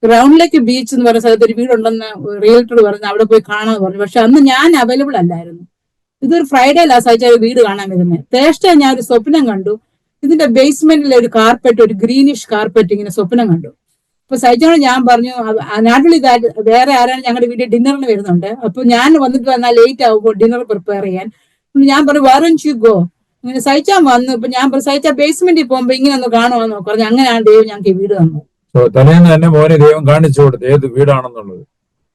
റൗണ്ടിലേക്ക് ബീച്ച് എന്ന് പറയുന്ന സ്ഥലത്ത് ഒരു വീടുണ്ടെന്ന് റിയൽറ്റർ പറഞ്ഞു, അവിടെ പോയി കാണാമെന്ന് പറഞ്ഞു. പക്ഷെ അന്ന് ഞാൻ അവൈലബിൾ അല്ലായിരുന്നു. ഇതൊരു ഫ്രൈഡേയിലാ സഹിച്ച വീട് കാണാൻ വരുന്നത്. തേഴ്സ്ഡേ ഞാൻ ഒരു സ്വപ്നം കണ്ടു. ഇതിന്റെ ബേസ്മെന്റിലെ ഒരു കാർപ്പറ്റ്, ഒരു ഗ്രീനിഷ് കാർപ്പറ്റ് ഇങ്ങനെ സ്വപ്നം കണ്ടു. അപ്പൊ സഹിച്ചോട് ഞാൻ പറഞ്ഞു, നാട്ടിൽ ഇതായിട്ട് വേറെ ആരാണ് ഞങ്ങളുടെ വീട്ടിൽ ഡിന്നറിന് വരുന്നുണ്ട്. അപ്പൊ ഞാൻ വന്നിട്ട് വന്നാൽ ലേറ്റ് ആവുമ്പോൾ ഡിന്നർ പ്രിപ്പയർ ചെയ്യാൻ. ഞാൻ പറഞ്ഞു വരഞ്ച് യു ഗോ. ഇങ്ങനെ സഹിച്ചാൻ വന്നു. ഇപ്പൊ ഞാൻ സഹിച്ച ബേസ്മെന്റിൽ പോകുമ്പോ ഇങ്ങനെ ഒന്ന് കാണുവാന്ന് പറഞ്ഞു. അങ്ങനെയാണ് ദൈവം ഞങ്ങൾക്ക് ഈ വീട് തന്നു. തലേന്ന് തന്നെ മോനെ ദൈവം കാണിച്ചു കൊടുത്തു ഏത് വീടാണെന്നുള്ളത്.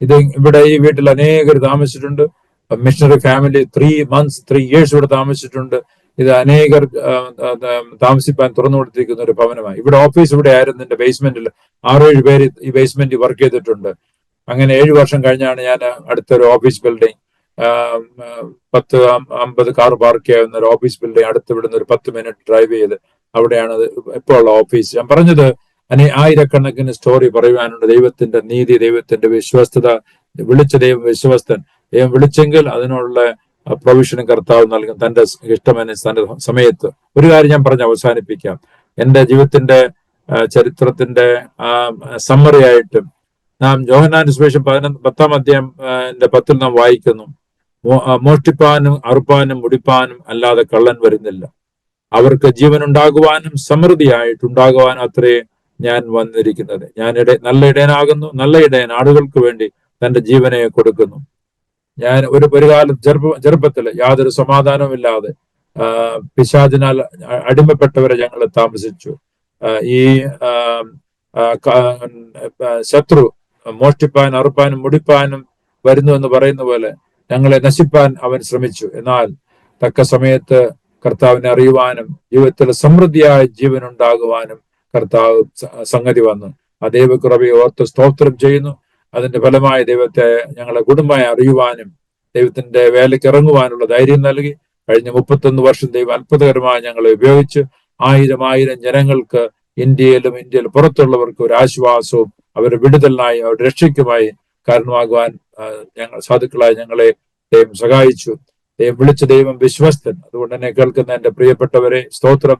ഇത് ഇവിടെ ഈ വീട്ടിൽ അനേകർ താമസിച്ചിട്ടുണ്ട്. മിഷണറി ഫാമിലി 3 years ഇവിടെ താമസിച്ചിട്ടുണ്ട്. ഇത് അനേകർ താമസിപ്പാൻ തുറന്നു കൊടുത്തിരിക്കുന്ന ഒരു ഭവനമായി. ഇവിടെ ഓഫീസ് ഇവിടെ ആയിരുന്നു. എന്റെ ബേസ്മെന്റിൽ 6-7 പേര് ഈ ബേസ്മെന്റിൽ വർക്ക് ചെയ്തിട്ടുണ്ട്. അങ്ങനെ 7 വർഷം കഴിഞ്ഞാണ് ഞാൻ അടുത്തൊരു ഓഫീസ് ബിൽഡിംഗ് 10-50 കാർ പാർക്ക് ചെയ്യാവുന്ന ഒരു ഓഫീസ് ബിൽഡിംഗ് അടുത്ത് വിടുന്ന ഒരു 10 മിനിറ്റ് ഡ്രൈവ് ചെയ്ത് അവിടെയാണ് ഇപ്പോൾ ഉള്ള ഓഫീസ്. ഞാൻ പറഞ്ഞത് ആയിരക്കണക്കിന് സ്റ്റോറി പറയുവാനുണ്ട്. ദൈവത്തിന്റെ നീതി, ദൈവത്തിന്റെ വിശ്വസ്തത. വിളിച്ച ദൈവം വിശ്വസ്തൻ. ദൈവം വിളിച്ചെങ്കിൽ അതിനുള്ള പ്രൊവിഷനും കർത്താവ് നൽകും തന്റെ ഇഷ്ടമനുസരിച്ച് തന്റെ സമയത്ത്. ഒരു കാര്യം ഞാൻ പറഞ്ഞ് അവസാനിപ്പിക്കാം. എന്റെ ജീവിതത്തിന്റെ ചരിത്രത്തിന്റെ സമ്മറി ആയിട്ട് നാം യോഹന്നാന്റെ സുവിശേഷം 10-ാം അധ്യായം 10 നാം വായിക്കുന്നു, മോഷ്ടിപ്പാനും അറുപ്പാനും മുടിപ്പാനും അല്ലാതെ കള്ളൻ വരുന്നില്ല, അവർക്ക് ജീവൻ ഉണ്ടാകുവാനും സമൃദ്ധിയായിട്ടുണ്ടാകുവാനും അത്രേ ഞാൻ വന്നിരിക്കുന്നത്. ഞാൻ നല്ല ഇടയനാകുന്നു. നല്ല ഇടയൻ ആടുകൾക്ക് വേണ്ടി തന്റെ ജീവനെ കൊടുക്കുന്നു. ഞാൻ ഒരു കാലം ചെറുപ്പത്തിൽ യാതൊരു സമാധാനവും ഇല്ലാതെ പിശാചിനാൽ അടിമപ്പെട്ടവരെ ഞങ്ങൾ താമസിച്ചു. ഈ ശത്രു മോഷ്ടിപ്പാനും അറുപ്പാനും മുടിപ്പാനും വരുന്നു എന്ന് പറയുന്ന പോലെ ഞങ്ങളെ നശിപ്പാൻ അവൻ ശ്രമിച്ചു. എന്നാൽ തക്ക സമയത്ത് കർത്താവിനെ അറിയുവാനും ജീവിതത്തിൽ സമൃദ്ധിയായ ജീവൻ ഉണ്ടാകുവാനും കർത്താവ് സംഗതി വന്നു. ആ ദൈവകൃപയെ ഓർത്ത് സ്തോത്രം ചെയ്യുന്നു. അതിന്റെ ഫലമായി ദൈവത്തെ ഞങ്ങളെ കുടുംബമായി അറിയുവാനും ദൈവത്തിന്റെ വേലയ്ക്ക് ഇറങ്ങുവാനുള്ള ധൈര്യം നൽകി. കഴിഞ്ഞ 31 വർഷം ദൈവം അത്ഭുതകരമായി ഞങ്ങളെ ഉപയോഗിച്ച് 1000 ജനങ്ങൾക്ക് ഇന്ത്യയിൽ പുറത്തുള്ളവർക്ക് ഒരു ആശ്വാസവും അവരുടെ വിടുതലിനായി അവരുടെ രക്ഷയ്ക്കുമായി കാരണമാകുവാൻ സാധുക്കളായി ഞങ്ങളെ ദൈവം സഹായിച്ചു. ദൈവം വിളിച്ച ദൈവം വിശ്വസ്തൻ. അതുകൊണ്ട് തന്നെ കേൾക്കുന്ന എന്റെ പ്രിയപ്പെട്ടവരെ സ്തോത്രം.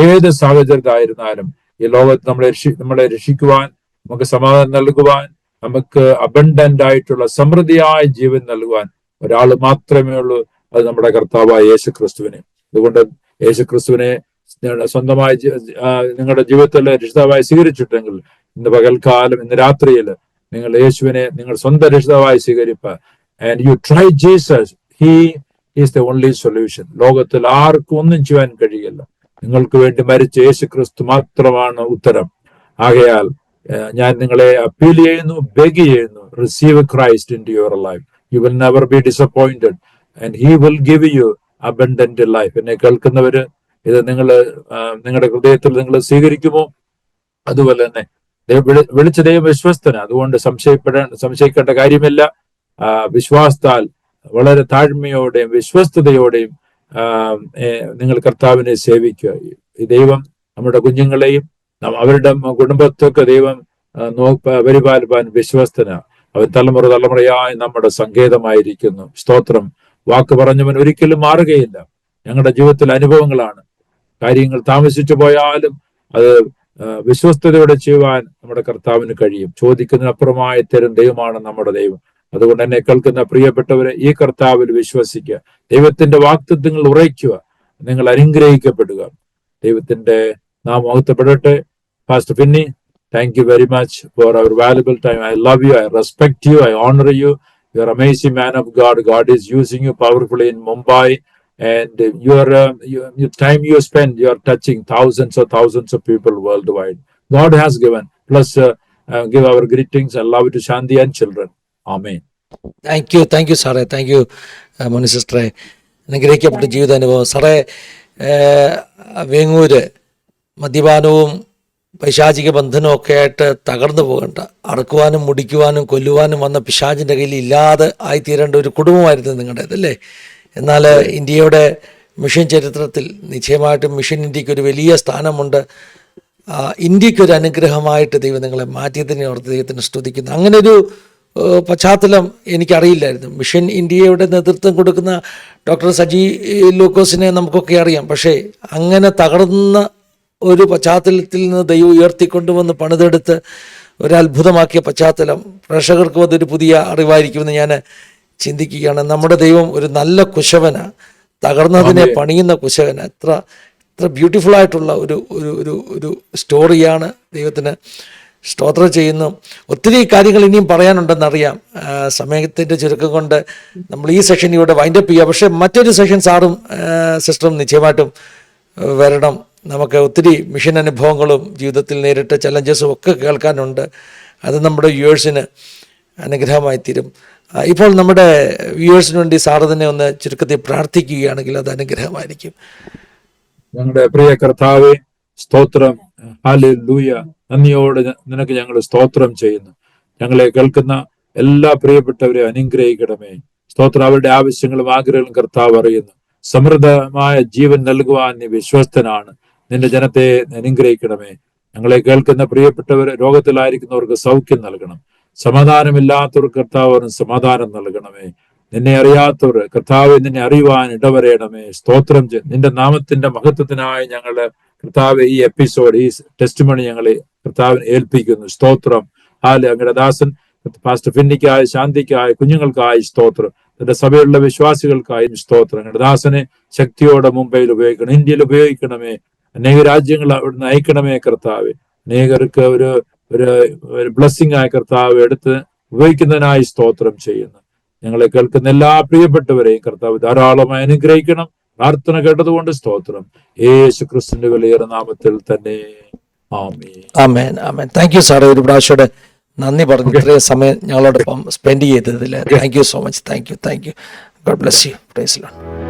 ഏത് സാഹചര്യത്തായിരുന്നാലും ഈ ലോകത്ത് നമ്മളെ രക്ഷിക്കുവാൻ, നമുക്ക് സമാധാനം നൽകുവാൻ, നമുക്ക് അബണ്ടന്റ് ആയിട്ടുള്ള സമൃദ്ധിയായ ജീവൻ നൽകുവാൻ ഒരാൾ മാത്രമേ ഉള്ളൂ. അത് നമ്മുടെ കർത്താവായ യേശുക്രിസ്തുവിനെ. അതുകൊണ്ട് യേശുക്രിസ്തുവിനെ സ്വന്തമായി നിങ്ങളുടെ ജീവിതത്തിലെ രക്ഷിതാവായി സ്വീകരിച്ചിട്ടെങ്കിൽ ഇന്ന് പകൽക്കാലം, ഇന്ന് രാത്രിയിൽ നിങ്ങൾ യേശുവിനെ നിങ്ങൾ സ്വന്തം രക്ഷിതാവായി സ്വീകരിക്കുക. And you try Jesus. He is the only solution. ലോകത്തിൽ ആർക്കും ഒന്നും ചെയ്യാൻ കഴിയില്ല. നിങ്ങൾക്ക് വേണ്ടി മരിച്ച യേശുക്രിസ്തു മാത്രമാണ് ഉത്തരം. ആകയാൽ ഞാൻ നിങ്ങളെ അപ്പീൽ ചെയ്യുന്നു, ബെഗ് ചെയ്യുന്നു, receive Christ into your life. You will never be disappointed and he will give you abundant life. എന്നെ കേൾക്കുന്നവര് ഇത് നിങ്ങളുടെ ഹൃദയത്തിൽ നിങ്ങൾ സ്വീകരിക്കുമോ? അതുപോലെ തന്നെ വിളിച്ച ദൈവം വിശ്വസ്തന. അതുകൊണ്ട് സംശയിക്കേണ്ട കാര്യമില്ല. വിശ്വാസത്താൽ വളരെ താഴ്മയോടെയും വിശ്വസ്തയോടെയും നിങ്ങൾ കർത്താവിനെ സേവിക്കുക. ഈ ദൈവം നമ്മുടെ കുഞ്ഞുങ്ങളെയും അവരുടെ കുടുംബത്തൊക്കെ ദൈവം പരിപാലിപ്പാൻ വിശ്വസ്തന. അവൻ തലമുറയായി നമ്മുടെ സങ്കേതമായിരിക്കുന്നു. സ്തോത്രം. വാക്ക് പറഞ്ഞവൻ ഒരിക്കലും മാറുകയില്ല. ഞങ്ങളുടെ ജീവിതത്തിൽ അനുഭവങ്ങളാണ്. കാര്യങ്ങൾ താമസിച്ചു പോയാലും അത് വിശ്വസ്തയോടെ ചെയ്യുവാൻ നമ്മുടെ കർത്താവിന് കഴിയും. ചോദിക്കുന്നതിനപ്പുറമായി തരും ദൈവമാണ് നമ്മുടെ ദൈവം. അതുകൊണ്ട് എന്നെ കേൾക്കുന്ന പ്രിയപ്പെട്ടവരെ, ഈ കർത്താവിൽ വിശ്വസിക്കുക. ദൈവത്തിന്റെ വാഗ്ദത്തങ്ങൾ ഉറയ്ക്കുക. നിങ്ങൾ അനുഗ്രഹിക്കപ്പെടുക. ദൈവത്തിന്റെ നാമം മഹത്വപ്പെടട്ടെ. Pastor Finney, thank you very much for our valuable time. I love you. I respect you. I honor you. You are an amazing man of God. God is using you powerfully in Mumbai. And your time you spend, you are touching thousands of people worldwide. God has given. Plus, give our greetings and love to Shanti and children. Amen. Thank you സാറേ. Thank you Moni സിസ്റ്ററെ. അനുഗ്രഹിക്കപ്പെട്ട ജീവിതാനുഭവം സാറേ. വേങ്ങൂര് മദ്യപാനവും പൈശാചിക ബന്ധനവും ഒക്കെ ആയിട്ട് തകർന്നു പോകേണ്ട, അറുക്കുവാനും മുടിക്കുവാനും കൊല്ലുവാനും വന്ന പിശാചിൻ്റെ കയ്യിൽ ഇല്ലാതെ ആയിത്തീരേണ്ട ഒരു കുടുംബമായിരുന്നു നിങ്ങളുടേത് അല്ലേ? എന്നാൽ ഇന്ത്യയുടെ മിഷൻ ചരിത്രത്തിൽ നിശ്ചയമായിട്ടും മിഷൻ ഇന്ത്യക്ക് ഒരു വലിയ സ്ഥാനമുണ്ട്. ഇന്ത്യക്കൊരു അനുഗ്രഹമായിട്ട് ദൈവം നിങ്ങളെ മാറ്റിയതിനെ ഓർത്ത് ദൈവത്തിന് സ്തുതിക്കുന്നു. അങ്ങനെ ഒരു പശ്ചാത്തലം എനിക്കറിയില്ലായിരുന്നു. മിഷൻ ഇന്ത്യയുടെ നേതൃത്വം കൊടുക്കുന്ന ഡോക്ടർ സജി ലൂക്കോസിനെ നമുക്കൊക്കെ അറിയാം. പക്ഷേ അങ്ങനെ തകർന്ന ഒരു പശ്ചാത്തലത്തിൽ നിന്ന് ദൈവം ഉയർത്തിക്കൊണ്ടുവന്ന് പണിതെടുത്ത് ഒരു അത്ഭുതമാക്കിയ പശ്ചാത്തലം പ്രേക്ഷകർക്കും അതൊരു പുതിയ അറിവായിരിക്കുമെന്ന് ഞാൻ ചിന്തിക്കുകയാണ്. നമ്മുടെ ദൈവം ഒരു നല്ല കുശവനാണ്, തകർന്നതിനെ പണിയുന്ന കുശവനാണ്. എത്ര ബ്യൂട്ടിഫുൾ ആയിട്ടുള്ള ഒരു ഒരു ഒരു ഒരു സ്റ്റോറിയാണ്. ദൈവത്തിന് സ്തോത്രം ചെയ്യുന്നു. ഒത്തിരി കാര്യങ്ങൾ ഇനിയും പറയാനുണ്ടെന്നറിയാം. സമയത്തിൻ്റെ ചുരുക്കം കൊണ്ട് നമ്മൾ ഈ സെഷൻ ഇവിടെ വൈൻഡപ്പ് ചെയ്യുക. പക്ഷേ മറ്റൊരു സെഷൻ സാറും സിസ്റ്ററും നിശ്ചയമായിട്ടും വരണം. നമുക്ക് ഒത്തിരി മിഷൻ അനുഭവങ്ങളും ജീവിതത്തിൽ നേരിട്ട ചലഞ്ചസും ഒക്കെ കേൾക്കാനുണ്ട്. അത് നമ്മുടെ വ്യൂവേഴ്സിന് അനുഗ്രഹമായി തീരും. ഇപ്പോൾ നമ്മുടെ വ്യൂവേഴ്സിന് വേണ്ടി സാറ് തന്നെ ഒന്ന് ചുരുക്കത്തിൽ പ്രാർത്ഥിക്കുകയാണെങ്കിൽ അത് അനുഗ്രഹമായിരിക്കും. ഞങ്ങളുടെ പ്രിയ കർത്താവേ, സ്തോത്രം. ഹല്ലേലൂയ. നന്ദിയോടെ നിനക്ക് ഞങ്ങൾ സ്തോത്രം ചെയ്യുന്നു. ഞങ്ങളെ കേൾക്കുന്ന എല്ലാ പ്രിയപ്പെട്ടവരെ അനുഗ്രഹിക്കണമേ. സ്തോത്രം. അവരുടെ ആവശ്യങ്ങളും ആഗ്രഹങ്ങളും കർത്താവ് അറിയുന്നു. സമൃദ്ധമായ ജീവൻ നൽകുവാൻ നീ വിശ്വസ്തനാണ്. നിന്റെ ജനത്തെ അനുഗ്രഹിക്കണമേ. ഞങ്ങളെ കേൾക്കുന്ന പ്രിയപ്പെട്ടവർ രോഗത്തിലായിരിക്കുന്നവർക്ക് സൗഖ്യം നൽകണം. സമാധാനമില്ലാത്തവർക്ക് കർത്താവ് സമാധാനം നൽകണമേ. നിന്നെ അറിയാത്തവർ കർത്താവ് നിന്നെ അറിയുവാൻ ഇടവരയണമേ. സ്തോത്രം. നിന്റെ നാമത്തിന്റെ മഹത്വത്തിനായി ഞങ്ങള് കർത്താവ് ഈ എപ്പിസോഡ്, ഈ ടെസ്റ്റ് മണി ഞങ്ങളെ കർത്താവിന് ഏൽപ്പിക്കുന്നു. സ്തോത്രം. അങ്ങയുടെ ദാസൻ പാസ്റ്റർ ഫിന്നിക്കായി, ശാന്തിക്കായി, കുഞ്ഞുങ്ങൾക്കായി സ്തോത്രം. നിന്റെ സഭയിലുള്ള വിശ്വാസികൾക്കായി സ്തോത്രം. അങ്ങയുടെ ദാസനെ ശക്തിയോടെ മുംബൈയിൽ ഉപയോഗിക്കണം, ഇന്ത്യയിൽ ഉപയോഗിക്കണമേ. അനേക രാജ്യങ്ങൾ അവിടുന്ന് അയക്കണമേ കർത്താവ്. അനേകർക്ക് ഒരു ബ്ലെസ്സിംഗ് ആയ കർത്താവ് എടുത്ത് ഉപയോഗിക്കുന്നതിനായി സ്തോത്രം ചെയ്യുന്നു. ഞങ്ങളെ കേൾക്കുന്ന എല്ലാ പ്രിയപ്പെട്ടവരെയും കർത്താവ് ധാരാളമായി അനുഗ്രഹിക്കണം. പ്രാർത്ഥന കേട്ടതുകൊണ്ട് സ്തോത്രം. യേശു ക്രിസ്തുവിന്റെ വിലയേറെ നാമത്തിൽ തന്നെ. ആമേൻ. ആമേൻ. ആമേൻ. താങ്ക് യു സാറേ. ഒരു പ്രാവശ്യം നന്ദി പറഞ്ഞു ഇത്രയും സമയം ഞങ്ങളോടൊപ്പം സ്പെൻഡ് ചെയ്തതിൽ. Thank you so much. Thank you. God bless you. Praise the Lord.